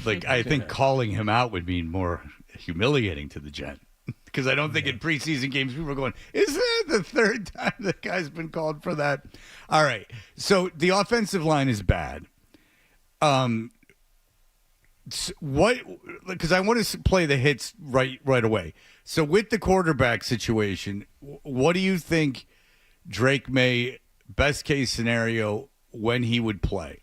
Like, I think calling him out would be more humiliating to the Gent. Because I don't think in preseason games people are going, is that the 3rd time the guy's been called for that? All right. So the offensive line is bad. Because I want to play the hits right away. So with the quarterback situation, what do you think Drake May, best case scenario, when he would play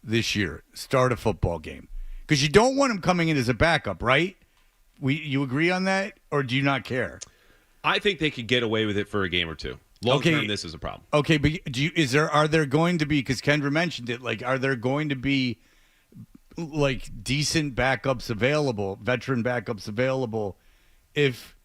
this year, start a football game? Because you don't want him coming in as a backup, right? You agree on that, or do you not care? I think they could get away with it for a game or 2. Long term, this is a problem. Okay, but are there going to be, because Kendra mentioned it, like, are there going to be like decent backups available, veteran backups available, if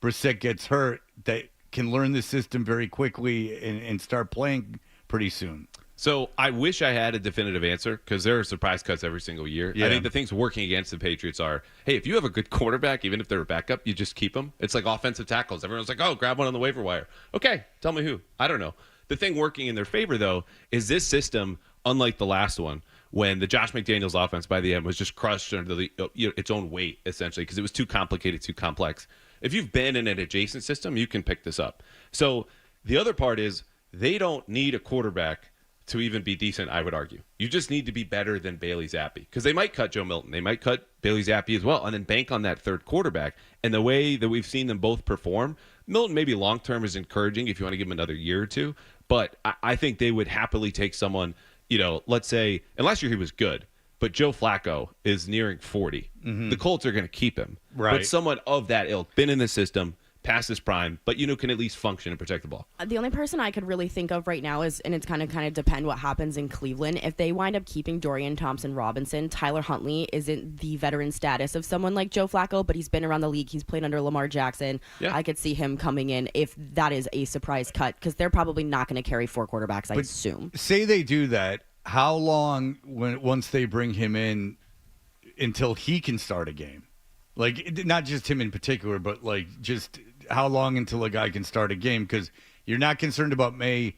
Brissett gets hurt, that can learn the system very quickly and start playing pretty soon? So I wish I had a definitive answer because there are surprise cuts every single year. Yeah. I think the things working against the Patriots are, hey, if you have a good quarterback, even if they're a backup, you just keep them. It's like offensive tackles. Everyone's like, oh, grab one on the waiver wire. Okay, tell me who. I don't know. The thing working in their favor, though, is this system, unlike the last one, when the Josh McDaniels offense by the end was just crushed under its own weight, essentially, because it was too complicated, too complex. If you've been in an adjacent system, you can pick this up. So the other part is they don't need a quarterback to even be decent, I would argue. You just need to be better than Bailey Zappi, because they might cut Joe Milton. They might cut Bailey Zappi as well, and then bank on that third quarterback. And the way that we've seen them both perform, Milton maybe long-term is encouraging if you want to give him another year or 2, but I think they would happily take someone, let's say, and last year he was good, but Joe Flacco is nearing 40. Mm-hmm. The Colts are going to keep him. Right. But someone of that ilk, been in the system, past his prime, but can at least function and protect the ball. The only person I could really think of right now is, and it's kind of depend what happens in Cleveland. If they wind up keeping Dorian Thompson-Robinson, Tyler Huntley isn't the veteran status of someone like Joe Flacco, but he's been around the league. He's played under Lamar Jackson. Yeah. I could see him coming in if that is a surprise cut, because they're probably not going to carry 4 quarterbacks, I assume. Say they do that. how long once they bring him in until he can start a game? Like, not just him in particular, but like just how long until a guy can start a game? Because you're not concerned about May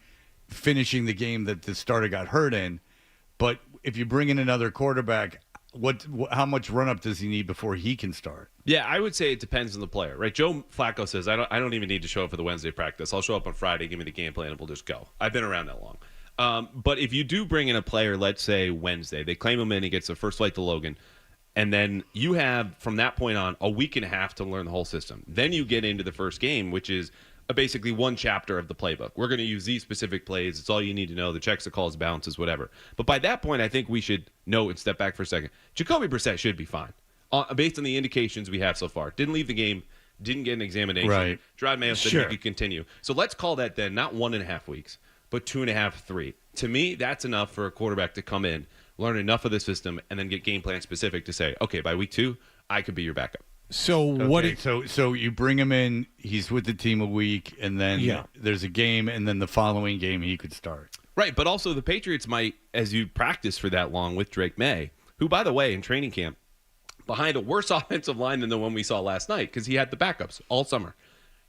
finishing the game that the starter got hurt in, but if you bring in another quarterback, how much run-up does he need before he can start? Yeah, I would say it depends on the player, right? Joe Flacco says, I don't even need to show up for the Wednesday practice. I'll show up on Friday, give me the game plan, and we'll just go. I've been around that long. But if you do bring in a player, let's say Wednesday, they claim him in, he gets the first flight to Logan, and then you have, from that point on, a week and a half to learn the whole system. Then you get into the first game, which is basically one chapter of the playbook. We're going to use these specific plays. It's all you need to know. The checks, the calls, bounces, whatever. But by that point, I think we should know and step back for a second. Jacoby Brissett should be fine. Based on the indications we have so far. Didn't leave the game. Didn't get an examination. Right. Gerard Mayo said he could continue. So let's call that then not 1.5 weeks, but 2.5, 3. To me, that's enough for a quarterback to come in, learn enough of the system, and then get game plan specific to say, okay, by week 2, I could be your backup. So So you bring him in, he's with the team a week, and then there's a game, and then the following game he could start. Right, but also the Patriots might, as you practice for that long with Drake May, who, by the way, in training camp, behind a worse offensive line than the one we saw last night, because he had the backups all summer,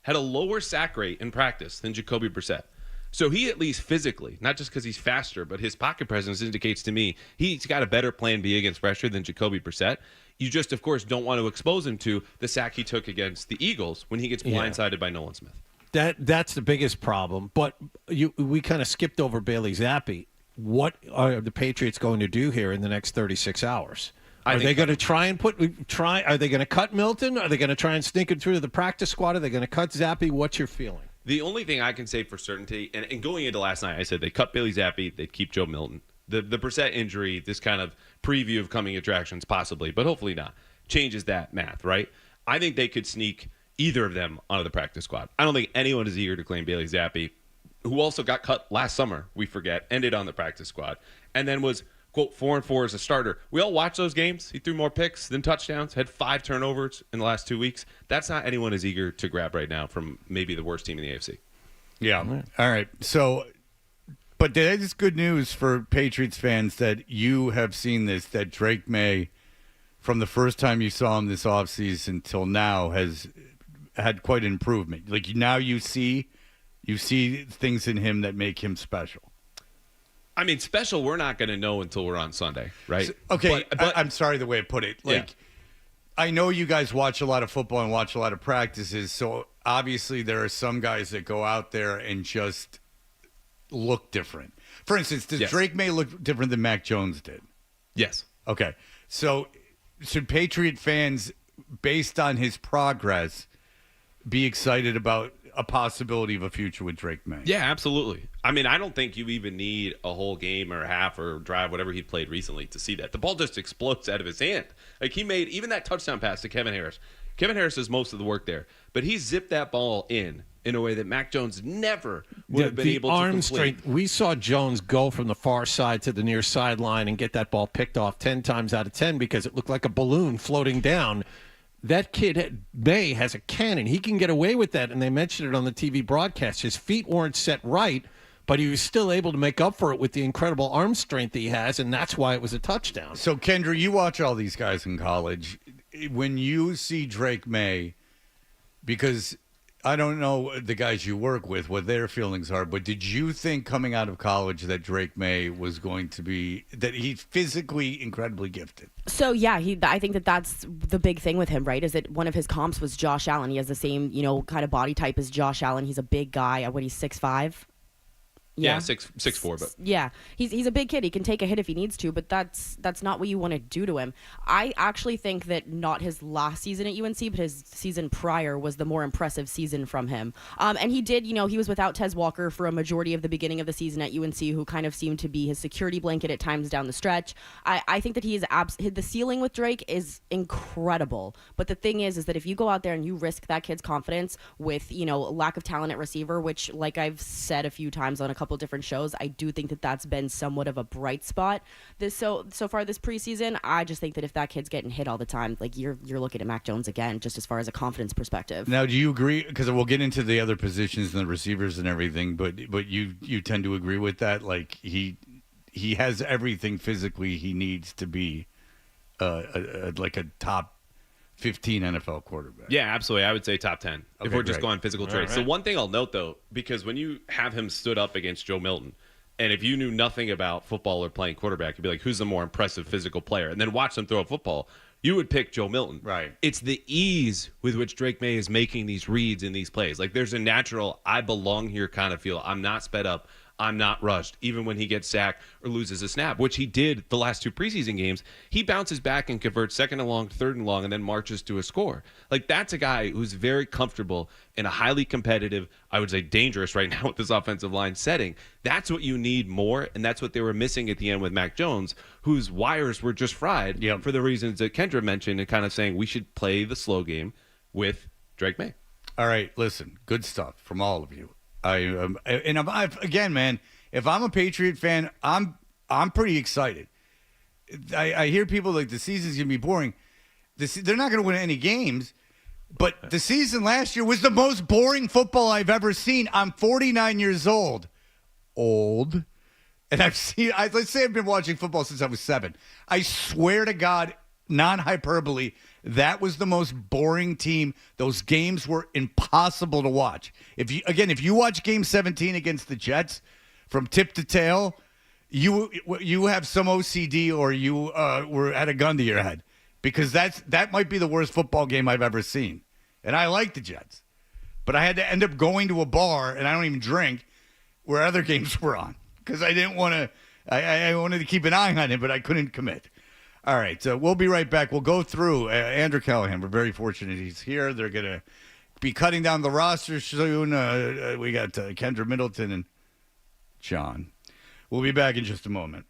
had a lower sack rate in practice than Jacoby Brissett. So he at least physically, not just because he's faster, but his pocket presence indicates to me he's got a better plan B against pressure than Jacoby Brissett. You just, of course, don't want to expose him to the sack he took against the Eagles when he gets blindsided by Nolan Smith. That's the biggest problem. But we kind of skipped over Bailey Zappi. What are the Patriots going to do here in the next 36 hours? Are they going to try and Are they going to cut Milton? Are they going to try and sneak him through to the practice squad? Are they going to cut Zappi? What's your feeling? The only thing I can say for certainty, and going into last night, I said they cut Bailey Zappi, they'd keep Joe Milton. The Brissett injury, this kind of preview of coming attractions, possibly, but hopefully not, changes that math, right? I think they could sneak either of them onto the practice squad. I don't think anyone is eager to claim Bailey Zappi, who also got cut last summer, we forget, ended on the practice squad, and then was, quote, 4-4 as a starter. We all watched those games. He threw more picks than touchdowns, had 5 turnovers in the last 2 weeks. That's not anyone is eager to grab right now from maybe the worst team in the AFC. Yeah. All right. So, but that is good news for Patriots fans that you have seen this, that Drake May, from the first time you saw him this offseason till now, has had quite an improvement. Like, now you see things in him that make him special. I mean, special we're not going to know until we're on Sunday, right? Okay, but I'm sorry the way I put it. Like, I know you guys watch a lot of football and watch a lot of practices, so obviously there are some guys that go out there and just look different. For instance, does Drake May look different than Mac Jones did? Yes. Okay. So should Patriot fans, based on his progress, be excited about a possibility of a future with Drake May? Yeah, absolutely. I mean, I don't think you even need a whole game or a half or drive, whatever he played recently, to see that. The ball just explodes out of his hand. Like, he made even that touchdown pass to Kevin Harris. Kevin Harris does most of the work there, but he zipped that ball in a way that Mac Jones never would have been able to complete. Strength. We saw Jones go from the far side to the near sideline and get that ball picked off 10 times out of 10 because it looked like a balloon floating down. That kid, May, has a cannon. He can get away with that, and they mentioned it on the TV broadcast. His feet weren't set right, but he was still able to make up for it with the incredible arm strength he has, and that's why it was a touchdown. So, Kendra, you watch all these guys in college. When you see Drake May, because I don't know the guys you work with, what their feelings are, but did you think coming out of college that Drake May was going to be, that he's physically incredibly gifted? So, yeah, I think that's the big thing with him, right, is that one of his comps was Josh Allen. He has the same, kind of body type as Josh Allen. He's a big guy. He's 6'5"? Yeah, 6'4", but yeah, he's a big kid. He can take a hit if he needs to, but that's not what you want to do to him. I actually think that not his last season at UNC, but his season prior was the more impressive season from him. And he did, he was without Tez Walker for a majority of the beginning of the season at UNC, who kind of seemed to be his security blanket at times down the stretch. I think that he is the ceiling with Drake is incredible. But the thing is that if you go out there and you risk that kid's confidence with lack of talent at receiver, which, like I've said a few times on a couple different shows, I do think that that's been somewhat of a bright spot so far this preseason. I just think that if that kid's getting hit all the time, like you're looking at Mac Jones again, just as far as a confidence perspective. Now, do you agree? Because we'll get into the other positions and the receivers and everything, but you tend to agree with that. Like he he has everything physically he needs to be like a top 15 NFL quarterback. Yeah, absolutely. I would say top 10 if Okay, we're just great. going physical traits. right. So one thing I'll note, though, because when you have him stood up against Joe Milton, and if you knew nothing about football or playing quarterback, you'd be like, who's the more impressive physical player? And then watch them throw a football, you would pick Joe Milton. Right. It's the ease with which Drake May is making these reads in these plays. Like, there's a natural, I belong here kind of feel. I'm not sped up. I'm not rushed. Even when he gets sacked or loses a snap, which he did the last 2 preseason games, he bounces back and converts 2nd and long, 3rd and long, and then marches to a score. Like, that's a guy who's very comfortable in a highly competitive, I would say dangerous right now with this offensive line setting. That's what you need more, and that's what they were missing at the end with Mac Jones, whose wires were just fried for the reasons that Kendra mentioned, and kind of saying we should play the slow game with Drake May. All right, listen, good stuff from all of you. Again, man, if I'm a Patriot fan, I'm pretty excited. I hear people like the season's gonna be boring. They're not gonna win any games, but the season last year was the most boring football I've ever seen. I'm 49 years old, and let's say I've been watching football since I was 7. I swear to God, non-hyperbole, that was the most boring team. Those games were impossible to watch. If you watch Game 17 against the Jets from tip to tail, you have some OCD or you had a gun to your head, because that might be the worst football game I've ever seen. And I like the Jets, but I had to end up going to a bar, and I don't even drink, where other games were on, because I didn't want to. I wanted to keep an eye on it, but I couldn't commit. All right, so we'll be right back. We'll go through Andrew Callahan. We're very fortunate he's here. They're going to be cutting down the roster soon. We got Kendra Middleton and John. We'll be back in just a moment.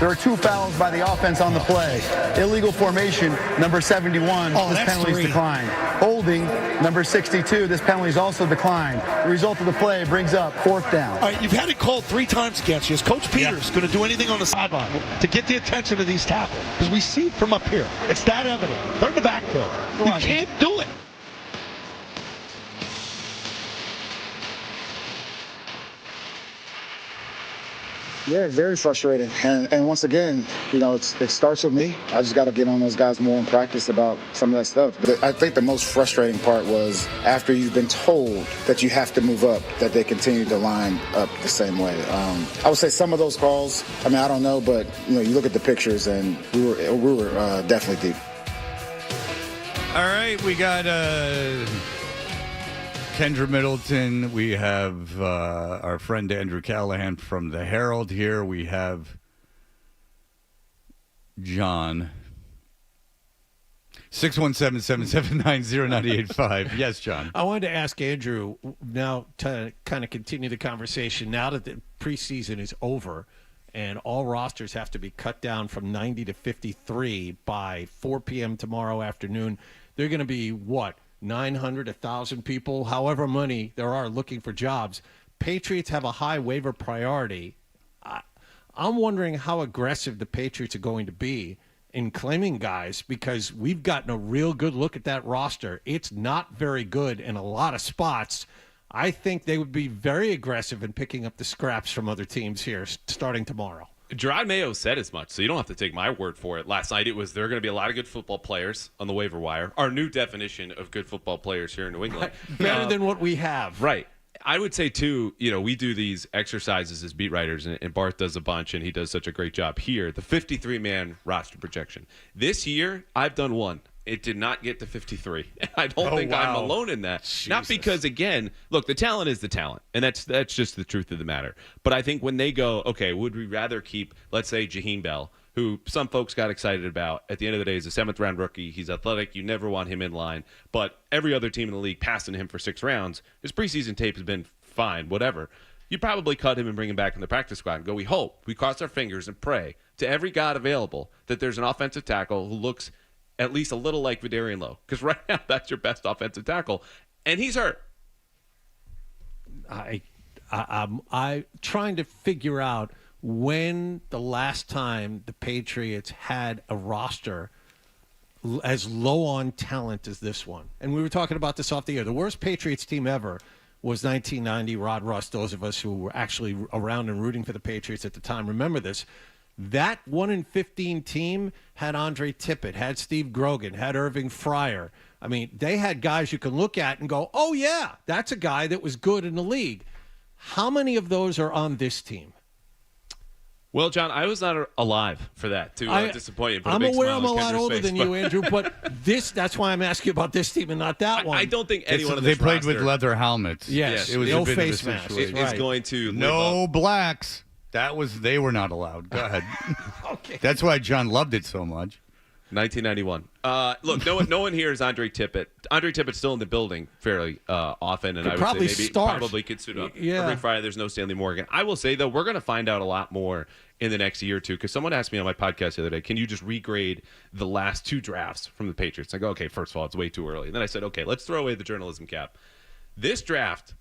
There are 2 fouls by the offense on the play. Illegal formation, number 71. This penalty is declined. Holding, number 62. This penalty is also declined. The result of the play brings up 4th down. All right, you've had it called 3 times against you. Is Coach Peters going to do anything on the sideline to get the attention of these tackles? Because we see it from up here. It's that evident. They're in the backfield. You can't do it. Yeah, very frustrating. And once again, it starts with me. I just got to get on those guys more in practice about some of that stuff. But I think the most frustrating part was after you've been told that you have to move up, that they continue to line up the same way. I would say some of those calls, I don't know, but you look at the pictures and we were definitely deep. All right, we got Kendra Middleton. We have our friend Andrew Callahan from the Herald here. We have John. 617-779-0985. Yes, John. I wanted to ask Andrew now to kind of continue the conversation. Now that the preseason is over and all rosters have to be cut down from 90 to 53 by 4 p.m. tomorrow afternoon, they're going to be, 900, 1,000 people, however many there are looking for jobs. Patriots have a high waiver priority. I'm wondering how aggressive the Patriots are going to be in claiming guys, because we've gotten a real good look at that roster. It's not very good in a lot of spots. I think they would be very aggressive in picking up the scraps from other teams here starting tomorrow. Gerard Mayo said as much, so you don't have to take my word for it. Last night it was there are going to be a lot of good football players on the waiver wire. Our new definition of good football players here in New England. Better than what we have. Right. I would say, too, we do these exercises as beat writers, and Bart does a bunch, and he does such a great job here. The 53-man roster projection. This year, I've done one. It did not get to 53. I don't think I'm alone in that. Jesus. Not because, again, look, the talent is the talent, and that's just the truth of the matter. But I think when they go, okay, would we rather keep, let's say, Jaheim Bell, who some folks got excited about. At the end of the day, he's a 7th-round rookie. He's athletic. You never want him in line. But every other team in the league passing him for 6 rounds. His preseason tape has been fine, whatever. You probably cut him and bring him back in the practice squad and go, we hope, we cross our fingers and pray to every god available that there's an offensive tackle who looks at least a little like Vidarian Lowe. Because right now, that's your best offensive tackle. And he's hurt. I'm trying to figure out when the last time the Patriots had a roster as low on talent as this one. And we were talking about this off the air. The worst Patriots team ever was 1990, Rod Russ. Those of us who were actually around and rooting for the Patriots at the time remember this. That 1-15 team had Andre Tippett, had Steve Grogan, had Irving Fryer. I mean, they had guys you can look at and go, oh, yeah, that's a guy that was good in the league. How many of those are on this team? Well, John, I was not alive for that to disappoint you. I'm aware I'm a lot older than you, Andrew, but that's why I'm asking you about this team and not that one. I don't think anyone of this They played roster, with leather helmets. Yes, it was no a bit face of a mask. situation. is going to no blacks. They were not allowed. Go ahead. Okay. That's why John loved it so much. 1991. Look, no one here is Andre Tippett. Andre Tippett's still in the building fairly often, and I would say maybe probably could suit up. Yeah. Every Friday, there's no Stanley Morgan. I will say, though, we're going to find out a lot more in the next year or two, because someone asked me on my podcast the other day, can you just regrade the last 2 drafts from the Patriots? I go, okay, first of all, it's way too early. And then I said, okay, let's throw away the journalism cap. This draft,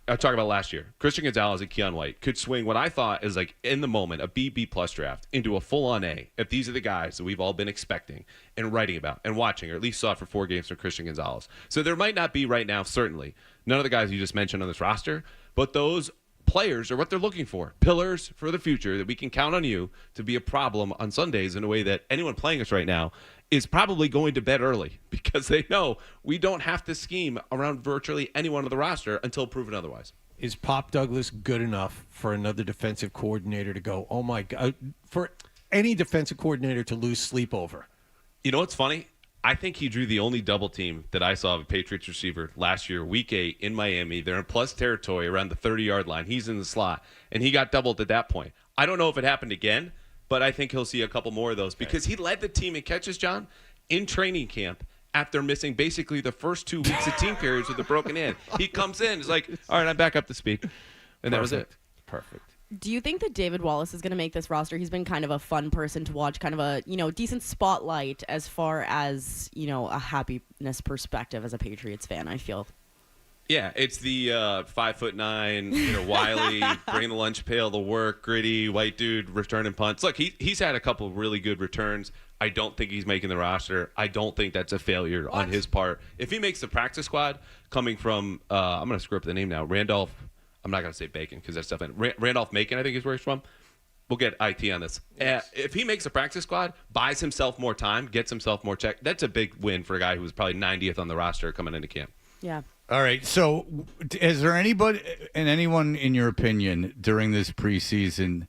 I'll talk about last year. Christian Gonzalez and Keon White could swing what I thought is like in the moment a B+ draft into a full-on A if these are the guys that we've all been expecting and writing about and watching, or at least saw for 4 games from Christian Gonzalez. So there might not be right now, certainly, none of the guys you just mentioned on this roster, but those players are what they're looking for. Pillars for the future that we can count on you to be a problem on Sundays in a way that anyone playing us right now is probably going to bed early because they know we don't have to scheme around virtually anyone on the roster until proven otherwise. Is Pop Douglas good enough for another defensive coordinator to go, oh, my God, for any defensive coordinator to lose sleep over? You know what's funny? I think he drew the only double team that I saw of a Patriots receiver last year, Week 8 in Miami. They're in plus territory around the 30-yard line. He's in the slot, and he got doubled at that point. I don't know if it happened again, but I think he'll see a couple more of those because he led the team in catches, John, in training camp after missing basically the first 2 weeks of team periods with a broken hand. He comes in, he's like, all right, I'm back up to speed. And that was it. Perfect. Do you think that David Wallace is going to make this roster? He's been kind of a fun person to watch, kind of a, decent spotlight as far as, a happiness perspective as a Patriots fan, I feel. Yeah, it's the 5'9", wily, bring the lunch pail to work, gritty, white dude, returning punts. Look, he's had a couple of really good returns. I don't think he's making the roster. I don't think that's a failure on his part. If he makes the practice squad, coming from, I'm going to screw up the name now, Randolph, I'm not going to say Bacon because that's definitely Randolph Macon, I think is where he's from. We'll get IT on this. Yes. If he makes a practice squad, buys himself more time, gets himself more check, that's a big win for a guy who was probably 90th on the roster coming into camp. Yeah. All right. So, is there anyone in your opinion during this preseason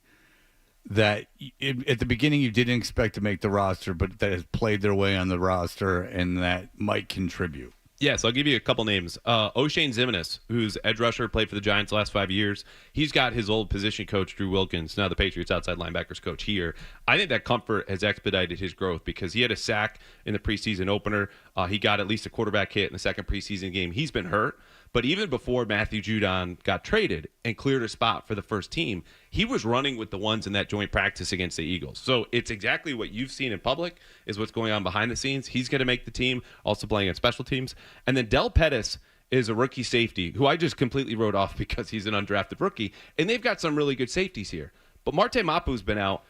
that at the beginning you didn't expect to make the roster, but that has played their way on the roster and that might contribute? Yes, I'll give you a couple names. O'Shane Zimenez, who's edge rusher, played for the Giants the last 5 years. He's got his old position coach, Drew Wilkins, now the Patriots outside linebackers coach here. I think that comfort has expedited his growth because he had a sack in the preseason opener. He got at least a quarterback hit in the second preseason game. He's been hurt. But even before Matthew Judon got traded and cleared a spot for the first team, he was running with the ones in that joint practice against the Eagles. So it's exactly what you've seen in public is what's going on behind the scenes. He's going to make the team, also playing on special teams. And then Del Pettis is a rookie safety who I just completely wrote off because he's an undrafted rookie. And they've got some really good safeties here. But Marte Mapu's been out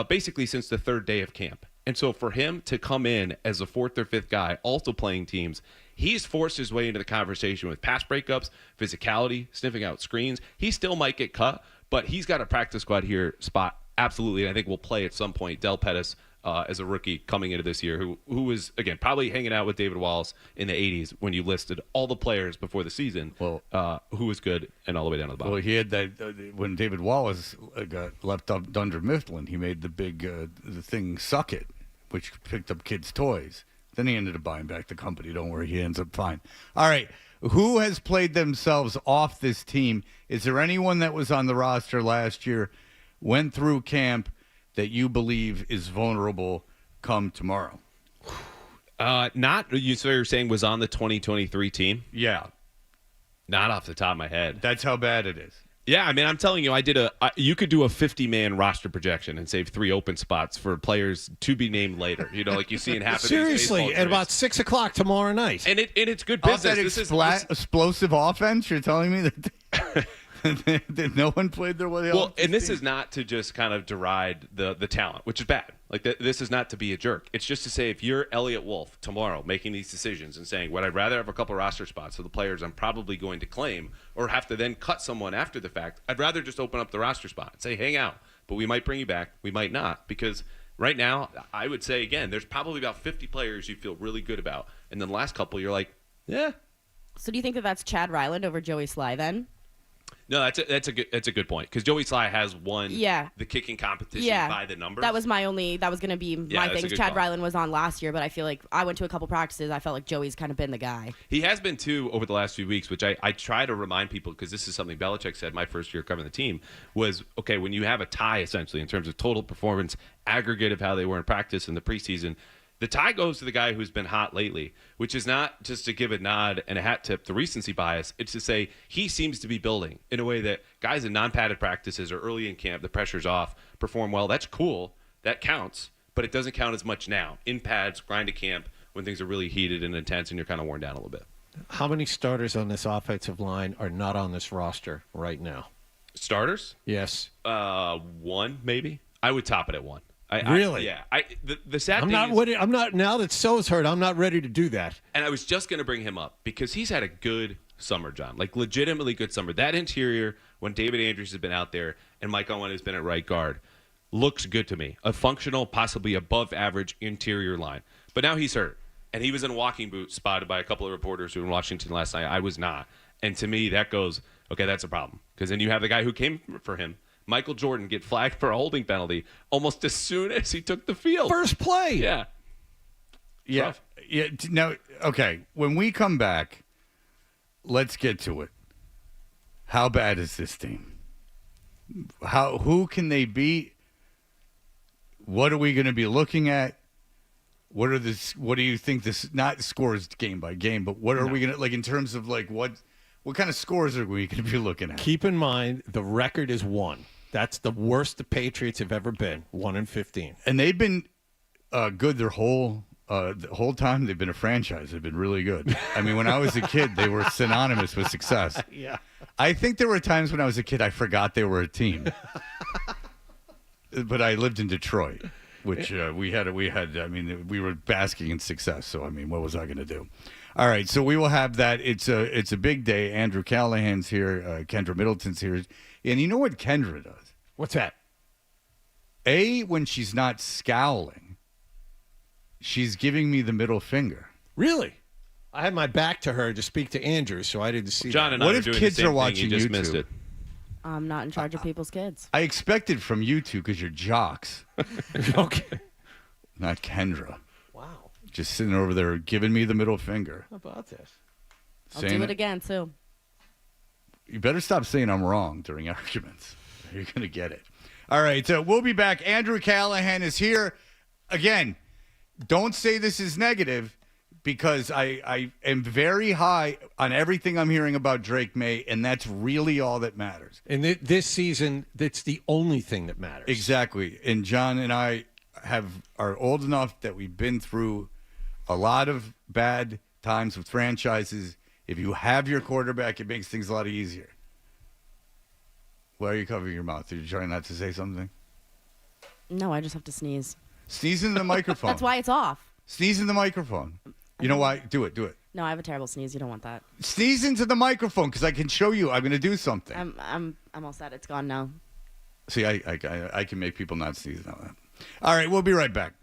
basically since the third day of camp. And so for him to come in as a fourth or fifth guy, also playing teams, he's forced his way into the conversation with pass breakups, physicality, sniffing out screens. He still might get cut, but he's got a practice squad here spot, absolutely, and I think we'll play at some point. Del Pettis as a rookie coming into this year, who was, again, probably hanging out with David Wallace in the 80s when you listed all the players before the season who was good and all the way down to the bottom. Well, he had that when David Wallace got left up under Mifflin, he made the big the thing Suck It, which picked up kids' toys. Then he ended up buying back the company. Don't worry, he ends up fine. All right, who has played themselves off this team? Is there anyone that was on the roster last year, went through camp, that you believe is vulnerable come tomorrow? Not, so you're saying was on the 2023 team? Yeah. Not off the top of my head. That's how bad it is. Yeah, I mean, I'm telling you, you could do a 50-man roster projection and save 3 open spots for players to be named later. Like you see in half of seriously, at about 6 o'clock tomorrow night. And it's good business. Off that explosive offense, you're telling me that that no one played their way off? Well, and this is not to just kind of deride the talent, which is bad. Like, this is not to be a jerk. It's just to say if you're Elliot Wolf tomorrow making these decisions and saying, would I rather have a couple roster spots of the players I'm probably going to claim or have to then cut someone after the fact, I'd rather just open up the roster spot and say, hang out. But we might bring you back. We might not. Because right now, I would say, again, there's probably about 50 players you feel really good about. And then the last couple, you're like, yeah. So do you think that that's Chad Ryland over Joey Sly then? No, that's a good point because Joey Sly has won the kicking competition by the numbers. That was going to be my thing. Chad Ryland was on last year, but I feel like I went to a couple practices. I felt like Joey's kind of been the guy. He has been too over the last few weeks, which I try to remind people because this is something Belichick said my first year covering the team was, okay, when you have a tie essentially in terms of total performance, aggregate of how they were in practice in the preseason, the tie goes to the guy who's been hot lately, which is not just to give a nod and a hat tip to recency bias. It's to say he seems to be building in a way that guys in non-padded practices or early in camp, the pressure's off, perform well. That's cool. That counts, but it doesn't count as much now. In pads, grind to camp, when things are really heated and intense and you're kind of worn down a little bit. How many starters on this offensive line are not on this roster right now? Starters? Yes. 1, maybe. I would top it at 1. Really? Yeah. The sad thing is, I'm not. Now that So's hurt, I'm not ready to do that. And I was just going to bring him up because he's had a good summer, John. Like legitimately good summer. That interior, when David Andrews has been out there and Mike Owen has been at right guard, looks good to me. A functional, possibly above average interior line. But now he's hurt, and he was in a walking boot spotted by a couple of reporters who were in Washington last night. I was not. And to me, that goes, okay, that's a problem because then you have the guy who came for him, Michael Jordan, get flagged for a holding penalty almost as soon as he took the field. First play. Yeah. Yeah. Rough. Yeah. Now, okay, when we come back, let's get to it. How bad is this team? Who can they beat? What are we going to be looking at? What do you think this, not scores game by game, but what are we going to, like, in terms of, like, what kind of scores are we going to be looking at? Keep in mind, the record is 1. That's the worst the Patriots have ever been, 1-15. And they've been good the whole time they've been a franchise. They've been really good. I mean, when I was a kid, they were synonymous with success. Yeah. I think there were times when I was a kid I forgot they were a team. But I lived in Detroit, which we had. I mean, we were basking in success. So I mean, what was I going to do? All right, so we will have that. It's a big day. Andrew Callahan's here. Kendra Middleton's here, and you know what Kendra does? What's that? When she's not scowling, she's giving me the middle finger. Really? I had my back to her to speak to Andrew, so I didn't see John that. and I What were if doing kids the same are thing, watching you just YouTube? missed it. I'm not in charge of people's kids. I expected from you two because you're jocks. Okay. Not Kendra. Wow. Just sitting over there giving me the middle finger. How about this? I'll do it again, too. You better stop saying I'm wrong during arguments. You're going to get it. All right, so we'll be back. Andrew Callahan is here. Again, don't say this is negative because I am very high on everything I'm hearing about Drake May, and that's really all that matters. And this season, that's the only thing that matters. Exactly. And John and I are old enough that we've been through a lot of bad times with franchises. If you have your quarterback, it makes things a lot easier. Why are you covering your mouth? Are you trying not to say something? No, I just have to sneeze. Sneeze into the microphone. That's why it's off. Sneeze in the microphone. You know why? Do it. No, I have a terrible sneeze. You don't want that. Sneeze into the microphone because I can show you. I'm going to do something. I'm all set. It's gone now. See, I can make people not sneeze now. All right, we'll be right back.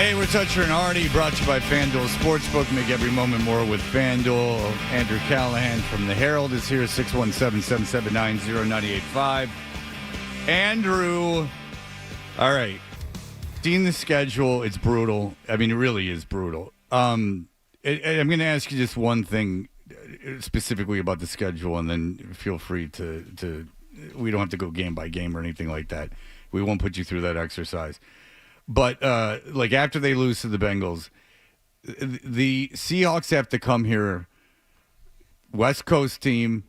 Hey, we're Toucher and Artie, brought to you by FanDuel Sportsbook. Make every moment more with FanDuel. Andrew Callahan from The Herald is here, 617-779-0985. Andrew, all right. Seeing the schedule, it's brutal. I mean, it really is brutal. I'm going to ask you just one thing specifically about the schedule, and then feel free to we don't have to go game by game or anything like that. We won't put you through that exercise. But, like, after they lose to the Bengals, the Seahawks have to come here, West Coast team,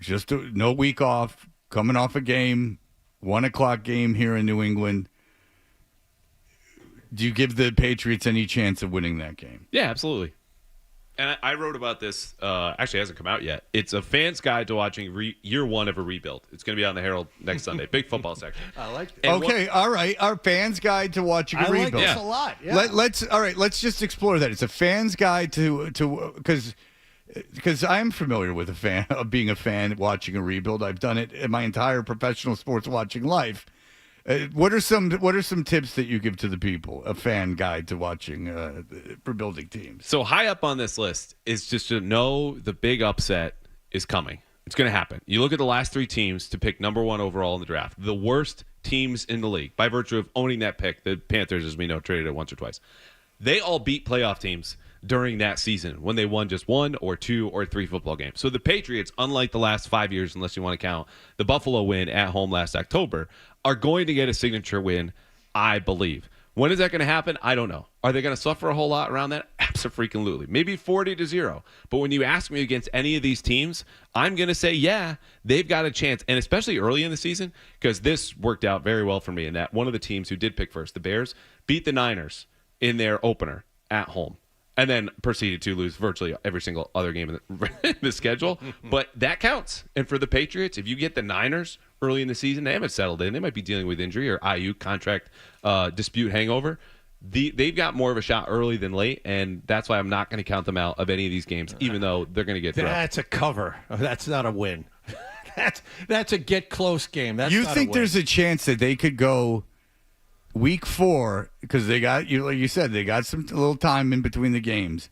just no week off, coming off a game, 1 o'clock game here in New England. Do you give the Patriots any chance of winning that game? Yeah, absolutely. And I wrote about this. Actually, it hasn't come out yet. It's a fan's guide to watching year one of a rebuild. It's going to be on the Herald next Sunday. Big football section. I like it. Okay, all right. Our fan's guide to watching a rebuild. I like this a lot. Yeah. Let's just explore that. It's a fan's guide to because I'm familiar with being a fan watching a rebuild. I've done it in my entire professional sports watching life. What are some tips that you give to the people, a fan guide to watching rebuilding teams? So high up on this list is just to know the big upset is coming. It's going to happen. You look at the last 3 teams to pick number 1 overall in the draft, the worst teams in the league by virtue of owning that pick. The Panthers, as we know, traded it once or twice. They all beat playoff teams during that season when they won just 1 or 2 or 3 football games. So the Patriots, unlike the last 5 years, unless you want to count the Buffalo win at home last October, are going to get a signature win, I believe. When is that going to happen? I don't know. Are they going to suffer a whole lot around that? Absolutely. Maybe 40-0. But when you ask me against any of these teams, I'm going to say, yeah, they've got a chance. And especially early in the season, because this worked out very well for me in that one of the teams who did pick first, the Bears, beat the Niners in their opener at home. And then proceeded to lose virtually every single other game in the schedule. But that counts. And for the Patriots, if you get the Niners early in the season, they haven't settled in. They might be dealing with injury or IU contract dispute hangover. They've got more of a shot early than late, and that's why I'm not going to count them out of any of these games, even though they're going to get through. That's a cover. That's not a win. That's a get close game. That's you not think a win. There's a chance that they could go week 4, because they got, like you said, they got some little time in between the games,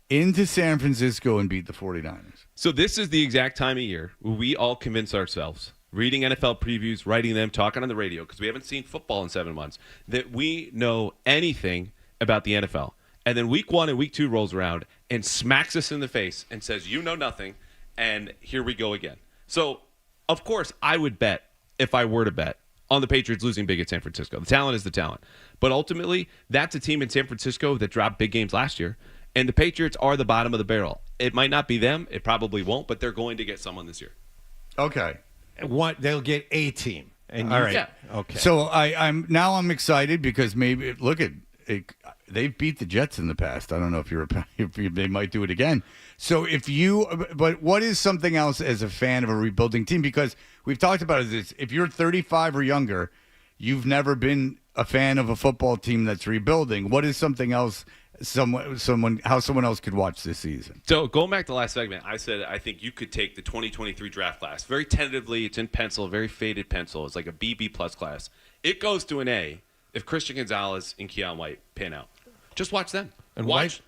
into San Francisco and beat the 49ers. So this is the exact time of year where we all convince ourselves, reading NFL previews, writing them, talking on the radio, because we haven't seen football in 7 months, that we know anything about the NFL. And then week 1 and week 2 rolls around and smacks us in the face and says, you know nothing, and here we go again. So, of course, I would bet, if I were to bet, on the Patriots losing big at San Francisco. The talent is the talent. But ultimately, that's a team in San Francisco that dropped big games last year. And the Patriots are the bottom of the barrel. It might not be them. It probably won't. But they're going to get someone this year. Okay. They'll get a team. All right. Yeah. Okay. So I'm excited because maybe look at it, they've beat the Jets in the past. I don't know if they might do it again. So but what is something else as a fan of a rebuilding team? Because we've talked about this. If you're 35 or younger, you've never been a fan of a football team that's rebuilding. What is something else? How someone else could watch this season? So going back to the last segment, I said I think you could take the 2023 draft class very tentatively. It's in pencil, very faded pencil. It's like a BB plus class. It goes to an A if Christian Gonzalez and Keon White pan out. Just watch them and White's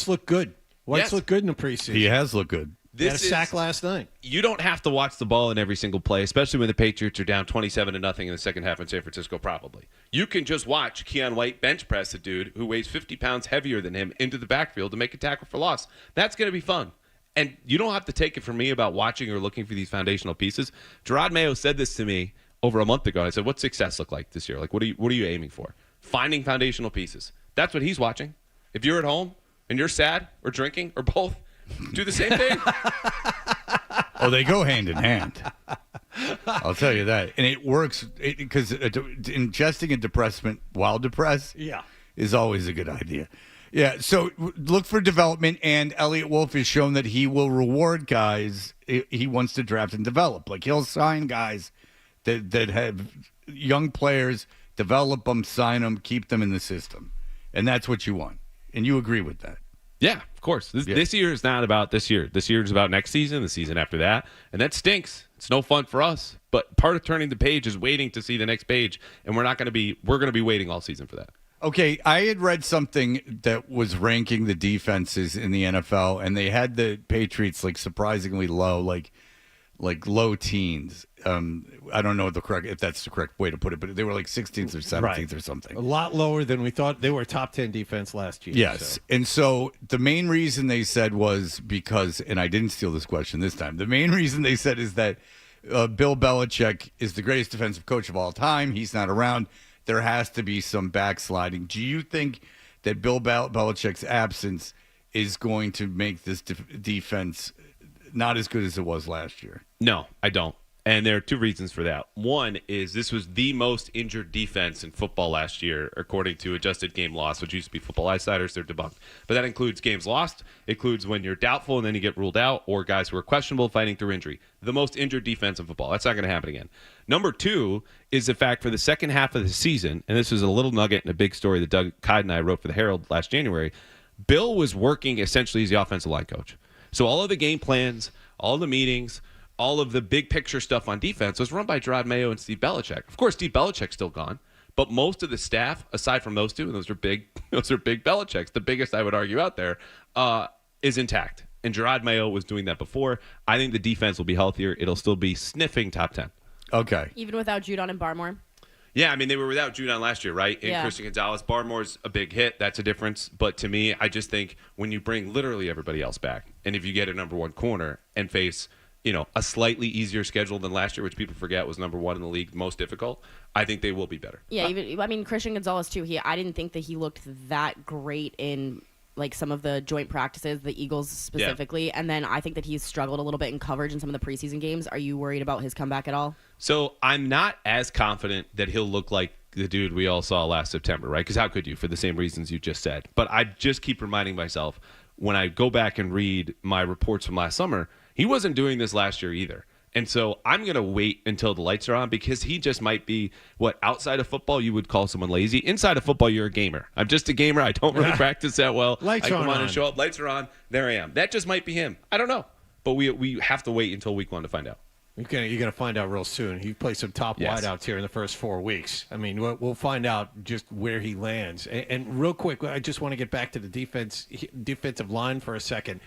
look good. White's look good in the preseason. He has looked good. He had a sack last night. You don't have to watch the ball in every single play, especially when the Patriots are down 27-0 in the second half in San Francisco, probably. You can just watch Keon White bench press a dude who weighs 50 pounds heavier than him into the backfield to make a tackle for loss. That's going to be fun. And you don't have to take it from me about watching or looking for these foundational pieces. Gerard Mayo said this to me over a month ago. I said, what's success look like this year? Like, what are you aiming for? Finding foundational pieces. That's what he's watching. If you're at home and you're sad or drinking or both, do the same thing. Oh, they go hand in hand. I'll tell you that. And it works because ingesting a depressant while depressed is always a good idea. Yeah, so look for development, and Elliott Wolf has shown that he will reward guys he wants to draft and develop. Like, he'll sign guys that have young players, develop them, sign them, keep them in the system. And that's what you want. And you agree with that. Yeah, of course. This year is not about this year. This year is about next season, the season after that. And that stinks. It's no fun for us. But part of turning the page is waiting to see the next page. And we're going to be waiting all season for that. Okay, I had read something that was ranking the defenses in the NFL, and they had the Patriots like surprisingly low, like low teens. I don't know if that's the correct way to put it, but they were like 16th or 17th or something. A lot lower than we thought. They were a top 10 defense last year. Yes. So. And so the main reason they said was because, and I didn't steal this question this time, the main reason they said is that Bill Belichick is the greatest defensive coach of all time. He's not around. There has to be some backsliding. Do you think that Bill Belichick's absence is going to make this defense not as good as it was last year? No, I don't. And there are two reasons for that. One is this was the most injured defense in football last year, according to adjusted game loss, which used to be Football Outsiders. They're debunked. But that includes games lost. It includes when you're doubtful and then you get ruled out, or guys who are questionable fighting through injury. The most injured defense in football. That's not going to happen again. Number two is the fact for the second half of the season, and this was a little nugget in a big story that Doug Kyde and I wrote for the Herald last January, Bill was working essentially as the offensive line coach. So all of the game plans, all the meetings, all of the big picture stuff on defense was run by Gerard Mayo and Steve Belichick. Of course, Steve Belichick's still gone, but most of the staff, aside from those two, and those are big Belichicks, the biggest I would argue out there, is intact. And Gerard Mayo was doing that before. I think the defense will be healthier. It'll still be sniffing top 10. Okay. Even without Judon and Barmore? Yeah, I mean, they were without Judon last year, right? And Yeah. Christian Gonzalez. Barmore's a big hit. That's a difference. But to me, I just think when you bring literally everybody else back, and if you get a number one corner and face, a slightly easier schedule than last year, which people forget was number one in the league, most difficult, I think they will be better. Yeah, Christian Gonzalez, too. I didn't think that he looked that great in like some of the joint practices, the Eagles specifically. Yeah. And then I think that he's struggled a little bit in coverage in some of the preseason games. Are you worried about his comeback at all? So I'm not as confident that he'll look like the dude we all saw last September, right? Because how could you, for the same reasons you just said? But I just keep reminding myself when I go back and read my reports from last summer, he wasn't doing this last year either. And so I'm going to wait until the lights are on because he just might be what outside of football you would call someone lazy. Inside of football, you're a gamer. I'm just a gamer. I don't really practice that well. Lights I come on and show up. Lights are on. There I am. That just might be him. I don't know. But we have to wait until week one to find out. You're going to find out real soon. He played some top wideouts here in the first 4 weeks. I mean, we'll find out just where he lands. And real quick, I just want to get back to the defensive line for a second.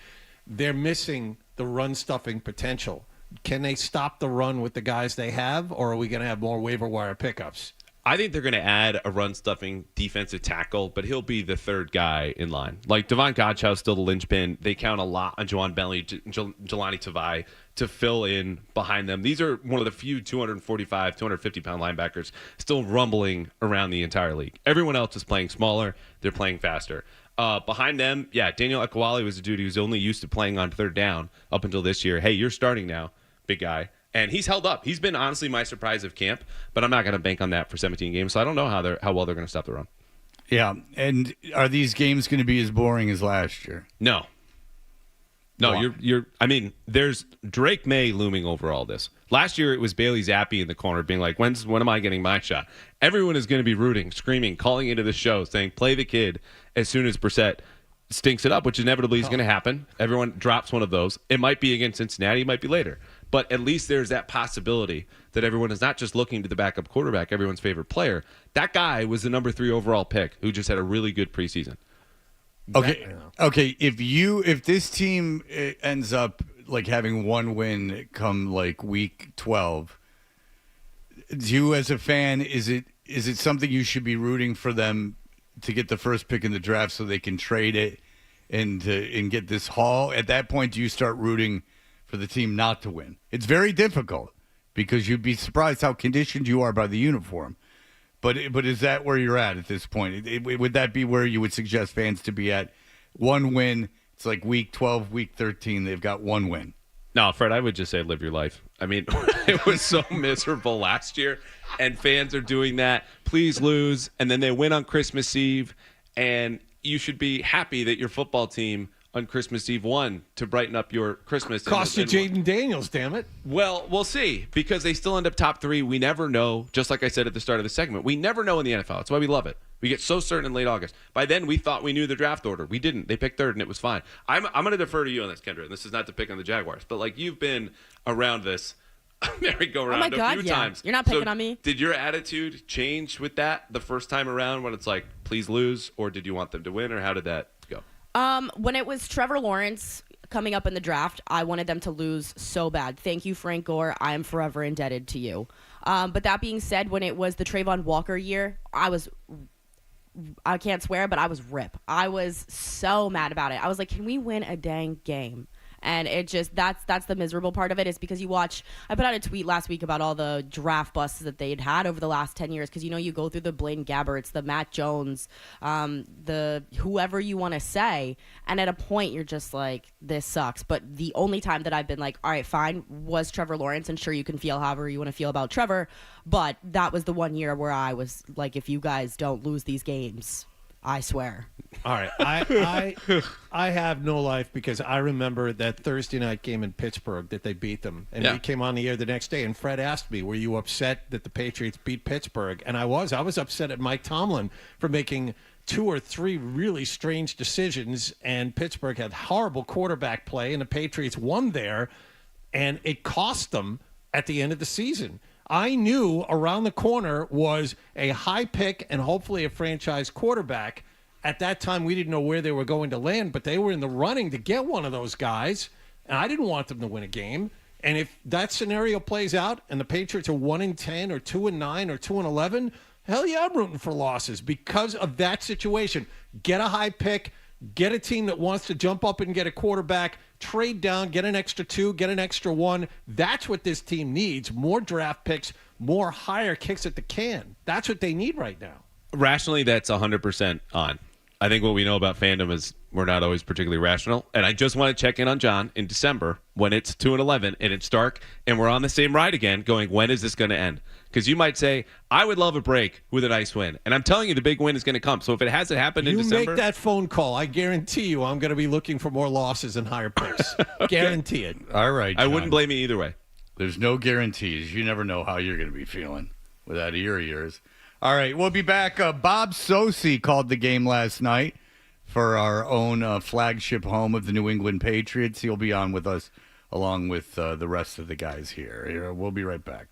They're missing the run-stuffing potential. Can they stop the run with the guys they have, or are we going to have more waiver wire pickups? I think they're going to add a run-stuffing defensive tackle, but he'll be the third guy in line. Like, Devon Godchau's still the linchpin. They count a lot on Juwan Bentley, Jelani Tavai to fill in behind them. These are one of the few 245, 250-pound linebackers still rumbling around the entire league. Everyone else is playing smaller. They're playing faster. Behind them, Daniel Ekwali was a dude who's only used to playing on third down up until this year. Hey, you're starting now, big guy. And he's held up. He's been honestly my surprise of camp, but I'm not going to bank on that for 17 games, so I don't know how well they're going to stop the run. Yeah, and are these games going to be as boring as last year? No. There's Drake May looming over all this. Last year it was Bailey Zappi in the corner being like, when am I getting my shot? Everyone is going to be rooting, screaming, calling into the show, saying, play the kid as soon as Brissett stinks it up, which inevitably is going to happen. Everyone drops one of those. It might be against Cincinnati, it might be later. But at least there's that possibility that everyone is not just looking to the backup quarterback, everyone's favorite player. That guy was the number 3 overall pick who just had a really good preseason. Okay. If this team ends up like having one win come like week 12, you as a fan, is it something you should be rooting for them to get the first pick in the draft so they can trade it and get this haul? At that point, do you start rooting for the team not to win? It's very difficult because you'd be surprised how conditioned you are by the uniform. But is that where you're at this point? Would that be where you would suggest fans to be at? One win, it's like week 12, week 13, they've got one win. No, Fred, I would just say live your life. I mean, it was so miserable last year, and fans are doing that. Please lose, and then they win on Christmas Eve, and you should be happy that your football team on Christmas Eve won to brighten up your Christmas. Cost you Jaden Daniels, damn it. Well, we'll see, because they still end up top 3. We never know, just like I said at the start of the segment. We never know in the NFL. That's why we love it. We get so certain in late August. By then, we thought we knew the draft order. We didn't. They picked third, and it was fine. I'm going to defer to you on this, Kendra. This is not to pick on the Jaguars, but like you've been around this. merry-go-round Oh my God, a few yeah. times. You're not picking So on me. Did your attitude change with that the first time around when it's like, please lose, or did you want them to win, or how did that go? When it was Trevor Lawrence coming up in the draft, I wanted them to lose so bad. Thank you, Frank Gore. I am forever indebted to you. But that being said, when it was the Trayvon Walker year, I can't swear, but I was rip. I was so mad about it. I was like, can we win a dang game? And it just, that's the miserable part of it, is because I put out a tweet last week about all the draft busts that they'd had over the last 10 years. Because, you go through the Blaine Gabberts, the Matt Jones, the whoever you want to say. And at a point, you're just like, this sucks. But the only time that I've been like, all right, fine, was Trevor Lawrence. And sure, you can feel however you want to feel about Trevor. But that was the one year where I was like, if you guys don't lose these games, I swear. All right, I have no life because I remember that Thursday night game in Pittsburgh that they beat them, and we came on the air the next day, and Fred asked me, "Were you upset that the Patriots beat Pittsburgh?" And I was upset at Mike Tomlin for making 2 or 3 really strange decisions, and Pittsburgh had horrible quarterback play, and the Patriots won there, and it cost them at the end of the season. I knew around the corner was a high pick and hopefully a franchise quarterback. At that time, we didn't know where they were going to land, but they were in the running to get one of those guys, and I didn't want them to win a game. And if that scenario plays out and the Patriots are 1-10 or 2-9 or 2-11, hell yeah, I'm rooting for losses because of that situation. Get a high pick, get a team that wants to jump up and get a quarterback, trade down, get an extra 2, get an extra 1. That's what this team needs. More draft picks, more higher kicks at the can. That's what they need right now. Rationally, that's 100% on. I think what we know about fandom is we're not always particularly rational. And I just want to check in on John in December when it's 2-11 and it's dark and we're on the same ride again going, when is this going to end? Because you might say, I would love a break with a nice win. And I'm telling you, the big win is going to come. So if it hasn't happened in December. You make that phone call. I guarantee you I'm going to be looking for more losses and higher picks. Okay. Guarantee it. All right, John. I wouldn't blame you either way. There's no guarantees. You never know how you're going to be feeling with that ear of yours. All right, we'll be back. Bob Sosi called the game last night for our own flagship home of the New England Patriots. He'll be on with us along with the rest of the guys here. We'll be right back.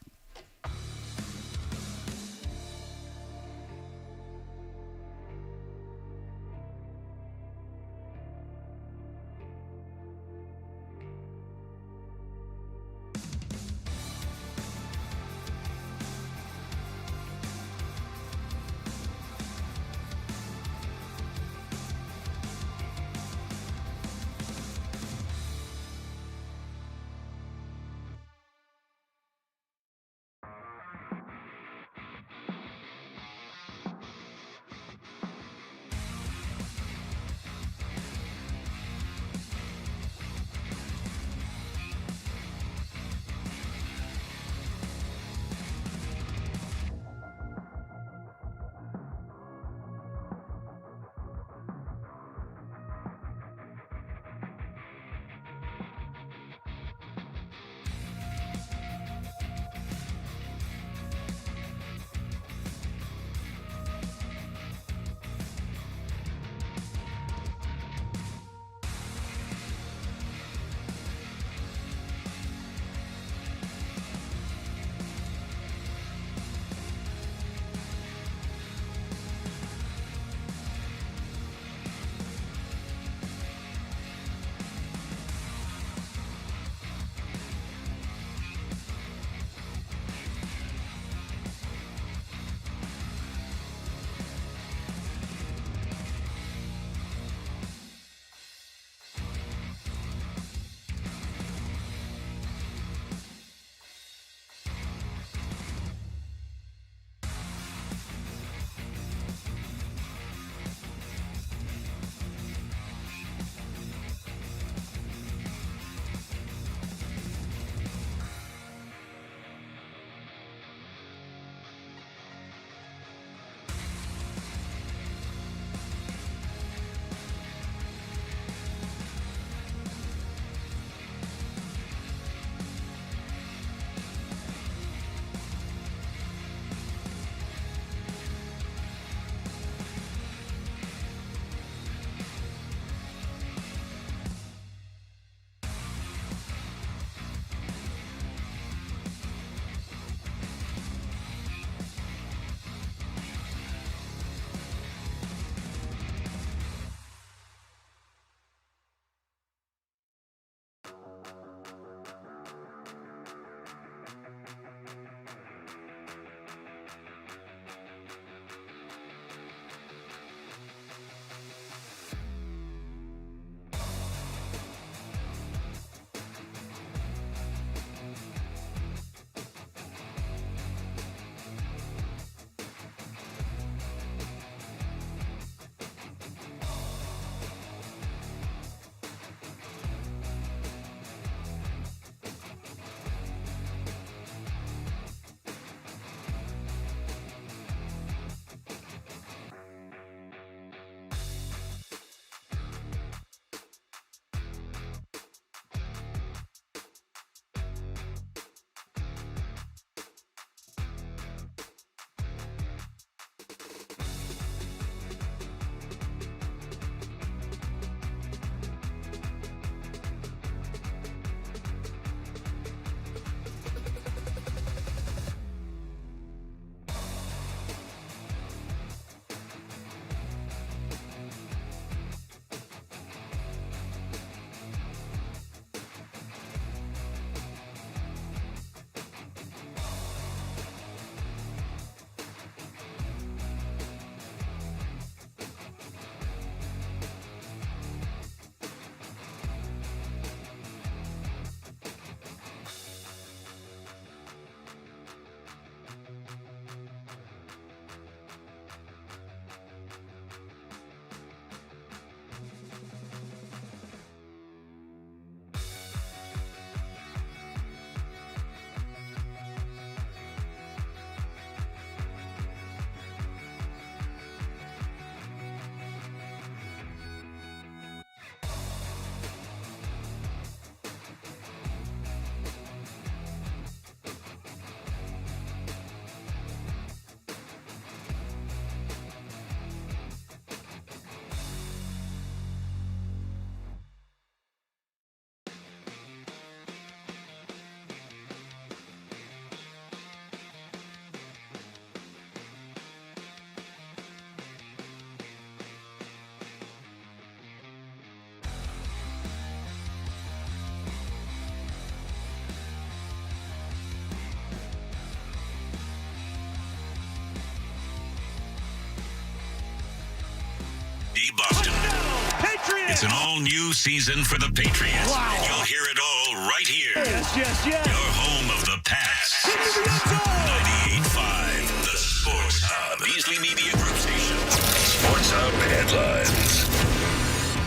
all new season for the Patriots. Wow. And you'll hear it all right here. Yes, yes, yes. Your home of the pass. 98.5, the Sports Hub. Beasley Media Group Station. Sports Hub headlines.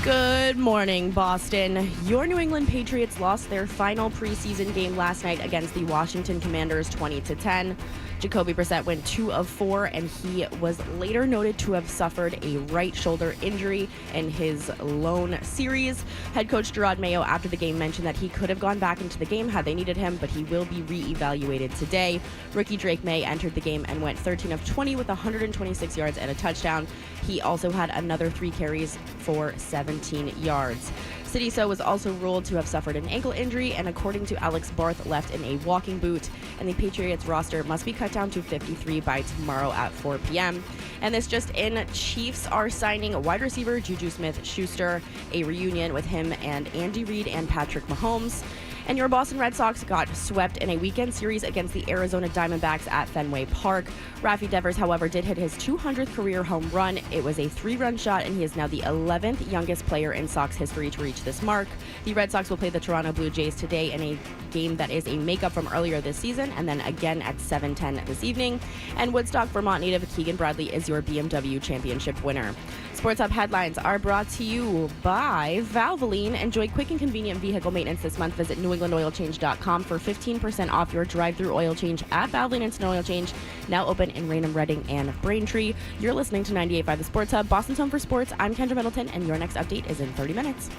Good morning, Boston. Your New England Patriots lost their final preseason game last night against the Washington Commanders 20-10. Jacoby Brissett went 2 of 4, and he was later noted to have suffered a right shoulder injury in his lone series. Head coach Gerard Mayo after the game mentioned that he could have gone back into the game had they needed him, but he will be re-evaluated today. Rookie Drake May entered the game and went 13 of 20 with 126 yards and a touchdown. He also had another 3 carries for 17 yards. Sidiso was also ruled to have suffered an ankle injury, and according to Alex Barth, left in a walking boot, and the Patriots roster must be cut down to 53 by tomorrow at 4 p.m. And this just in, Chiefs are signing wide receiver Juju Smith-Schuster, a reunion with him and Andy Reid and Patrick Mahomes. And your Boston Red Sox got swept in a weekend series against the Arizona Diamondbacks at Fenway Park. Rafi Devers, however, did hit his 200th career home run. It was a 3-run shot, and he is now the 11th youngest player in Sox history to reach this mark. The Red Sox will play the Toronto Blue Jays today in a game that is a makeup from earlier this season, and then again at 7:10 this evening. And Woodstock, Vermont native Keegan Bradley is your BMW championship winner. Sports Hub headlines are brought to you by Valvoline. Enjoy quick and convenient vehicle maintenance this month. Visit NewEnglandOilChange.com for 15% off your drive-through oil change at Valvoline Instant Oil Change, now open in Raynham, Reading, and Braintree. You're listening to 98.5 The Sports Hub, Boston's home for sports. I'm Kendra Middleton, and your next update is in 30 minutes.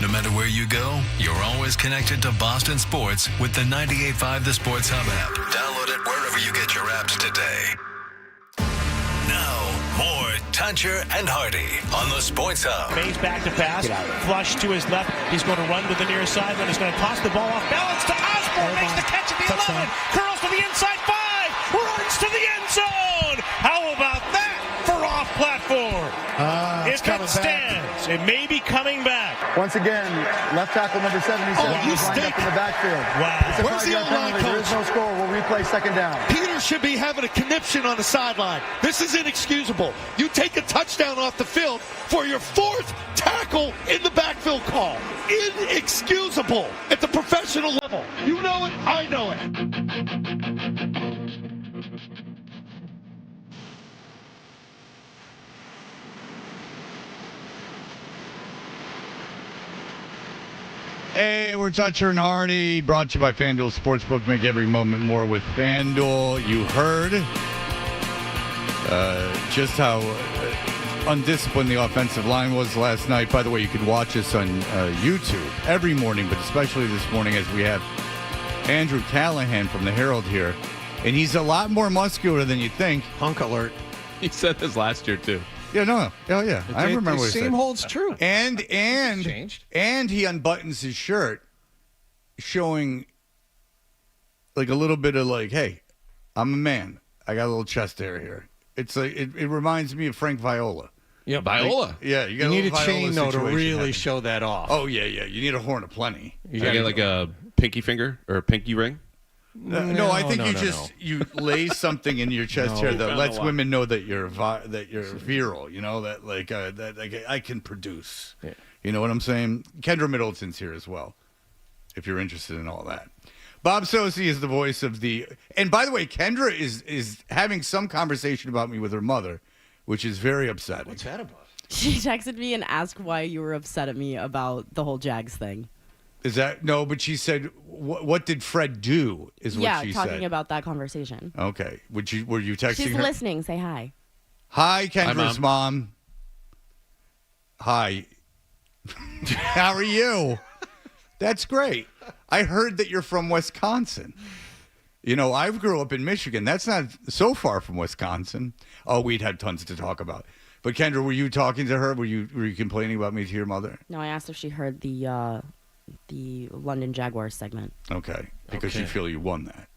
No matter where you go, you're always connected to Boston sports with the 98.5 The Sports Hub app. Download it wherever you get your apps today. Now, more Tuncher and Hardy on the Sports Hub. Mays back to pass, flush to his left. He's going to run to the near sideline. He's going to toss the ball off balance to Osborne. Makes the catch at the 11. Curls to the inside 5. Runs to the end zone. How about that for off platform? If it stands, it may be coming back. Once again, left tackle number 77 is lined up in the backfield. Wow. It's a Where's the 5-yard O-line penalty. There is no coach? score. We'll replay second down. Peter should be having a conniption on the sideline. This is inexcusable. You take a touchdown off the field for your 4th tackle in the backfield call. Inexcusable at the professional level. You know it. I know it. Hey, we're Toucher and Hardy, brought to you by FanDuel Sportsbook. Make every moment more with FanDuel. You heard just how undisciplined the offensive line was last night. By the way, you can watch us on YouTube every morning, but especially this morning as we have Andrew Callahan from the Herald here. And he's a lot more muscular than you think. Hunk alert. He said this last year, too. Yeah, no. Oh, yeah. I remember what he said. Same holds true. And changed. And he unbuttons his shirt, showing like a little bit of like, hey, I'm a man. I got a little chest hair here. It's like it reminds me of Frank Viola. Yeah, Viola. Like, yeah, You need a chain though to really happening. show that off. Oh yeah. You need a horn of plenty. You get like a pinky finger or a pinky ring? No, I think you lay something in your chest hair that lets women know that you're virile. You know that like I can produce. Yeah. You know what I'm saying? Kendra Middleton's here as well, if you're interested in all that. Bob Sosi is the voice of the. And by the way, Kendra is having some conversation about me with her mother, which is very upsetting. What's that about? She texted me and asked why you were upset at me about the whole Jags thing. Is that no? But she said, "What did Fred do?" Is what she said. Yeah, talking about that conversation. Okay. Were you texting She's her? listening. Say hi. Hi, Kendra's mom. Hi. How are you? That's great. I heard that you're from Wisconsin. You know, I grew up in Michigan. That's not so far from Wisconsin. Oh, we'd had tons to talk about. But Kendra, were you talking to her? Were you complaining about me to your mother? No, I asked if she heard the London Jaguars segment. Okay, because you feel you won that.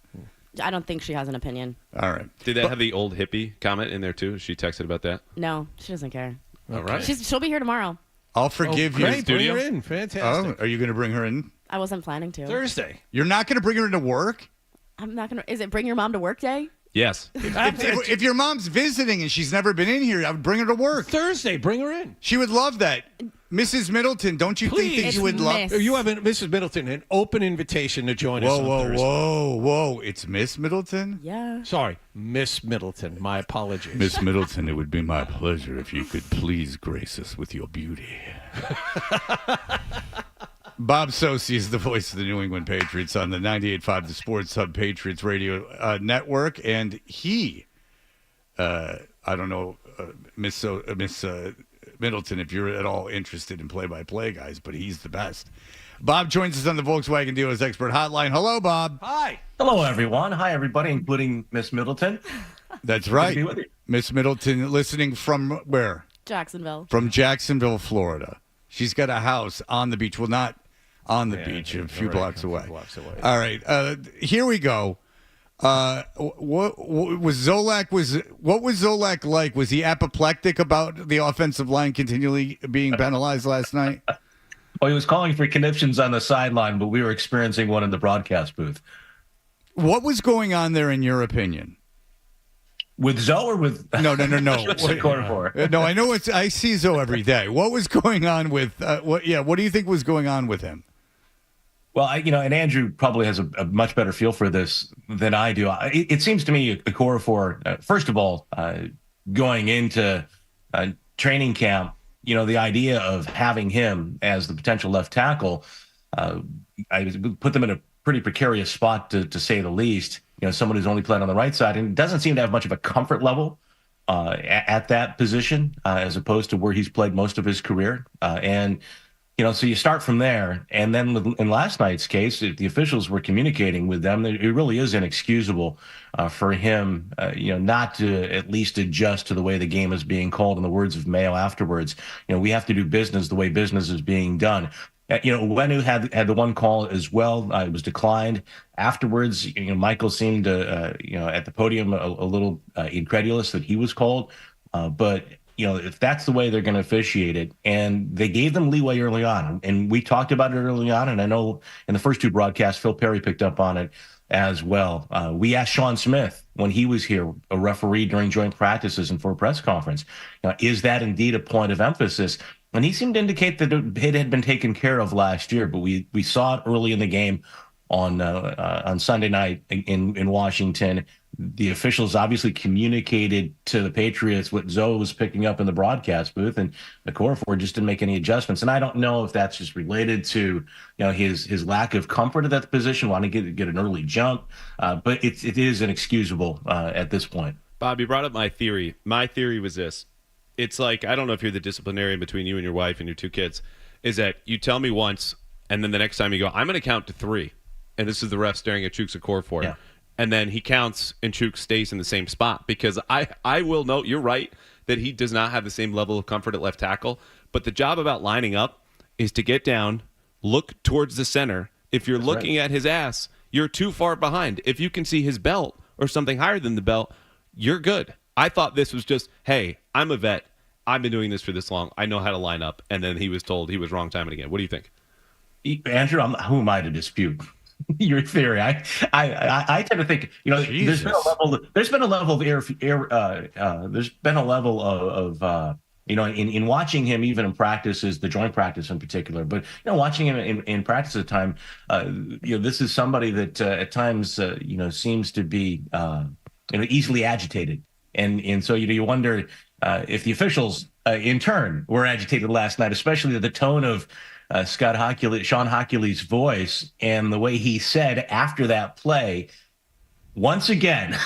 I don't think she has an opinion. All right. Did that have the old hippie comment in there too? She texted about that. No, she doesn't care. All right. She'll be here tomorrow. I'll forgive you. Great, bring her in. Fantastic. Oh, are you going to bring her in? I wasn't planning to. Thursday. You're not going to bring her into work? I'm not gonna. Is it bring your mom to work day? Yes. If your mom's visiting and she's never been in here, I would bring her to work. Thursday, bring her in. She would love that. Mrs. Middleton, don't you think that It's you would love? You have Mrs. Middleton, an open invitation to join us on Thursday. Whoa. It's Miss Middleton? Yeah. Sorry, Miss Middleton. My apologies. Miss Middleton, it would be my pleasure if you could please grace us with your beauty. Bob Sosi is the voice of the New England Patriots on the 98.5 The Sports Hub Patriots Radio Network, and he, I don't know, Miss Middleton, if you're at all interested in play-by-play, guys, but he's the best. Bob joins us on the Volkswagen Dealers Expert Hotline. Hello, Bob. Hi. Hello, everyone. Hi, everybody, including Miss Middleton. That's right. Miss Middleton, listening from where? Jacksonville. From Jacksonville, Florida. She's got a house on the beach. Well, not on the beach, a few blocks away. All right. Here we go. What was Zolak like? Was he apoplectic about the offensive line continually being penalized last night? Well, he was calling for conniptions on the sideline, but we were experiencing one in the broadcast booth. What was going on there, in your opinion? With Zoe or with no. No, I know I see Zoe every day. What was going on with what do you think was going on with him? Well, and Andrew probably has a much better feel for this than I do. It seems to me Okorafor, first of all, going into training camp, the idea of having him as the potential left tackle, I put them in a pretty precarious spot to say the least. Someone who's only played on the right side and doesn't seem to have much of a comfort level at that position as opposed to where he's played most of his career. So you start from there. And then in last night's case, the officials were communicating with them. It really is inexcusable for him, not to at least adjust to the way the game is being called. In the words of Mayo afterwards, we have to do business the way business is being done. Wenu had the one call as well. It was declined. Afterwards, Michael seemed to, at the podium a little incredulous that he was called. But if that's the way they're going to officiate it, and they gave them leeway early on, and we talked about it early on, and I know in the first two broadcasts, Phil Perry picked up on it as well. We asked Sean Smith when he was here, a referee during joint practices and for a press conference, is that indeed a point of emphasis? And he seemed to indicate that it had been taken care of last year, but we saw it early in the game on Sunday night in Washington. The officials obviously communicated to the Patriots what Zoe was picking up in the broadcast booth, and the Okorafor just didn't make any adjustments. And I don't know if that's just related to his lack of comfort at that position, wanting to get an early jump, but it is inexcusable at this point. Bob, you brought up my theory. My theory was this. It's like, I don't know if you're the disciplinarian between you and your wife and your two kids, is that you tell me once, and then the next time you go, I'm going to count to 3. And this is the ref staring at Chooks Okorafor. Yeah. And then he counts, and Chooks stays in the same spot. Because I will note, you're right, that he does not have the same level of comfort at left tackle. But the job about lining up is to get down, look towards the center. If you're looking at his ass, you're too far behind. If you can see his belt or something higher than the belt, you're good. I thought this was just, hey, I'm a vet. I've been doing this for this long. I know how to line up. And then he was told he was wrong time and again. What do you think? Andrew, who am I to dispute your theory? I tend to think, there's been a level of in watching him even in practices, the joint practice in particular, but watching him in practice at the time, this is somebody that at times seems to be easily agitated. And so you wonder if the officials in turn were agitated last night, especially the tone of Sean Hoculey's voice and the way he said after that play, once again,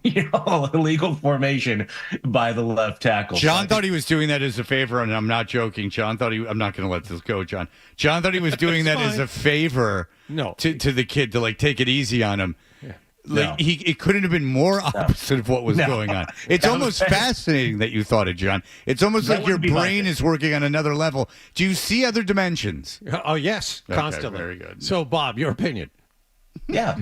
illegal formation by the left tackle. John thought he was doing that as a favor, and I'm not joking. I'm not going to let this go, John. John thought he was doing that as a favor to the kid to take it easy on him. Yeah. It couldn't have been more opposite of what was going on. It's almost fascinating that you thought it, John. It's almost like your brain is working on another level. Do you see other dimensions? Oh, yes, constantly. Very good. So, Bob, your opinion? Yeah.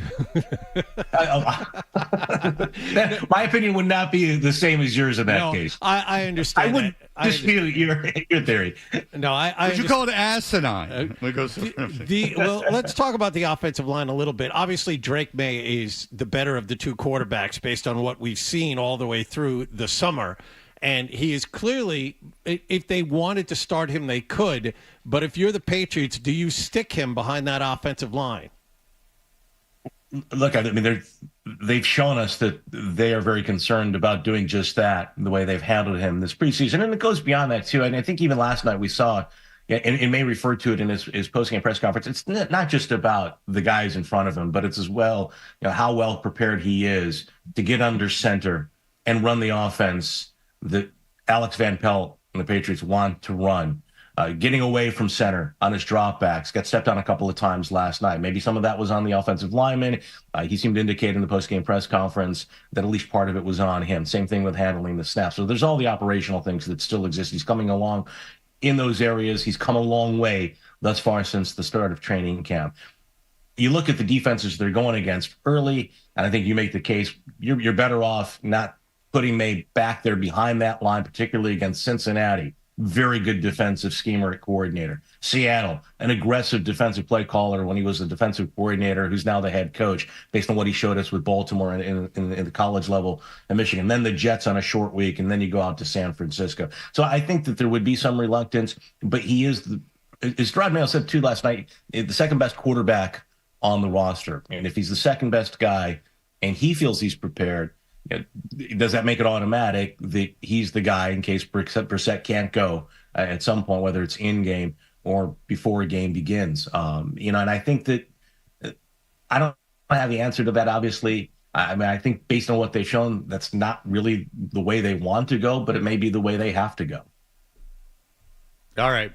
My opinion would not be the same as yours in that case. I understand. I wouldn't dispute your theory. No, I Would you call it asinine? Well, let's talk about the offensive line a little bit. Obviously, Drake May is the better of the two quarterbacks based on what we've seen all the way through the summer. And he is clearly, if they wanted to start him, they could. But if you're the Patriots, do you stick him behind that offensive line? Look, I mean, they've shown us that they are very concerned about doing just that, the way they've handled him this preseason. And it goes beyond that, too. And I think even last night we saw, and May referred to it in his post-game press conference, it's not just about the guys in front of him, but it's as well, how well prepared he is to get under center and run the offense that Alex Van Pelt and the Patriots want to run. Getting away from center on his dropbacks, got stepped on a couple of times last night. Maybe some of that was on the offensive lineman. He seemed to indicate in the postgame press conference that at least part of it was on him. Same thing with handling the snap. So there's all the operational things that still exist. He's coming along in those areas. He's come a long way thus far since the start of training camp. You look at the defenses they're going against early, and I think you make the case you're better off not putting May back there behind that line, particularly against Cincinnati. Very good defensive schemer coordinator. Seattle, an aggressive defensive play caller when he was a defensive coordinator, who's now the head coach, based on what he showed us with Baltimore in the college level in Michigan. Then the Jets on a short week, and then you go out to San Francisco. So I think that there would be some reluctance, but he is, as Rod Mail said too last night, the second best quarterback on the roster. And if he's the second best guy and he feels he's prepared, does that make it automatic that he's the guy in case Brissett can't go at some point, whether it's in game or before a game begins? And I think that I don't have the answer to that, obviously. I mean, I think based on what they've shown, that's not really the way they want to go, but it may be the way they have to go. All right.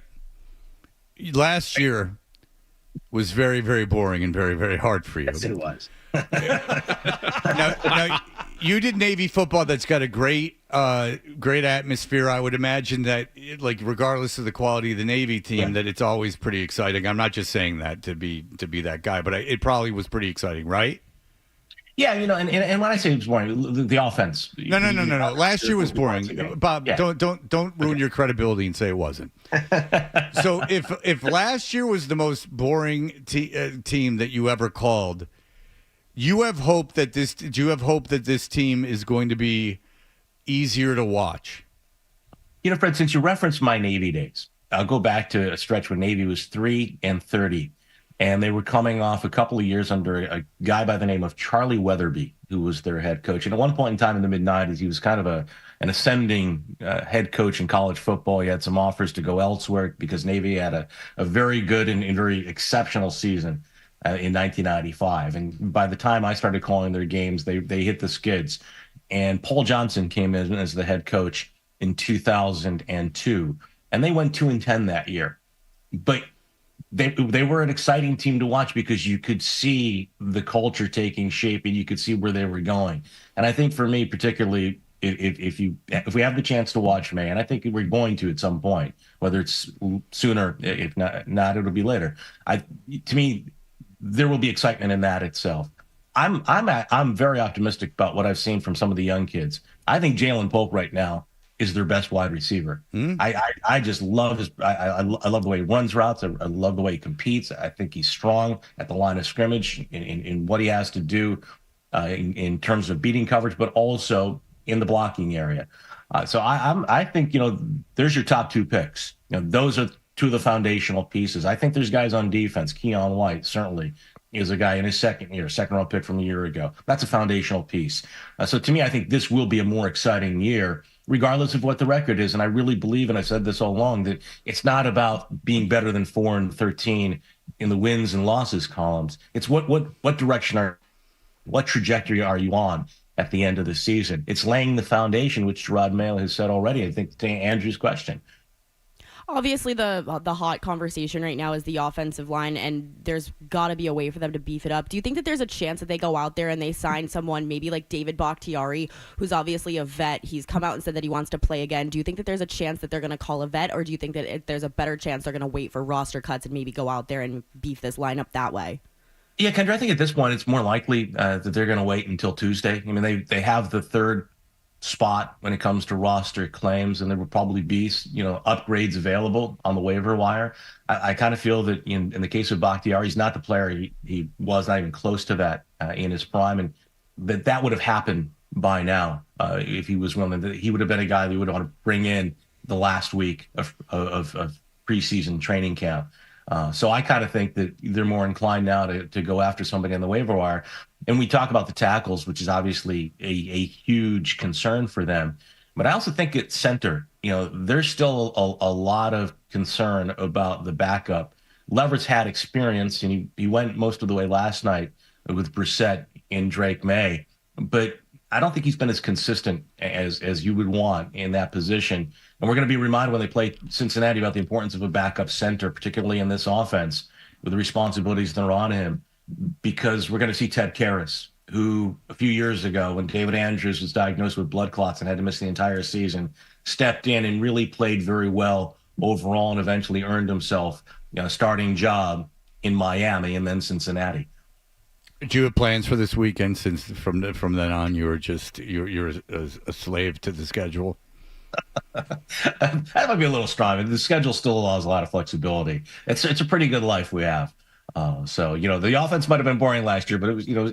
Last year was very, very boring and very, very hard for you. Yes, it was. Now, you did Navy football. That's got a great atmosphere. I would imagine that, regardless of the quality of the Navy team, that it's always pretty exciting. I'm not just saying that to be that guy, but it probably was pretty exciting, right? Yeah, and when I say it was boring, the offense. No. Last year was boring. Bob, don't ruin your credibility and say it wasn't. So if last year was the most boring team that you ever called, do you have hope that this team is going to be easier to watch? Fred, since you referenced my Navy days, I'll go back to a stretch when Navy was 3-30, and they were coming off a couple of years under a guy by the name of Charlie Weatherby, who was their head coach. And at one point in time in the mid-'90s, he was kind of an ascending head coach in college football. He had some offers to go elsewhere because Navy had a very good and very exceptional season in 1995. And by the time I started calling their games, they hit the skids. And Paul Johnson came in as the head coach in 2002, and they went 2-10 that year. But they were an exciting team to watch because you could see the culture taking shape and you could see where they were going. And I think for me, particularly, if we have the chance to watch May, and I think we're going to at some point, whether it's sooner, if not it'll be later. To me, there will be excitement in that itself. I'm very optimistic about what I've seen from some of the young kids. I think Jalen Polk right now is their best wide receiver. I just love his. I love the way he runs routes. I love the way he competes. I think he's strong at the line of scrimmage in what he has to do in terms of beating coverage, but also in the blocking area. So I think there's your top two picks. Those are two of the foundational pieces. I think there's guys on defense. Keon White certainly is a guy in his second round pick from a year ago. That's a foundational piece. So to me, I think this will be a more exciting year, regardless of what the record is. And I really believe, and I said this all along, that it's not about being better than 4-13 in the wins and losses columns. It's what direction what trajectory are you on at the end of the season? It's laying the foundation, which Gerard Mayo has said already, I think, to Andrew's question. Obviously, the hot conversation right now is the offensive line, and there's got to be a way for them to beef it up. Do you think that there's a chance that they go out there and they sign someone maybe like David Bakhtiari, who's obviously a vet? He's come out and said that he wants to play again. Do you think that there's a chance that they're going to call a vet, or do you think that there's a better chance they're going to wait for roster cuts and maybe go out there and beef this lineup that way? Yeah, Kendra, I think at this point it's more likely that they're going to wait until Tuesday. I mean, they have the third spot when it comes to roster claims, and there will probably be upgrades available on the waiver wire. I kind of feel that in the case of Bakhtiari, he's not the player he was, not even close to that in his prime, and that would have happened by now if he was willing. He would have been a guy that you would want to bring in the last week of preseason training camp. So I kind of think that they're more inclined now to go after somebody on the waiver wire. And we talk about the tackles, which is obviously a huge concern for them. But I also think at center, there's still a lot of concern about the backup. Leverett had experience, and he went most of the way last night with Brissett and Drake May. But I don't think he's been as consistent as you would want in that position. And we're going to be reminded when they play Cincinnati about the importance of a backup center, particularly in this offense, with the responsibilities that are on him, because we're going to see Ted Karras, who a few years ago, when David Andrews was diagnosed with blood clots and had to miss the entire season, stepped in and really played very well overall and eventually earned himself a starting job in Miami and then Cincinnati. Do you have plans for this weekend? Since from then on you're a slave to the schedule. That might be a little strong. The schedule still allows a lot of flexibility. It's a pretty good life we have. So the offense might have been boring last year, but it was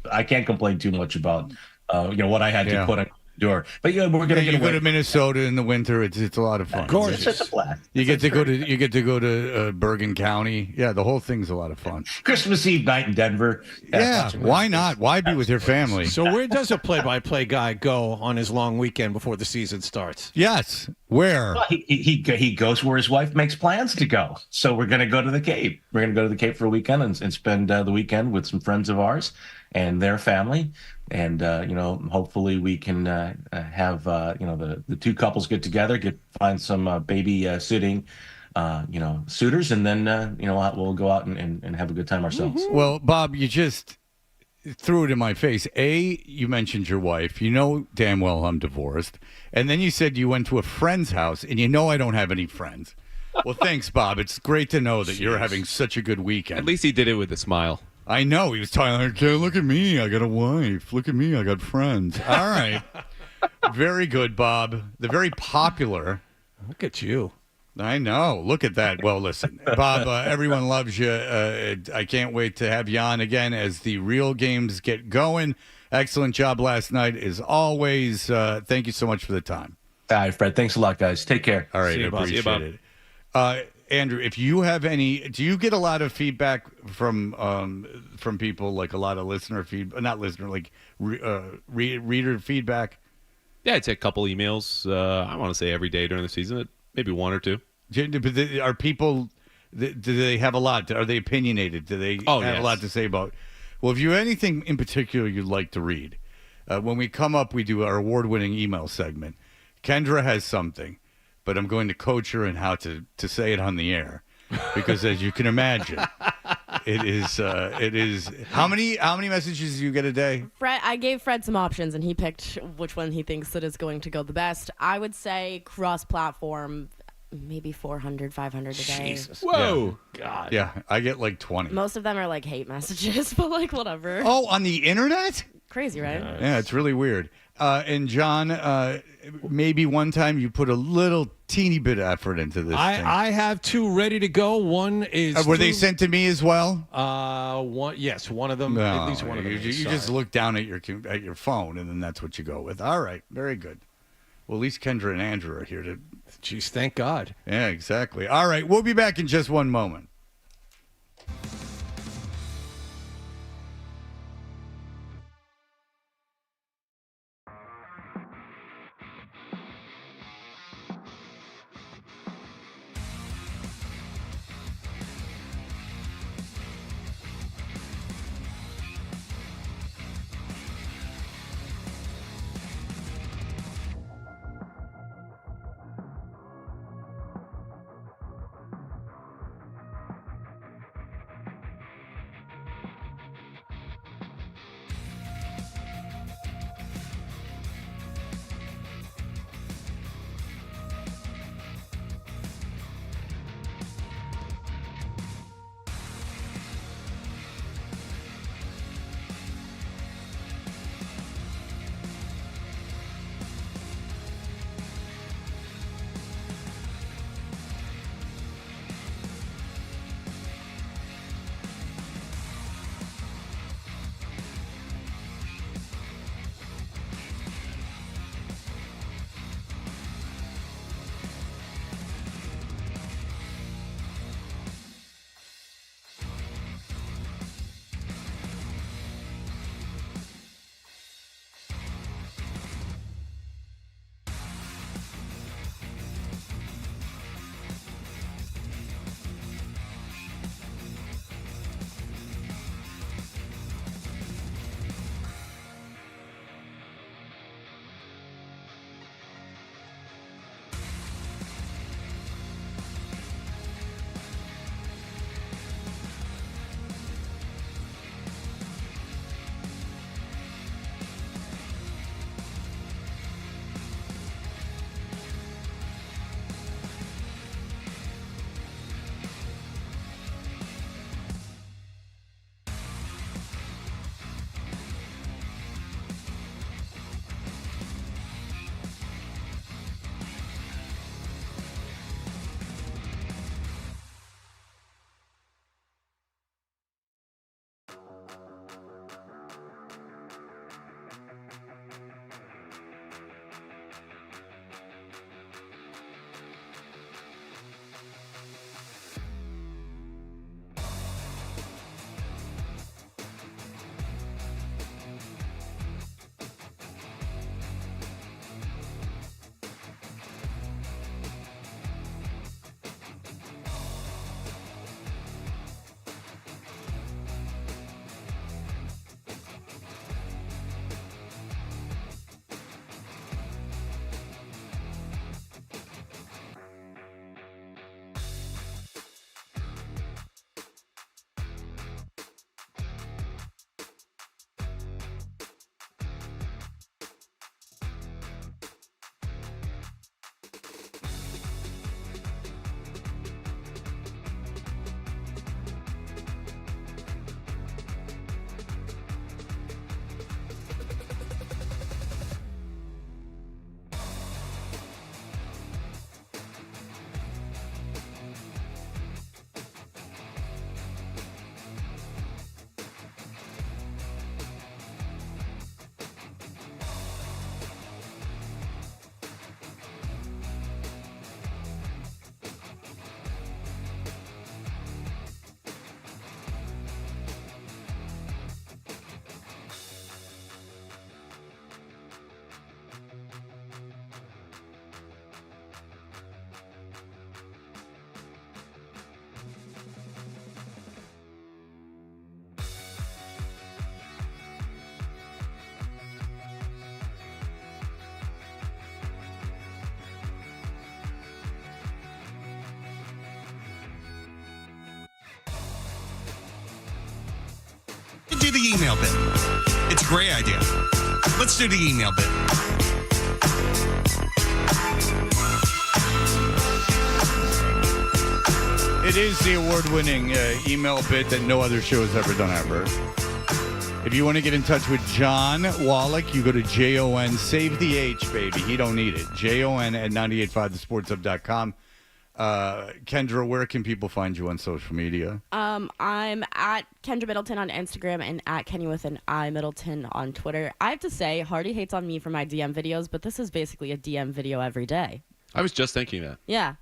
I can't complain too much about what I had to put on the door. But we're gonna go to Minnesota in the winter. It's a lot of fun. Of course, it's a blast. You get to go to Bergen County. Yeah, the whole thing's a lot of fun. Christmas Eve night in Denver. Yeah, why not? Why be with your family? So where does a play-by-play guy go on his long weekend before the season starts? Yes, where? Well, he goes where his wife makes plans to go. So we're going to go to the Cape. We're going to go to the Cape for a weekend and spend the weekend with some friends of ours and their family. And, hopefully we can have, the two couples get together, find some baby sitting, suitors, and then, we'll go out and have a good time ourselves. Mm-hmm. Well, Bob, you just threw it in my face. You mentioned your wife. You know damn well I'm divorced. And then you said you went to a friend's house, and I don't have any friends. Well, thanks, Bob. It's great to know that you're having such a good weekend. At least he did it with a smile. I know. He was talking like, okay, look at me. I got a wife. Look at me. I got friends. All right. Very good, Bob. The very popular. Look at you. I know. Look at that. Well, listen, Bob, everyone loves you. I can't wait to have you on again as the real games get going. Excellent job last night, as always. Thank you so much for the time. All right, Fred. Thanks a lot, guys. Take care. All right. I appreciate it. Andrew, if you have do you get a lot of feedback from people, like a lot of listener feedback, not listener, like reader feedback? Yeah, I'd say a couple emails. I want to say every day during the season, maybe one or two. Are people? Do they have a lot? Are they opinionated? Do they have a lot to say about? Well, if you have anything in particular you'd like to read, when we come up, we do our award-winning email segment. Kendra has something, but I'm going to coach her in how to say it on the air, because as you can imagine, it is. How many messages do you get a day? I gave Fred some options, and he picked which one he thinks that is going to go the best. I would say cross-platform, maybe 400, 500 a day. Jesus. Whoa. Yeah. God. Yeah, I get like 20. Most of them are like hate messages, but like whatever. Oh, on the internet? Crazy, right? Yeah, it's really weird. And John, maybe one time you put a little teeny bit of effort into this thing. I have two ready to go. One is were they sent to me as well? One of them. No, at least one of them. You just look down at your phone, and then that's what you go with. All right, very good. Well, at least Kendra and Andrew are here to. Jeez, thank God. Yeah, exactly. All right, we'll be back in just one moment. the email bit. It's a great idea. Let's do the email bit. It is the award-winning email bit that no other show has ever done ever. If you want to get in touch with John Wallach, you go to JON, save the H, baby. He don't need it. JON at 985thesportshub.com. Kendra, where can people find you on social media? I'm at Kendra Middleton on Instagram and at Kenny with an I Middleton on Twitter. I have to say, Hardy hates on me for my DM videos, but this is basically a DM video every day. I was just thinking that. Yeah.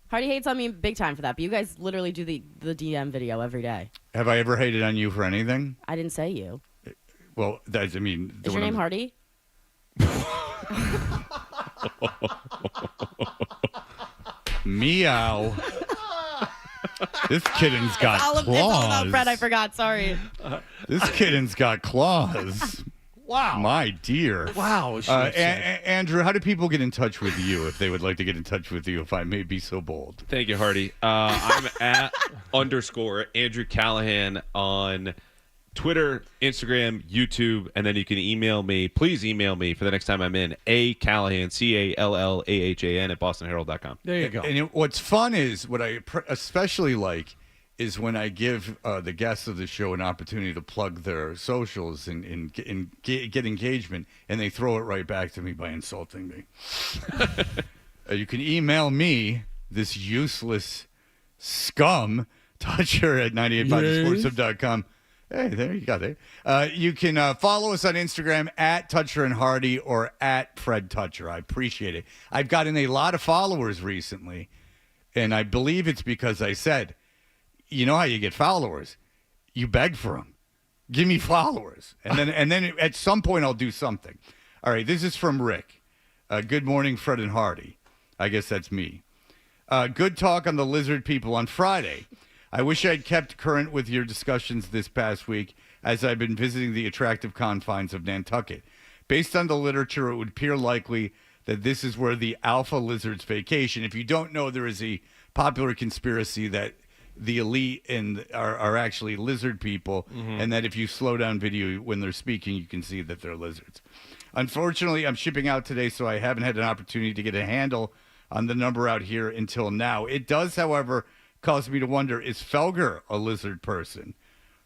Hardy hates on me big time for that, but you guys literally do the DM video every day. Have I ever hated on you for anything? I didn't say you. Well, that's, I mean... Is your name Hardy? Meow. This kitten's got claws. It's all about Fred, I forgot, sorry. This kitten's got claws. Wow. My dear. Wow. Andrew, how do people get in touch with you if they would like to get in touch with you, if I may be so bold? Thank you, Hardy. I'm at _ Andrew Callahan on Twitter, Instagram, YouTube, and then you can email me. Please email me for the next time I'm in. Callahan, CALLAHAN at bostonherald.com. There you go. And what's fun is, what I especially like is when I give the guests of the show an opportunity to plug their socials and get engagement, and they throw it right back to me by insulting me. You can email me, this useless scum, toucher at 985thesportshub.com. Hey, there you go. You can follow us on Instagram at Toucher and Hardy or at Fred Toucher. I appreciate it. I've gotten a lot of followers recently, and I believe it's because I said, you know how you get followers? You beg for them. Give me followers. And then at some point I'll do something. All right, this is from Rick. Good morning, Fred and Hardy. I guess that's me. Good talk on the lizard people on Friday. I wish I'd kept current with your discussions this past week, as I've been visiting the attractive confines of Nantucket. Based on the literature, it would appear likely that this is where the alpha lizards vacation. If you don't know, there is a popular conspiracy that the elite are actually lizard people, and that if you slow down video when they're speaking, you can see that they're lizards. Unfortunately, I'm shipping out today, so I haven't had an opportunity to get a handle on the number out here until now. It does, however, cause me to wonder, is Felger a lizard person?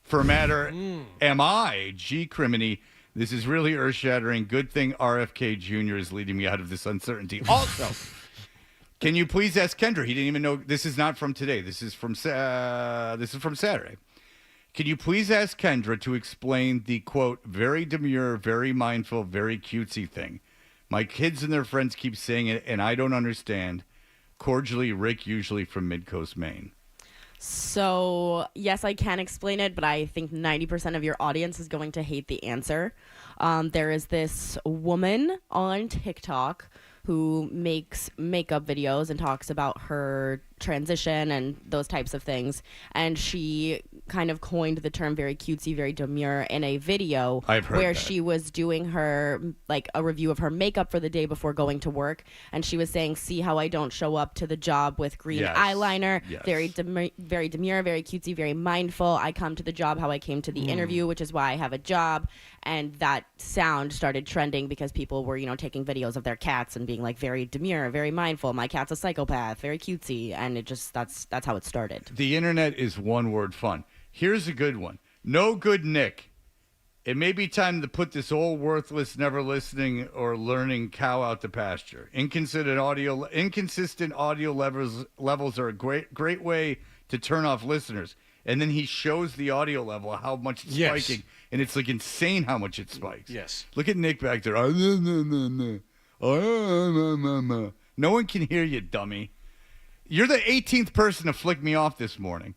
For matter, am I? G. Criminy, this is really earth-shattering. Good thing RFK Jr. is leading me out of this uncertainty. Also, can you please ask Kendra? He didn't even know. This is not from today. This is from Saturday. Can you please ask Kendra to explain the, quote, very demure, very mindful, very cutesy thing? My kids and their friends keep saying it, and I don't understand. Cordially, Rick, usually from Midcoast, Maine. So, yes, I can explain it, but I think 90% of your audience is going to hate the answer. There is this woman on TikTok who makes makeup videos and talks about her transition and those types of things. And she kind of coined the term very cutesy, very demure in a video where she was doing her, like, a review of her makeup for the day before going to work. And she was saying, see how I don't show up to the job with green eyeliner. Yes. Very demure, very cutesy, very mindful. I come to the job how I came to the interview, which is why I have a job. And that sound started trending because people were, taking videos of their cats and being like, very demure, very mindful. My cat's a psychopath, very cutesy. And it just, that's how it started. The internet is one word fun. Here's a good one. No good Nick. It may be time to put this old worthless, never listening or learning cow out to pasture. Inconsistent audio levels are a great way to turn off listeners. And then he shows the audio level, how much it's spiking. And it's like insane how much it spikes. Yes. Look at Nick back there. No one can hear you, dummy. You're the 18th person to flick me off this morning.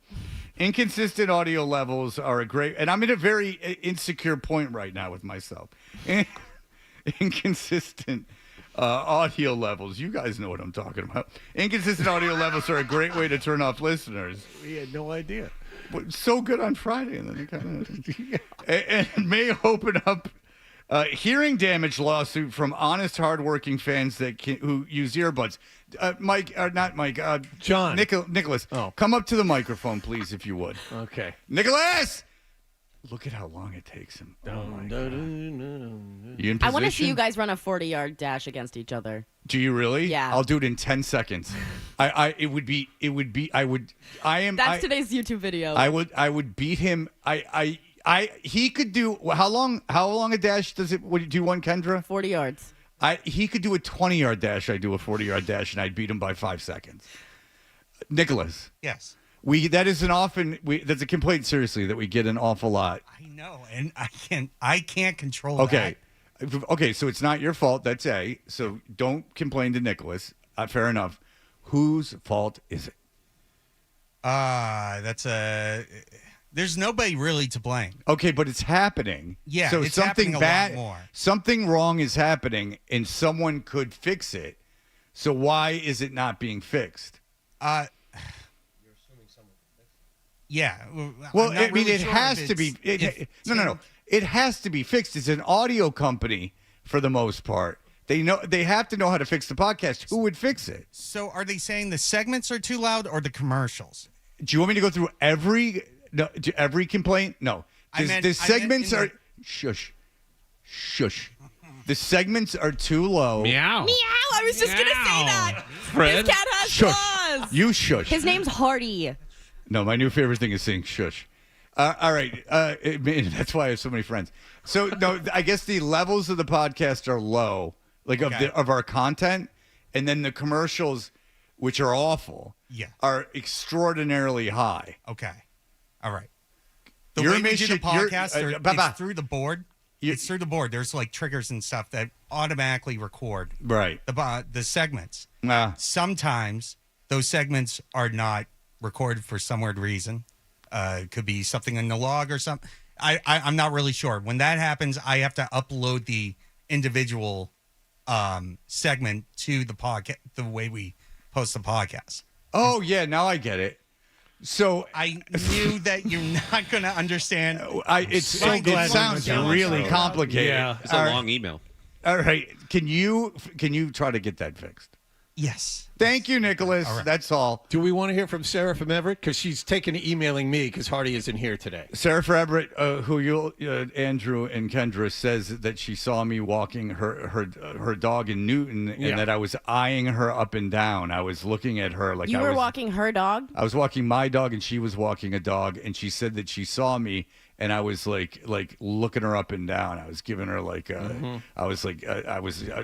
Inconsistent audio levels are a great... And I'm in a very insecure point right now with myself. Inconsistent audio levels. You guys know what I'm talking about. Inconsistent audio levels are a great way to turn off listeners. We had no idea. But so good on Friday. And then it kind of... and may open up hearing damage lawsuit from honest, hardworking fans who use earbuds. John. Nicholas, come up to the microphone, please, if you would. Okay. Nicholas! Look at how long it takes him. Oh my Dun, God. dun, dun, You in I want to see position? you guys run a 40-yard dash against each other. Do you really? Yeah. I'll do it in 10 seconds. That's Today's YouTube video. I would beat him. He could do how long a dash does it? Would you do one, Kendra? 40 yards. He could do a 20-yard dash. I do a 40-yard dash, and I'd beat him by 5 seconds. Nicholas. Yes. That's a complaint, seriously, that we get an awful lot. I know, and I can't control Okay. Okay, so it's not your fault. That's A. So don't complain to Nicholas. Fair enough. Whose fault is it? There's nobody really to blame. Okay, but it's happening. Yeah, so it's something happening a bad, lot more. something wrong is happening, and someone could fix it. So why is it not being fixed? Yeah. Well, I'm not really it sure has if to be. it's- No. It has to be fixed. It's an audio company for the most part. They have to know how to fix the podcast. Who would fix it? So are they saying the segments are too loud or the commercials? Do you want me to go through every complaint? No. The segments are shush. The segments are too low. Meow. Meow. I was just going to say that. Fred? His cat has claws. You shush. His name's Hardy. No, my new favorite thing is saying shush. All right. That's why I have so many friends. So, no, I guess the levels of the podcast are low, of our content. And then the commercials, which are awful, are extraordinarily high. Okay. All right. The way we do the podcast, it's through the board. It's through the board. There's like triggers and stuff that automatically record the segments. Sometimes those segments are not recorded for some weird reason. It could be something in the log or something. I'm not really sure. When that happens, I have to upload the individual segment to the podcast, the way we post the podcast. Oh, yeah. Now I get it. So I knew that you're not going to understand. It sounds really complicated. Yeah, it's a long email. All right. Can you try to get that fixed? Yes. Thank you, Nicholas. All right. That's all. Do we want to hear from Sarah from Everett? Because she's taken to emailing me because Hardy isn't here today. Sarah from Everett, who Andrew and Kendra says that she saw me walking her dog in Newton, and that I was eyeing her up and down. I was looking at her like You were walking her dog? I was walking my dog, and she was walking a dog, and she said that she saw me, and I was like looking her up and down. I was giving her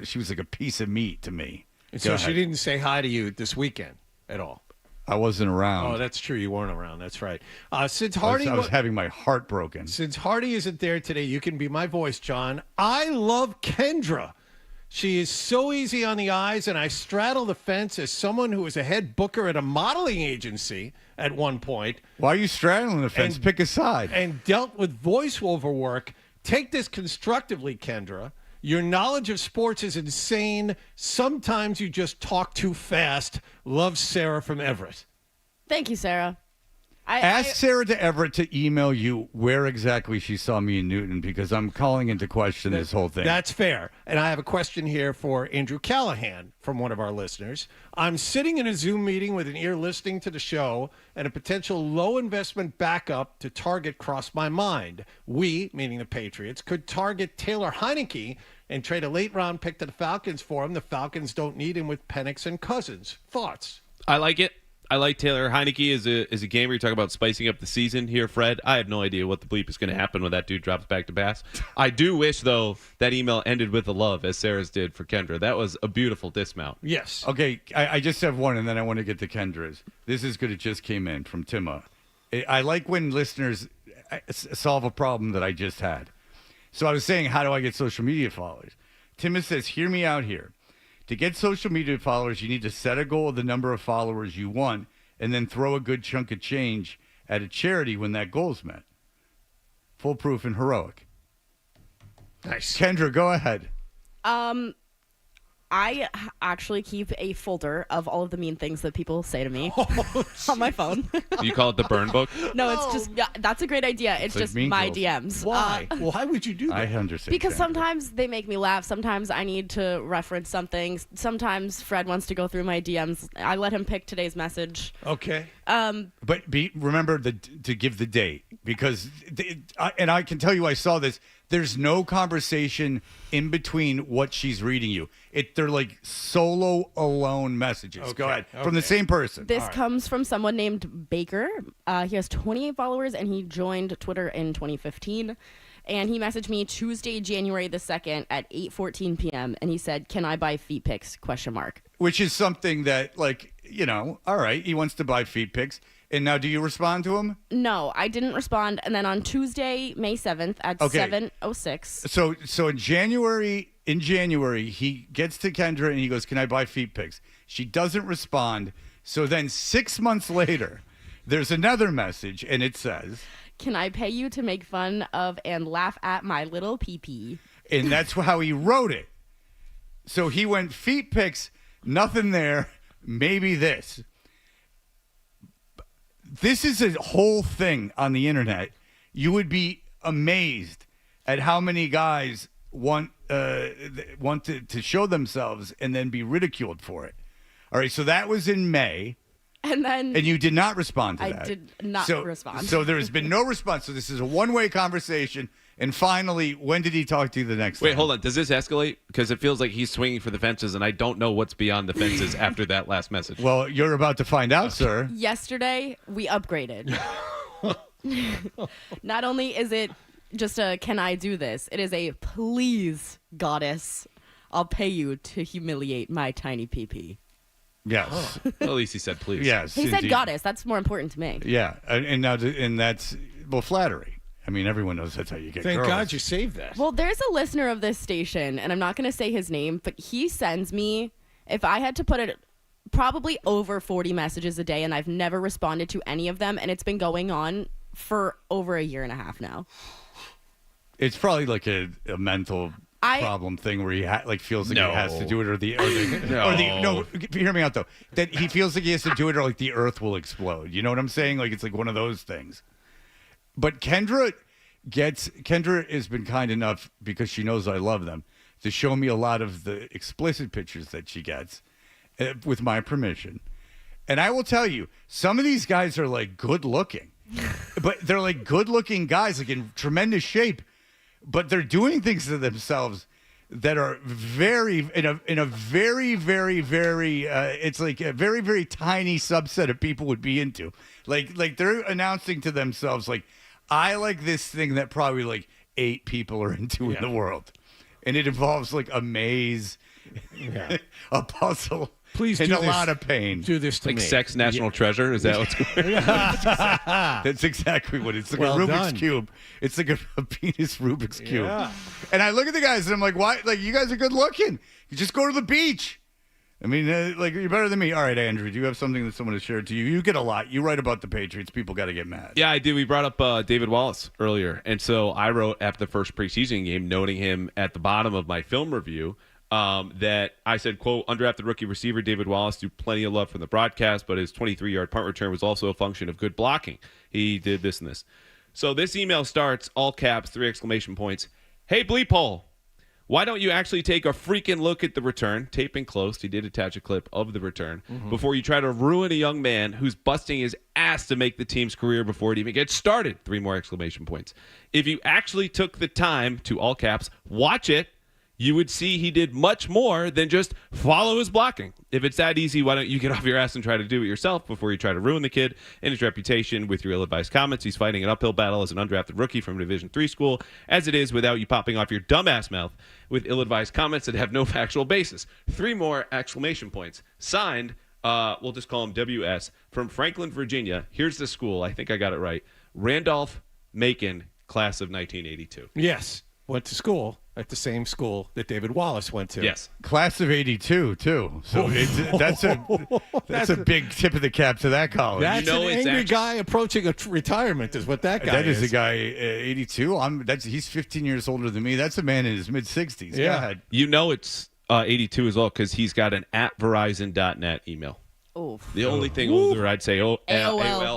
she was like a piece of meat to me. And so she didn't say hi to you this weekend at all. I wasn't around. Oh, that's true. You weren't around. That's right. Since I Hardy, was having my heart broken. Since Hardy isn't there today, you can be my voice, John. I love Kendra. She is so easy on the eyes, and I straddle the fence as someone who was a head booker at a modeling agency at one point. Why are you straddling the fence? Pick a side. And dealt with voiceover work. Take this constructively, Kendra. Your knowledge of sports is insane. Sometimes you just talk too fast. Love, Sarah from Everett. Thank you, Sarah. Ask Sarah to Everett to email you where exactly she saw me in Newton, because I'm calling into question this whole thing. That's fair. And I have a question here for Andrew Callahan from one of our listeners. I'm sitting in a Zoom meeting with an ear listening to the show, and a potential low investment backup to target crossed my mind. We, meaning the Patriots, could target Taylor Heineke and trade a late round pick to the Falcons for him. The Falcons don't need him with Penix and Cousins. Thoughts? I like it. I like Taylor Heineke as a gamer. You talk about spicing up the season here, Fred. I have no idea what the bleep is going to happen when that dude drops back to pass. I do wish, though, that email ended with a love, as Sarah's did for Kendra. That was a beautiful dismount. Yes. Okay, I just have one, and then I want to get to Kendra's. This is good. It just came in from Tima. I like when listeners solve a problem that I just had. So I was saying, how do I get social media followers? Tima says, hear me out here. To get social media followers, you need to set a goal of the number of followers you want and then throw a good chunk of change at a charity when that goal is met. Foolproof and heroic. Nice. Kendra, go ahead. I actually keep a folder of all of the mean things that people say to me on my phone. Do you call it the burn book? No, it's just, that's a great idea. It's like just Mean my Girls. DMs. Why? Why would you do that? I understand. Because Kendra. sometimes they make me laugh. Sometimes I need to reference something. Sometimes Fred wants to go through my DMs. I let him pick today's message. Okay. But remember to give the date. because and I can tell you I saw this. There's no conversation in between what she's reading you. They're like solo alone messages. Okay, Go ahead. okay. From the same person. This comes from someone named Baker. He has 28 followers, and he joined Twitter in 2015. And he messaged me Tuesday, January the 2nd at 8:14 p.m. And he said, "Can I buy feet pics?" ? Which is something that, like, all right, he wants to buy feet pics. And now, do you respond to him? No, I didn't respond. And then on Tuesday, May 7th at 7:06. So in January, he gets to Kendra and he goes, "Can I buy feet pics?" She doesn't respond. So then 6 months later, there's another message, and it says, "Can I pay you to make fun of and laugh at my little pee-pee?" And that's how he wrote it. So he went feet pics, nothing there, maybe this. This is a whole thing on the internet. You would be amazed at how many guys want to show themselves and then be ridiculed for it. All right, so that was in May. And you did not respond to that. I did not respond. So there has been no response. So this is a one-way conversation. And finally, when did he talk to you the next time? Wait, hold on. Does this escalate? Because it feels like he's swinging for the fences, and I don't know what's beyond the fences after that last message. Well, you're about to find out, sir. Yesterday, we upgraded. Not only is it just a "can I do this?" It is a "please, goddess, I'll pay you to humiliate my tiny pee-pee." Yes. Well, at least he said please. Yes. He said indeed. goddess. That's more important to me. Yeah. And that's, well, flattery. I mean, everyone knows that's how you get Thank girls. God you saved that. Well, there's a listener of this station, and I'm not going to say his name, but he sends me, if I had to put it, probably over 40 messages a day, and I've never responded to any of them, and it's been going on for over a year and a half now. It's probably like a mental problem thing where he feels like he has to do it, or no. Hear me out though. That he feels like he has to do it, or like the earth will explode. You know what I'm saying? Like it's like one of those things. But Kendra has been kind enough, because she knows I love them, to show me a lot of the explicit pictures that she gets with my permission. And I will tell you, some of these guys are like good looking, but they're like good looking guys, like in tremendous shape. But they're doing things to themselves that are in a very, very, very, it's like a very, very tiny subset of people would be into. Like they're announcing to themselves, like, I like this thing that probably like 8 people are into in the world. And it involves like a maze, a puzzle. Please and do a this. lot of pain. Do this to like me. sex national treasure? Is that what's going on? That's exactly what it's like. Well a Rubik's done. Cube. It's like a penis Rubik's Cube. Yeah. And I look at the guys and I'm like, why? Like, you guys are good looking. You just go to the beach. I mean, like, you're better than me. All right, Andrew, do you have something that someone has shared to you? You get a lot. You write about the Patriots. People got to get mad. Yeah, I did. We brought up David Wallace earlier. And so I wrote after the first preseason game, noting him at the bottom of my film review, that I said, quote, "Undrafted rookie receiver David Wallace drew plenty of love from the broadcast, but his 23-yard punt return was also a function of good blocking. He did this and this." So this email starts, all caps, 3 exclamation points. "Hey, bleep hole, why don't you actually take a freaking look at the return?" Tape enclosed. He did attach a clip of the return. "Before you try to ruin a young man who's busting his ass to make the team's career before it even gets started." 3 more exclamation points. "If you actually took the time to," all caps, "watch it, you would see he did much more than just follow his blocking. If it's that easy, why don't you get off your ass and try to do it yourself before you try to ruin the kid and his reputation with your ill-advised comments? He's fighting an uphill battle as an undrafted rookie from a Division III school, as it is, without you popping off your dumbass mouth with ill-advised comments that have no factual basis." 3 more exclamation points. Signed, we'll just call him WS, from Franklin, Virginia. Here's the school. I think I got it right. Randolph Macon, class of 1982. Yes. Went to school at the same school that David Wallace went to. Yes. Class of 82, too. So that's a big tip of the cap to that college. That's an angry guy approaching a retirement is what that guy That is a guy, 82. He's 15 years older than me. That's a man in his mid-60s. Yeah. Go ahead. You know it's 82 as well because he's got an @verizon.net email. Oof. The only thing older, I'd say, AOL,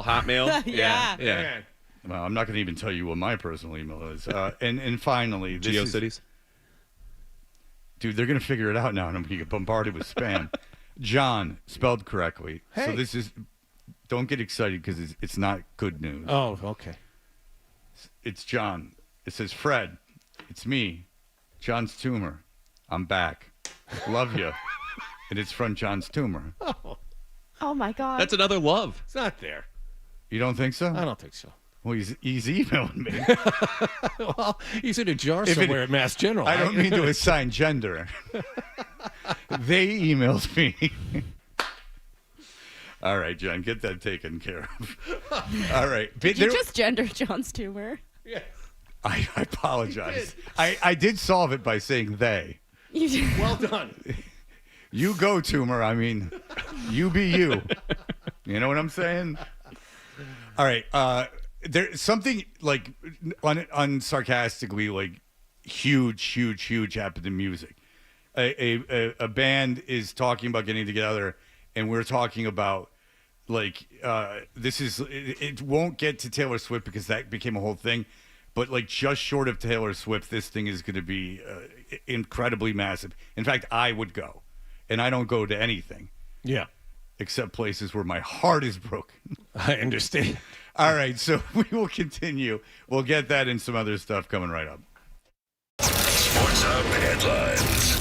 Hotmail. Yeah. Well, I'm not going to even tell you what my personal email is. And finally, GeoCities. Dude, they're going to figure it out now, and I'm going to get bombarded with spam. John, spelled correctly. Hey. So this is, don't get excited because it's not good news. Oh, okay. It's John. It says, Fred, it's me, John's tumor. I'm back. Love you. And it's from John's tumor. Oh my God. That's another love. It's not there. You don't think so? I don't think so. Well, he's emailing me. Well, he's in a jar somewhere at Mass General. I don't mean to assign gender. They emailed me. All right, John, get that taken care of. All right. Did you just gender John's tumor? Yeah. I apologize. I did solve it by saying they. You did. Well done. You go, tumor. I mean, you be you. You know what I'm saying? All right. There's something like unsarcastically like huge happened in music. A band is talking about getting together, and we're talking about like it won't get to Taylor Swift because that became a whole thing, but like just short of Taylor Swift, this thing is going to be incredibly massive. In fact, I would go, and I don't go to anything. Yeah. Except places where my heart is broken. I understand. All right, so we will continue. We'll get that and some other stuff coming right up. Sports Hub headlines.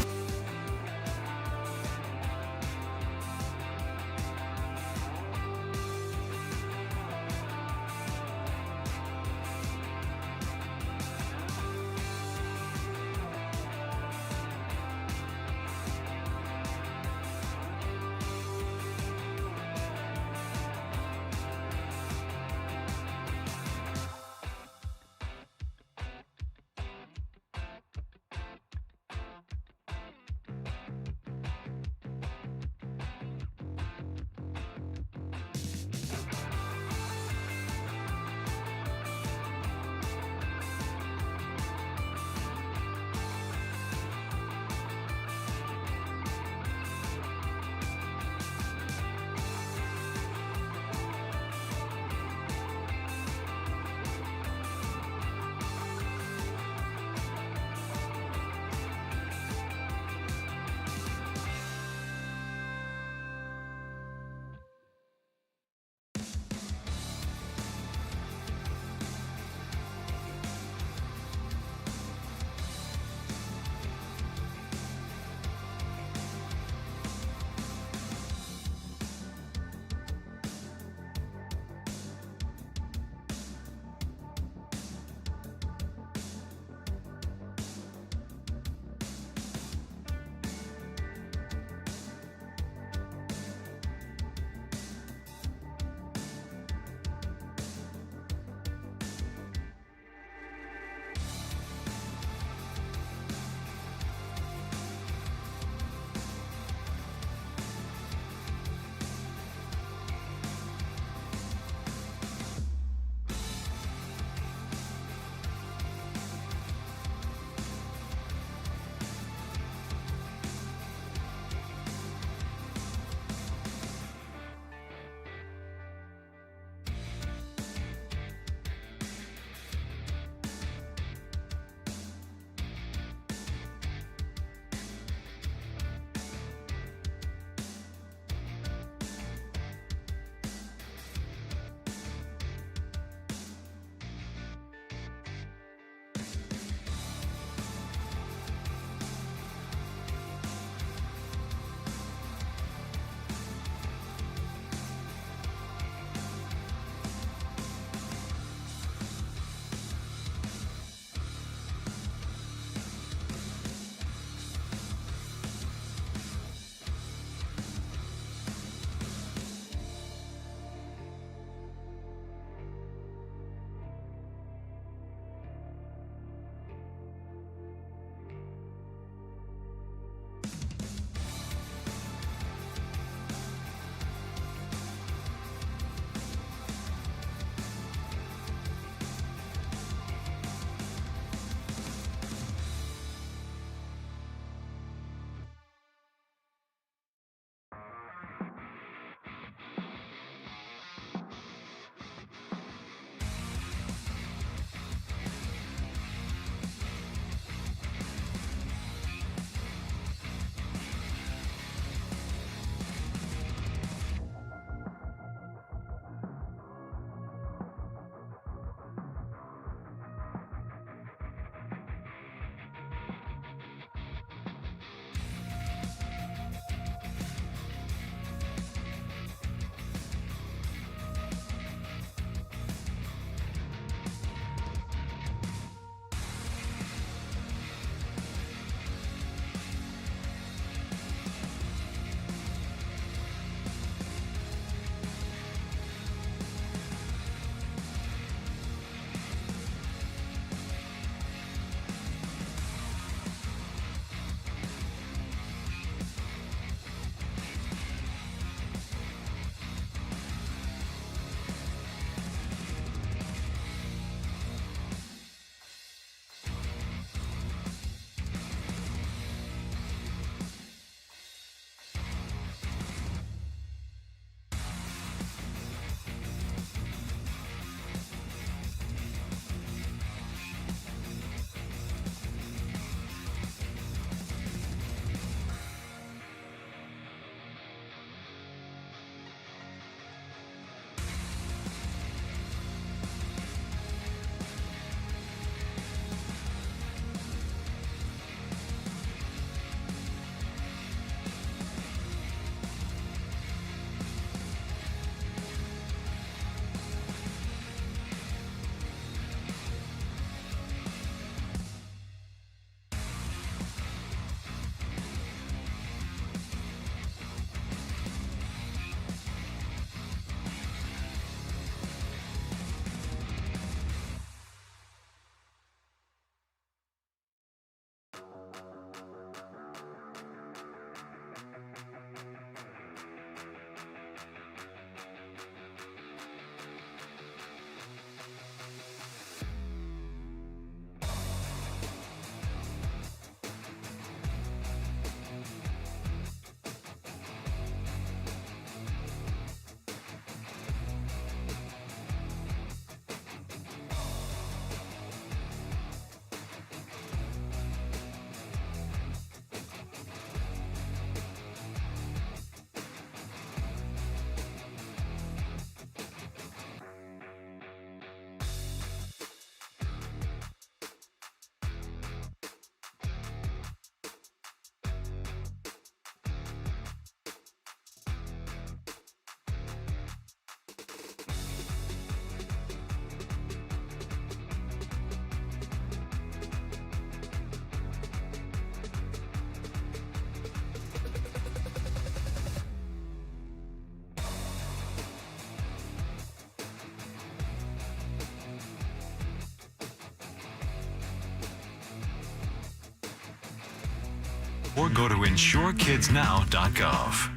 or go to insurekidsnow.gov.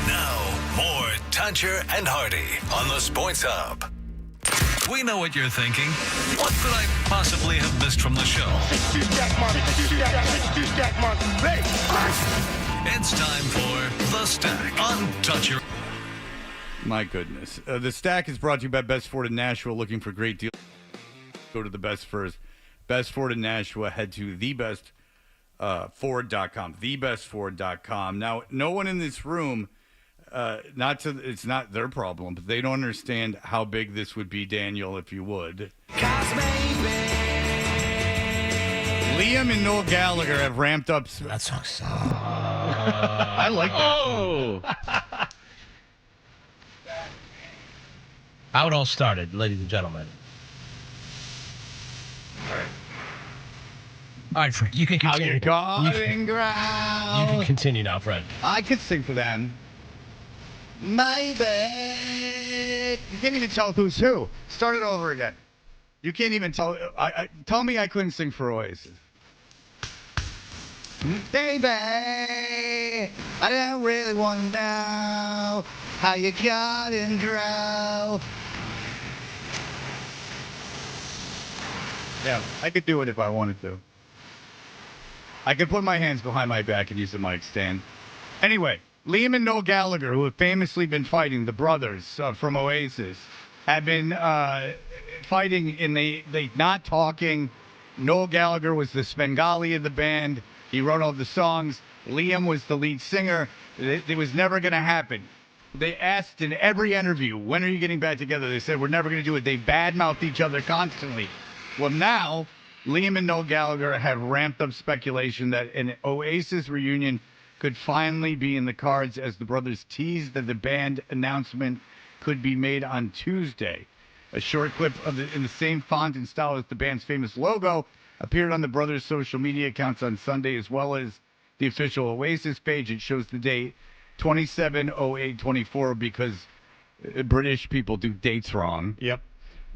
Now, more Tuncher and Hardy on the Sports Hub. We know what you're thinking. What could I possibly have missed from the show? It's time for The Stack on Tuncher. My goodness. The Stack is brought to you by Best Ford in Nashua. Looking for great deals? Go to the Best first. Best Ford in Nashua. Head to thebestford.com. Thebestford.com. Now, no one in this room, it's not their problem, but they don't understand how big this would be, Daniel, if you would. Liam and Noel Gallagher have ramped up. That song sucks. I like that. Oh. How it all started, ladies and gentlemen. All right, Fred, you can continue. You can continue now, Fred. I could sing for them. Mailbag. You can't even tell who's who. Start it over again. You can't even tell. Tell me I couldn't sing for Oasis. Baby, I don't really want to know how you got and grow. Yeah, I could do it if I wanted to. I could put my hands behind my back and use the mic stand. Anyway, Liam and Noel Gallagher, who have famously been fighting, the brothers from Oasis, have been fighting and they not talking. Noel Gallagher was the Svengali of the band. He wrote all the songs. Liam was the lead singer. It was never going to happen. They asked in every interview, when are you getting back together? They said, we're never going to do it. They badmouthed each other constantly. Well, now, Liam and Noel Gallagher have ramped up speculation that an Oasis reunion could finally be in the cards as the brothers teased that the band announcement could be made on Tuesday. A short clip in the same font and style as the band's famous logo appeared on the brothers' social media accounts on Sunday, as well as the official Oasis page. It shows the date 27/08/24 because British people do dates wrong. Yep.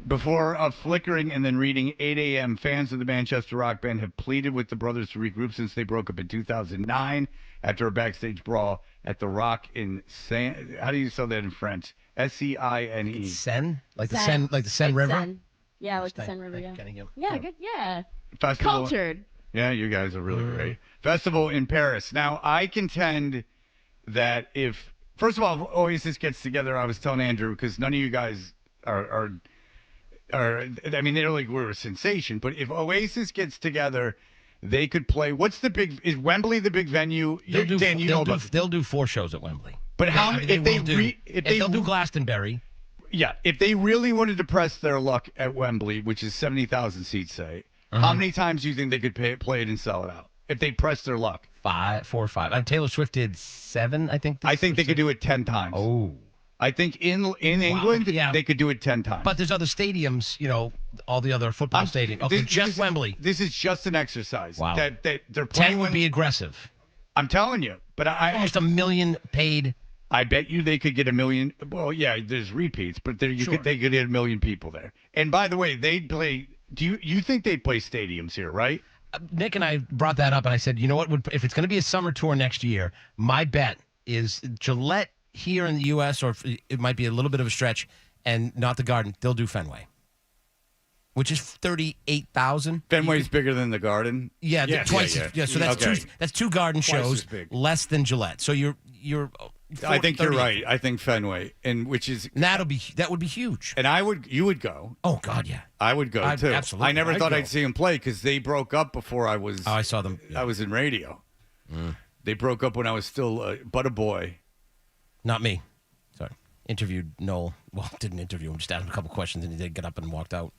Before flickering and then reading 8 a.m., fans of the Manchester rock band have pleaded with the brothers to regroup since they broke up in 2009 after a backstage brawl at the Rock in Seine. How do you spell that in French? Seine. Seine? Like the Seine River? Seine. Yeah, like the Seine River, yeah. Yeah, good, yeah. Festival. Cultured. Yeah, you guys are really great. Festival in Paris. Now, I contend that if, first of all, if Oasis gets together, I was telling Andrew, because none of you guys are I mean, they're like, we're a sensation, but if Oasis gets together, they could play. Is Wembley the big venue? They'll do 4 shows at Wembley. But they'll do Glastonbury. Yeah, if they really wanted to press their luck at Wembley, which is 70,000 seats, say, how many times do you think they could play it and sell it out if they press their luck? 4 or 5. Taylor Swift did 7, I think. I think they could do it 10 times. Oh. I think in England, they could do it 10 times. But there's other stadiums, all the other football stadiums. Okay, Wembley. This is just an exercise. Wow. That they're playing 10 would be aggressive. I'm telling you. But almost 1 million paid. I bet you they could get 1 million. Well, yeah, there's repeats, but they could get 1 million people there. And by the way, they'd play. Do you think they'd play stadiums here, right? Nick and I brought that up, and I said, you know what? If it's going to be a summer tour next year, my bet is Gillette here in the U.S., or it might be a little bit of a stretch, and not the Garden. They'll do Fenway, which is 38,000. Fenway's bigger than the Garden. Yeah, twice. Yeah. So that's 2 Garden shows, less than Gillette. So you're. I think you're right. I think Fenway, that would be huge. And you would go. Oh God, yeah. I would go too. Absolutely. I never thought I'd see them play because they broke up before I was. Oh, I saw them. Yeah. I was in radio. They broke up when I was still but a boy. Not me. Sorry. Interviewed Noel. Well, didn't interview him. Just asked him a couple questions, and he did get up and walked out.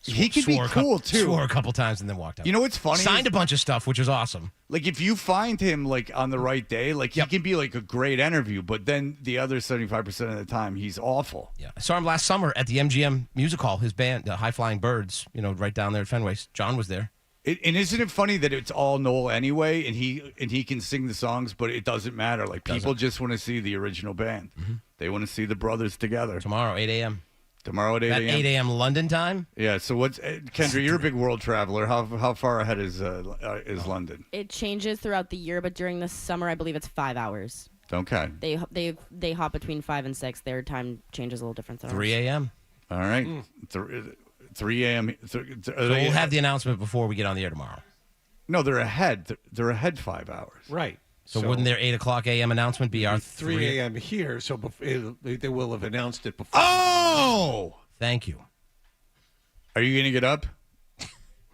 He could be cool too. Swore a couple times and then walked out. You know what's funny? Signed a bunch of stuff, which is awesome. Like if you find him like on the right day, like he can be like a great interview, but then the other 75% of the time he's awful. Yeah, I saw him last summer at the MGM Music Hall. His band, the High Flying Birds, right down there at Fenway. John was there. And isn't it funny that it's all Noel anyway, and he can sing the songs, but it doesn't matter. Like people just want to see the original band. Mm-hmm. They want to see the brothers together tomorrow, 8 a.m. Tomorrow at 8 At a.m.? 8 a.m. London time? Yeah, so what's Kendra, you're a big world traveler. How far ahead is London? It changes throughout the year, but during the summer, I believe it's 5 hours. Okay. They hop between 5 and 6. Their time changes a little different than 3 a.m. All right. 3 a.m. So we'll have the announcement before we get on the air tomorrow. No, they're ahead. They're ahead 5 hours. Right. So wouldn't their 8 o'clock a.m. announcement be our 3 a.m. here? So they will have announced it before. Oh! Thank you. Are you going to get up?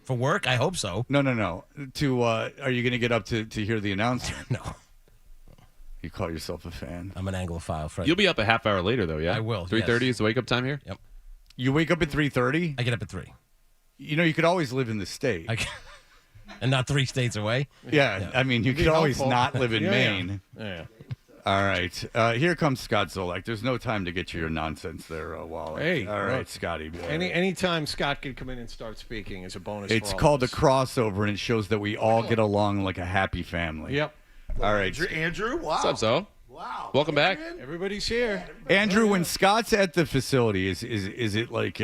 For work? I hope so. No. Are you going to get up to hear the announcement? No. You call yourself a fan. I'm an Anglophile, Fred. You'll be up a half hour later, though, yeah? I will, 3:30 is the wake-up time here? Yep. You wake up at 3:30? I get up at 3. You could always live in the state. And not 3 states away? Yeah. I mean, you could always helpful. not live in Maine. Yeah. All right. Here comes Scott Zolak. There's no time to get you your nonsense there, Wally. Hey. All right, Scotty. Anytime Scott can come in and start speaking is a bonus. It's for all called a of us. crossover, and it shows that we all get along like a happy family. Yep. All right. Andrew, wow. What's up, so? Wow. Welcome back. Everybody's here. Andrew, when Scott's at the facility, is it like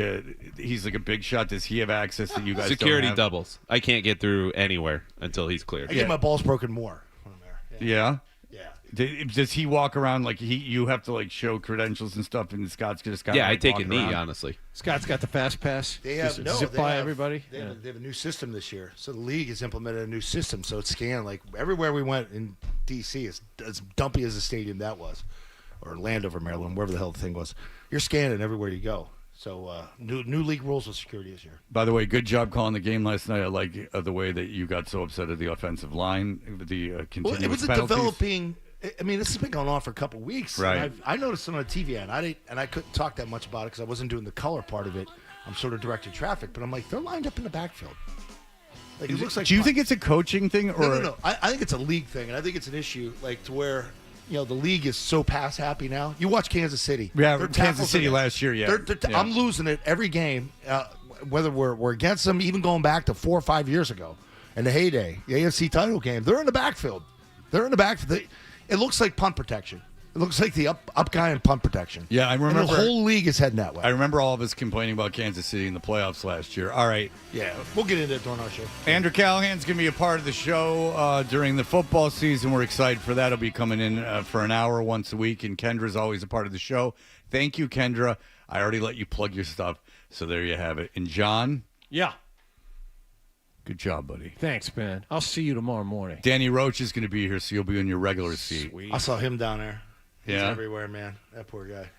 he's like a big shot? Does he have access that you guys Security don't have? doubles. I can't get through anywhere until he's cleared. I get my balls broken more when I'm there. Yeah. Yeah. Does he walk around like you have to like show credentials and stuff, and Scott's just got Yeah, I like, take a walk knee, around? honestly. Scott's got the fast pass. They have Just zip by everybody. They have a new system this year. So the league has implemented a new system. So it's scanned like everywhere we went in D.C. It's as dumpy as the stadium that was, or Landover, Maryland, wherever the hell the thing was. You're scanning everywhere you go. So new league rules with security this year. By the way, good job calling the game last night. I like the way that you got so upset at the offensive line, the continuous It was a penalties. developing. I mean, this has been going on for a couple weeks. Right. And I noticed it on the TV, and I couldn't talk that much about it because I wasn't doing the color part of it. I'm sort of directing traffic, but I'm like, they're lined up in the backfield. Like, it looks like. Do you think it's a coaching thing, or No. I think it's a league thing, and I think it's an issue, like to where the league is so pass happy now. You watch Kansas City. Yeah, Their Kansas tackles City are- last year. Yeah, Yeah. I'm losing it every game, whether we're against them, even going back to 4 or 5 years ago, in the heyday, the AFC title game. They're in the backfield. It looks like punt protection. It looks like the up guy in punt protection. Yeah, I remember. And the whole league is heading that way. I remember all of us complaining about Kansas City in the playoffs last year. All right. Yeah, we'll get into it during our show. Andrew Callahan's going to be a part of the show during the football season. We're excited for that. He'll be coming in for an hour once a week, and Kendra's always a part of the show. Thank you, Kendra. I already let you plug your stuff, so there you have it. And John? Yeah. Good job, buddy. Thanks, man. I'll see you tomorrow morning. Danny Roach is going to be here, so you'll be in your regular seat. Sweet. I saw him down there. He's Yeah. everywhere, man. That poor guy.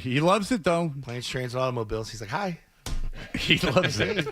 He loves it, though. Planes, trains, and automobiles. He's like, hi. He loves it.